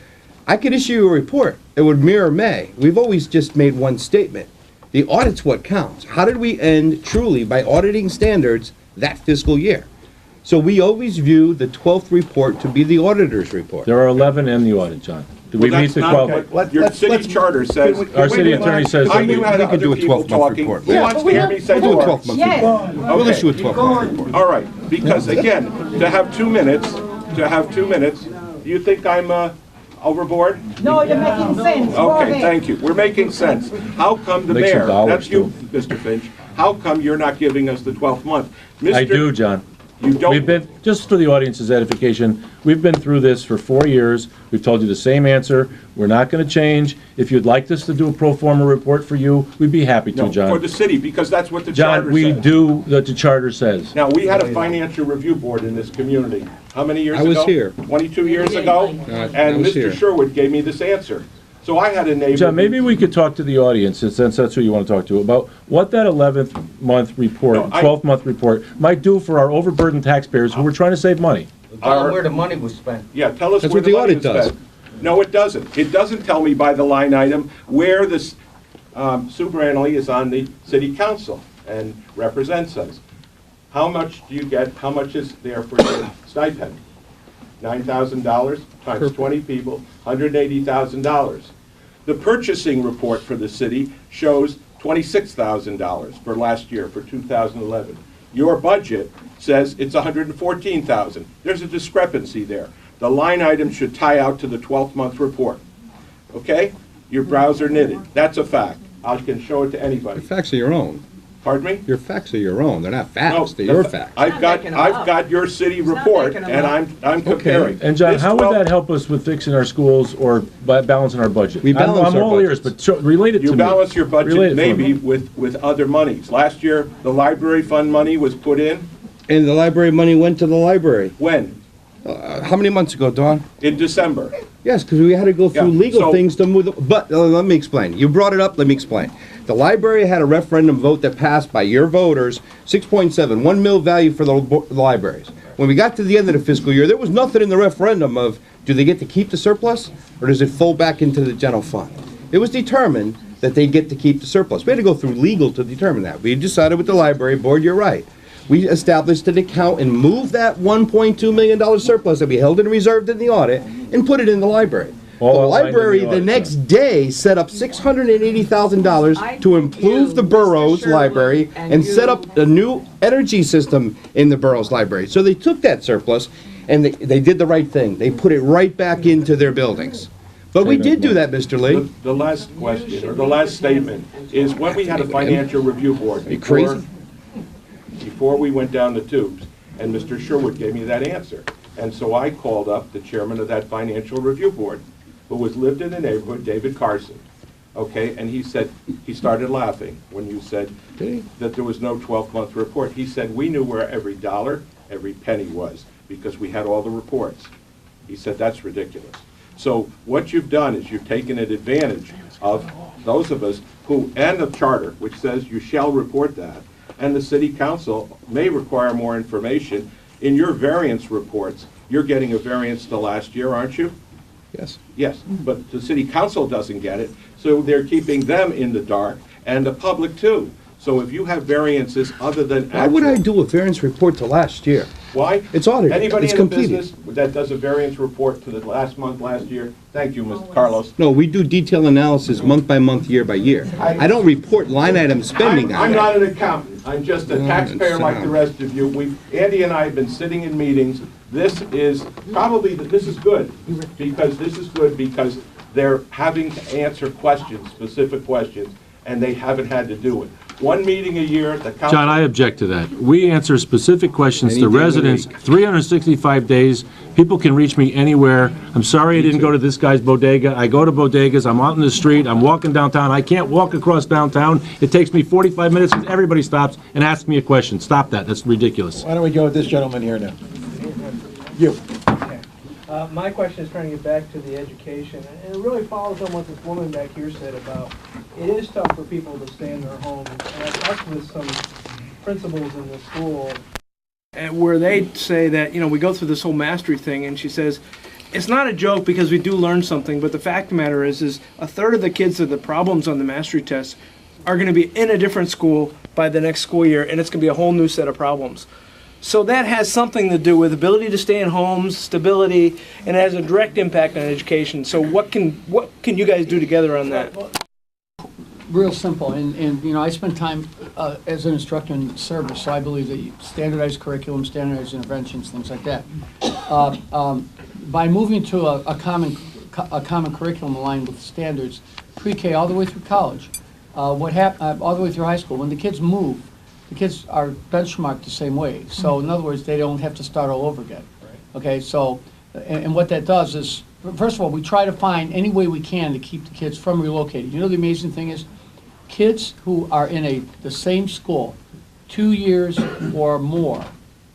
I could issue you a report. It would mirror May. We've always just made one statement. The audit's what counts. How did we end truly by auditing standards that fiscal year? So we always view the 12th report to be the auditor's report. There are 11 in the audit, John. Do we Well, meet that's the not qualifications? what your city charter says. Our city attorney says that You had we could do other a people 12-month talking. report. Who wants to hear me say We'll do a more? 12-month Yes. report. We'll Okay. issue a 12-month report. All right, because again, to have 2 minutes, do you think I'm overboard? No, you're making sense. Go Okay, ahead. thank you. We're making sense. How come the Make some mayor, dollars, that's you, Mr. Finch, how come you're not giving us the 12th month? I do, John. You don't? We've been, just for the audience's edification, we've been through this for 4 years. We've told you the same answer. We're not going to change. If you'd like us to do a pro forma report for you, we'd be happy to, No, John. for the city, because that's what the charter John, we says. do what the charter says. Now, we had a financial review board in this community. How many years I ago? was here. 22 years ago? I And was Mr. here. Sherwood gave me this answer. So I had a neighbor. John, maybe we could talk to the audience, since that's who you want to talk to, about what that 11th month report, No, 12th month report might do for our overburdened taxpayers who are trying to save money. Tell them where the money was spent. Yeah, tell us That's where what the the money audit was does. spent. No, it doesn't. It doesn't tell me by the line item where this Sue Branley is on the city council and represents us. How much do you get, how much is there for your stipend? $9,000 times 20 people, $180,000. The purchasing report for the city shows $26,000 for last year, for 2011. Your budget says it's $114,000. There's a discrepancy there. The line item should tie out to the 12th month report. Okay? Your brows are knitted. That's a fact. I can show it to anybody. Your facts are your own. Pardon me? Your facts are your own. They're not No, facts, they're your facts. I've got your city report, and I'm comparing. And John, This how would 12 that help us with fixing our schools or balancing our budget? We balance I'm our all ears, but relate it to me. You balance your Relate budget it for maybe me. with other monies. Last year, the library fund money was put in. And the library money went to the library. When? How many months ago, Don? In December. Yes, because we had to go through Yeah, legal so- things to move, but let me explain. You brought it up, let me explain. The library had a referendum vote that passed by your voters, 6.7, 1 mil value for the libraries. When we got to the end of the fiscal year, there was nothing in the referendum of, do they get to keep the surplus, or does it fold back into the general fund? It was determined that they get to keep the surplus. We had to go through legal to determine that. We decided with the library board, you're right. We established an account and moved that $1.2 million surplus that we held and reserved in the audit and put it in the library. All The outlined in the library the audit, next John. day set up $680,000 to improve the borough's library and set up a new energy system in the borough's library. So they took that surplus and they did the right thing. They put it right back into their buildings. But we did do that, Mr. Lee. The last question, or the last statement, is when we had a financial review board. Are you crazy? Before we went down the tubes, and Mr. Sherwood gave me that answer. And so I called up the chairman of that financial review board, who lived in the neighborhood, David Carson. Okay, and he said, he started laughing when you said that there was no 12-month report. He said, we knew where every dollar, every penny was, because we had all the reports. He said, that's ridiculous. So what you've done is you've taken advantage of those of us who, and the charter, which says you shall report that, and the city council may require more information. In your variance reports, you're getting a variance to last year, aren't you? Yes. Yes, but the city council doesn't get it, so they're keeping them in the dark, and the public too. So if you have variances other than Why would I actual- do a variance report to last year? Why? It's audited. Anybody It's in the completed. business that does a variance report to the last month, last year? Thank you, Mr. Carlos. No, we do detailed analysis month by month, year by year. I don't report line item spending on I'm that. not an accountant. I'm just a taxpayer like the rest of you. Andy and I have been sitting in meetings. This is this is good, because they're having to answer questions, specific questions, and they haven't had to do it. One meeting a year, the council. John, I object to that. We answer specific questions Any to day of the residents, week. 365 days. People can reach me anywhere. I'm sorry I didn't go to this guy's bodega. I go to bodegas, I'm out in the street, I'm walking downtown. I can't walk across downtown. It takes me 45 minutes because everybody stops and asks me a question. Stop that, that's ridiculous. Why don't we go with this gentleman here now? You. My question is trying to get back to the education, and it really follows on what this woman back here said about it is tough for people to stay in their homes. And I talked with some principals in the school, and where they say that, you know, we go through this whole mastery thing, and she says, it's not a joke because we do learn something, but the fact of the matter is a third of the kids that the problems on the mastery test are going to be in a different school by the next school year, and it's going to be a whole new set of problems. So that has something to do with ability to stay in homes, stability, and it has a direct impact on education. So what can you guys do together on that? Real simple, and you know, I spent time as an instructor in service, so I believe that standardized curriculum, standardized interventions, things like that. By moving to a common a common curriculum aligned with standards, pre-K all the way through college. All the way through high school. When the kids move, the kids are benchmarked the same way. So in other words, they don't have to start all over again. Okay, so, and what that does is, first of all, we try to find any way we can to keep the kids from relocating. You know, the amazing thing is, kids who are in the same school 2 years or more,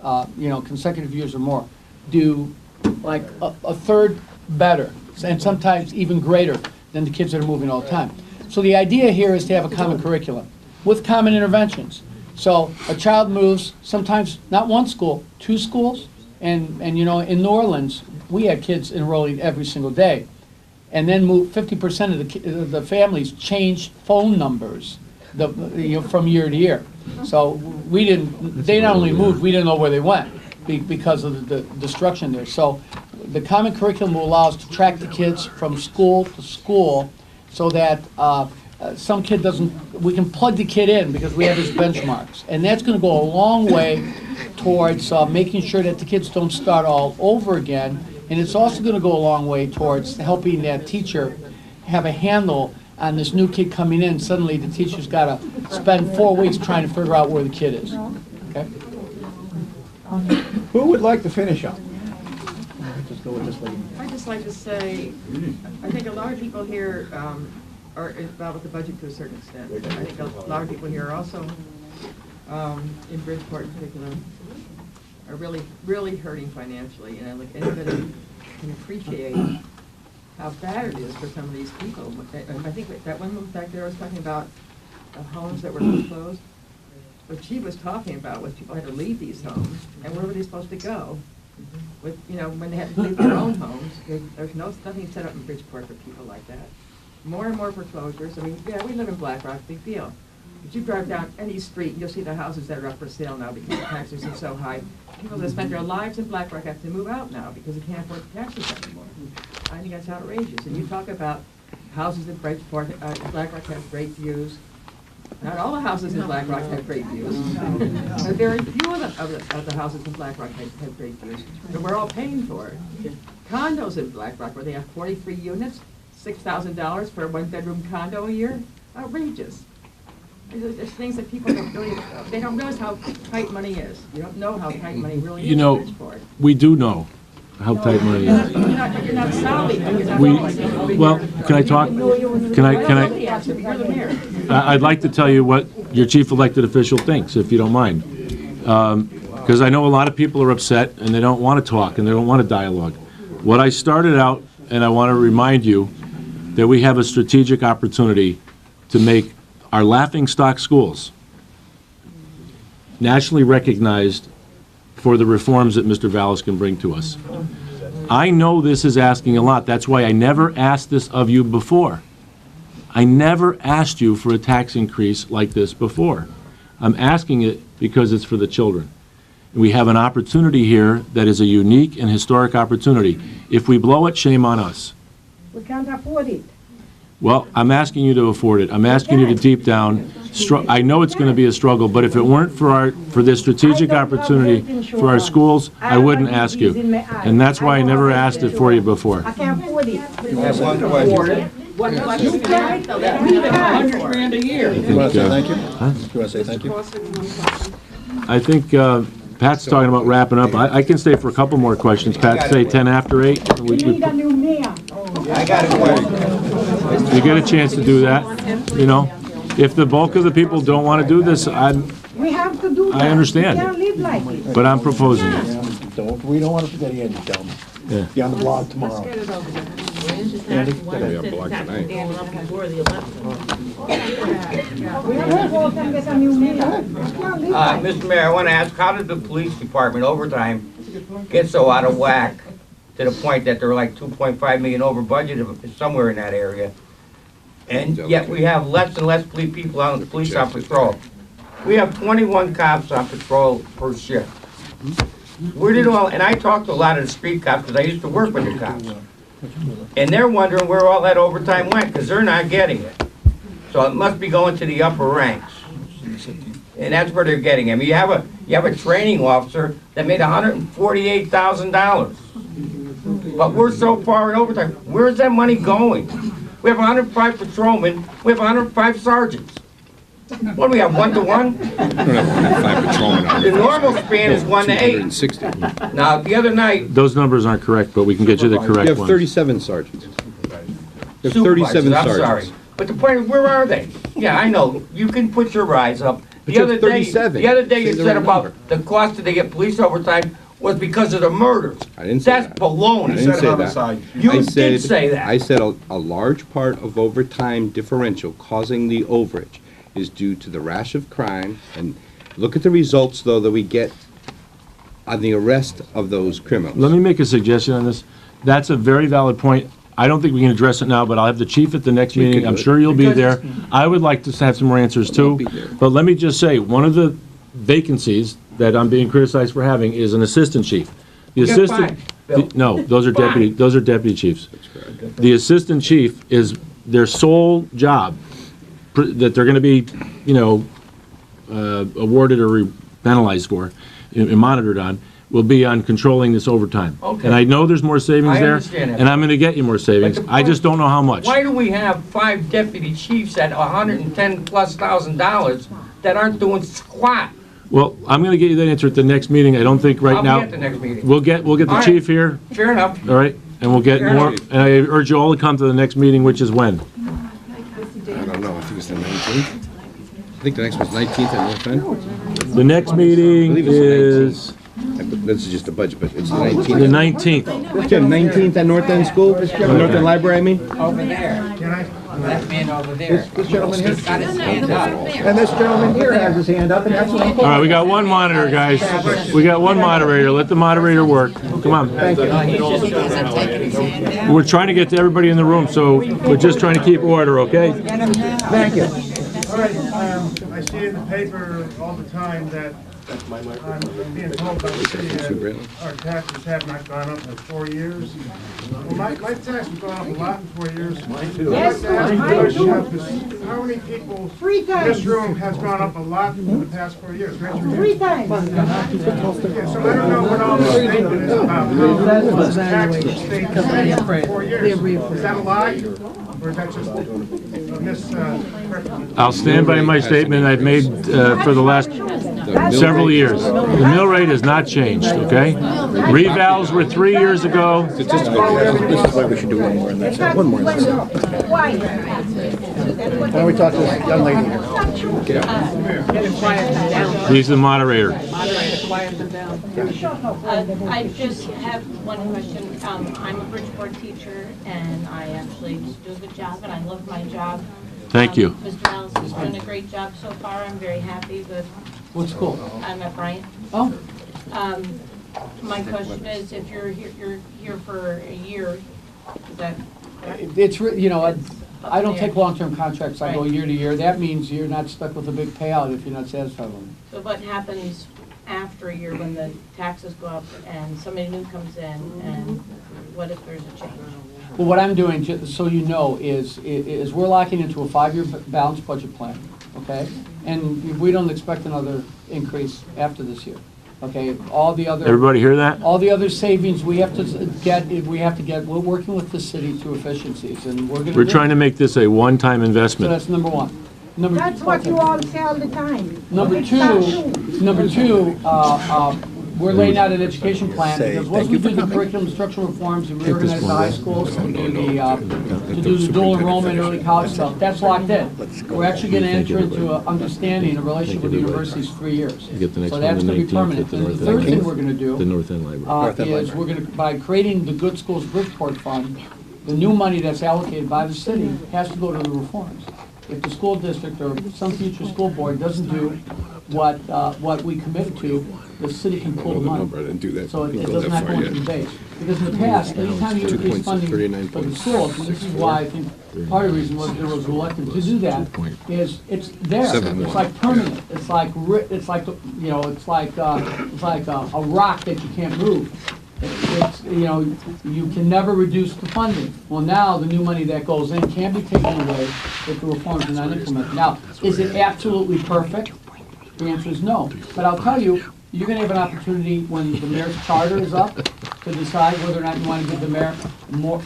consecutive years or more, do like a third better, and sometimes even greater than the kids that are moving all the time. So the idea here is to have a common curriculum with common interventions. So a child moves, sometimes not one school, 2 schools, and in New Orleans, we had kids enrolling every single day. And then 50% of the families changed phone numbers from year to year. So they not only moved, we didn't know where they went because of the destruction there. So the common curriculum will allow us to track the kids from school to school so that some kid we can plug the kid in because we have his benchmarks. And that's going to go a long way towards making sure that the kids don't start all over again. And it's also going to go a long way towards helping that teacher have a handle on this new kid coming in. Suddenly the teacher's got to spend 4 weeks trying to figure out where the kid is. Okay? Who would like to finish up? Just go with this lady. I'd just like to say, I think a lot of people here are involved with the budget to a certain extent. I think a lot of people here are also, in Bridgeport in particular, are really, really hurting financially. And I think anybody can appreciate how bad it is for some of these people. I think that one back there was talking about the homes that were foreclosed. What she was talking about was people had to leave these homes, and where were they supposed to go? With when they had to leave their own homes, there's nothing set up in Bridgeport for people like that. More and more foreclosures. I mean, yeah, we live in Black Rock, big deal. But you drive down any street, and you'll see the houses that are up for sale now because the taxes are so high. People that spent their lives in Black Rock have to move out now because they can't afford the taxes anymore. I think that's outrageous. And you talk about houses in Bridgeport, Black Rock has great views. Not all the houses in Black Rock have great views. But very few of the houses in Black Rock have great views. And we're all paying for it. Condos in Black Rock, where they have 43 units, $6,000 for a one-bedroom condo a year, outrageous. There's things that people don't really, they don't realize how tight money is. You don't know how tight money really is in Bridgeport. We do know how tight money is. You're not savvy. Well, can I talk? Can I? You're the mayor. I'd like to tell you what your chief elected official thinks, if you don't mind. Because I know a lot of people are upset and they don't want to talk and they don't want to dialogue. What I started out, and I want to remind you, that we have a strategic opportunity to make our laughingstock schools nationally recognized for the reforms that Mr. Vallis can bring to us. I know this is asking a lot. That's why I never asked this of you before. I never asked you for a tax increase like this before. I'm asking it because it's for the children. We have an opportunity here that is a unique and historic opportunity. If we blow it, shame on us. We can't afford it. Well, I'm asking you to afford it. I'm asking you to deep down. I know it's going to be a struggle, but if it weren't for this strategic opportunity for our schools, I wouldn't ask you. And that's why I never asked it for you before. I can't afford it. You have one question. You can't. $100,000 a year. You want to say thank you? Huh? You want to say thank you? I think Pat's talking about wrapping up. I can stay for a couple more questions. Pat, say 10 after 8. We need a new mayor. I got a question. You get a chance to do that, you know. If the bulk of the people don't want to do this, We have to do that. I understand. We can't live like it. but I'm proposing it. We don't want to forget Andy, tell me. Yeah. Be on the blog tomorrow. Andy? We have to vote and get a new mayor. We can't live like it. Mr. Mayor, I want to ask, how did the police department overtime get so out of whack to the point that they're like 2.5 million over budget, somewhere in that area? And yet we have less and less people on the police on patrol. We have 21 cops on patrol per shift. Where did all, and I talked to a lot of the street cops because I used to work with the cops. And they're wondering where all that overtime went because they're not getting it. So it must be going to the upper ranks. And that's where they're getting it. I mean, you have a training officer that made $148,000. but we're so far in overtime. Where's that money going? We have 105 patrolmen, we have 105 sergeants. What do we have, 1-to-1? The normal span is 1-to-8. Now, the other night, Those numbers aren't correct, but we can get you the You correct have ones. 37 sergeants. You have 37 supervisors, I'm sergeants. sorry. But the point is, where are they? Yeah, I know, you can put your rise up. But you have 37. The other day Say you the said right about number. the cost that they get police overtime was because of the murders. I didn't say That's that. baloney. I didn't say that. You I did say that. I said a large part of overtime differential causing the overage is due to the rash of crime, and look at the results, though, that we get on the arrest of those criminals. Let me make a suggestion on this. That's a very valid point. I don't think we can address it now, but I'll have the chief at the next Chief meeting. can I'm do it. sure you'll be there. I would like to have some more answers too. be there. But let me just say, one of the vacancies that I'm being criticized for having is an assistant chief. The You got assistant, five, Bill. no, those are deputy, Five. those are deputy chiefs. The assistant chief is their sole job that they're gonna be, awarded or penalized for, and monitored on, will be on controlling this overtime. Okay. And I know there's more savings I there, understand that. and I'm gonna get you more savings. But the I just don't know how much. Why do we have 5 deputy chiefs at $110,000+ that aren't doing squat? Well, I'm gonna get you that answer at the next meeting. I don't think right now. I'll be at the next meeting. We'll get the All right. chief here, Fair enough. all right? And we'll get Fair more, enough. and I urge you all to come to the next meeting, which is when? I don't know, I think it's the 19th. I think the next one's 19th at North End. The next meeting believe it's the is This is just a budget, but it's the 19th. the 19th. Jim, 19th at North End School? North End Library, I mean? Over there. That man over there. This gentleman here? He's got his hand up. And this gentleman here has his hand up, and that's what I'm All right, we got one monitor, guys. We got one moderator. Let the moderator work. Come on. Thank you. He's just taking his hand down. We're trying to get to everybody in the room, so we're just trying to keep order, okay? Thank you. All right, I see in the paper all the time that I'm being told by the city that our taxes have not gone up in 4 years. Well, my taxes have gone up a lot in 4 years. Mine too. Yes, mine too. How many people 3 in times. this room has gone up a lot in the past 4 years? Raise your hand. 3 times. Yeah, so I don't know what all this statement is about. How taxes stayed the same for 4 years. Is that a lie? Or is that just a misrepresentation? I'll stand by my statement I've made for the last several years. The mill rate has not changed, okay? Revals were 3 years ago. This is why we should do one more, and that's it. One more. That's it. Why? Why don't we talk to this young lady here? Get out. He's the moderator. I just have one question. I'm a Bridgeport teacher, and I actually do a good job, and I love my job. Thank you. Mr. Ellis is doing a great job so far. I'm very happy with. What school? I'm at Bryant. Oh. My question is, if you're here for a year, is that correct? It's, I don't take long-term contracts, I go year to year. That means you're not stuck with a big payout if you're not satisfied with it. So what happens after a year when the taxes go up and somebody new comes in, and what if there's a change? Well, what I'm doing, just so you know, is we're locking into a 5-year balanced budget plan, okay? And we don't expect another increase after this year, okay? All the other. Everybody hear that? All the other savings we're working with the city through efficiencies, and we're gonna. We're trying to make this a one-time So investment. that's number one. Number That's what you all say all the time. Number It's not two, true. we're laying out an education plan, Say, because once thank we you for do the coming. curriculum structural reforms and Take this reorganize the one high back. schools, and do to do the dual enrollment, early college stuff, that's locked in. We're actually gonna enter into an understanding, a relationship with the universities 3 years. Get the next So one, that's the gonna be 19th permanent. at the And the North third End. thing we're gonna do The North End Library. is we're gonna, by creating the Good Schools Bridgeport Fund, the new money that's allocated by the city has to go to the reforms. If the school district or some future school board doesn't do what we committed to, the city can pull the money. I didn't do that. So it Didn't go does that not far go into yet. the base. Because in the past, anytime you 2 increase points, funding 39 for the points. schools, and this is why I think part of the reason was there was reluctant to do that, is it's there. 7-1. It's like permanent. It's like, it's like a rock that you can't move. It's, you can never reduce the funding. Well, now, the new money that goes in can be taken away if the reforms are not implemented. Now, is it absolutely perfect? The answer is no. But I'll tell you, you're gonna have an opportunity when the mayor's charter is up to decide whether or not you want to give the mayor more,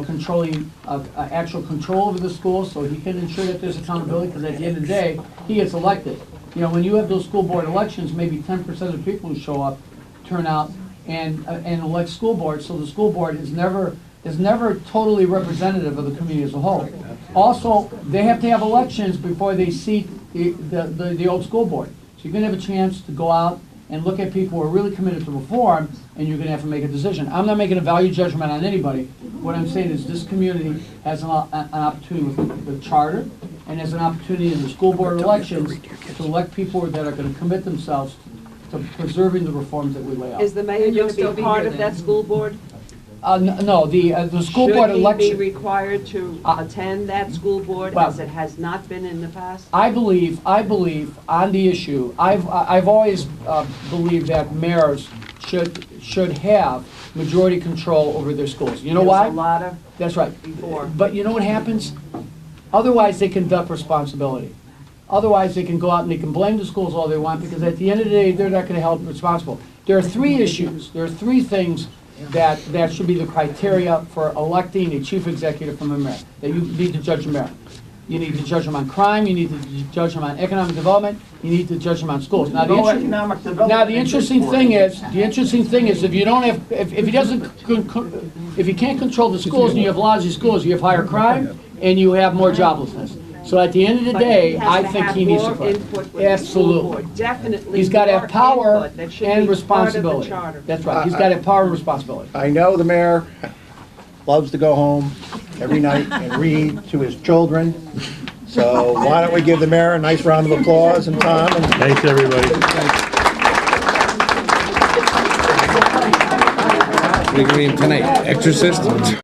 controlling, actual control over the schools, so he can ensure that there's accountability, because at the end of the day, he gets elected. When you have those school board elections, maybe 10% of the people who show up turn out and elect school board, so the school board is never totally representative of the community as a whole. Also, they have to have elections before they seat the old school board. So you're gonna have a chance to go out and look at people who are really committed to reform, and you're gonna have to make a decision. I'm not making a value judgment on anybody. What I'm saying is this community has an opportunity with the charter, and has an opportunity in the school board elections to elect people that are gonna commit themselves to preserving the reforms that we lay out. Is the mayor going to be part of that school board? No, the school board election. Should he be required to attend that school board as it has not been in the past? I believe on the issue, I've always believed that mayors should have majority control over their schools. You know why? There's a lot of That's right. before. But you know what happens? Otherwise, they can duck responsibility. Otherwise, they can go out and they can blame the schools all they want, because at the end of the day, they're not going to help responsible. There are three issues. There are three things that should be the criteria for electing a chief executive from a mayor, that you need to judge a mayor. You need to judge them on crime, you need to judge them on economic development, you need to judge them on schools. Now, the interesting thing is, if you don't have, if you can't control the schools and you have lousy schools, you have higher crime and you have more joblessness. So at the end of the day, I think he needs to. Absolutely. Definitely. He's got to have power input that should and be part of the responsibility. charter. That's right, he's got to have power and responsibility. I know the mayor loves to go home every night and read to his children. So why don't we give the mayor a nice round of applause, and Tom. Thanks, everybody. What are you going to tonight? Exorcist?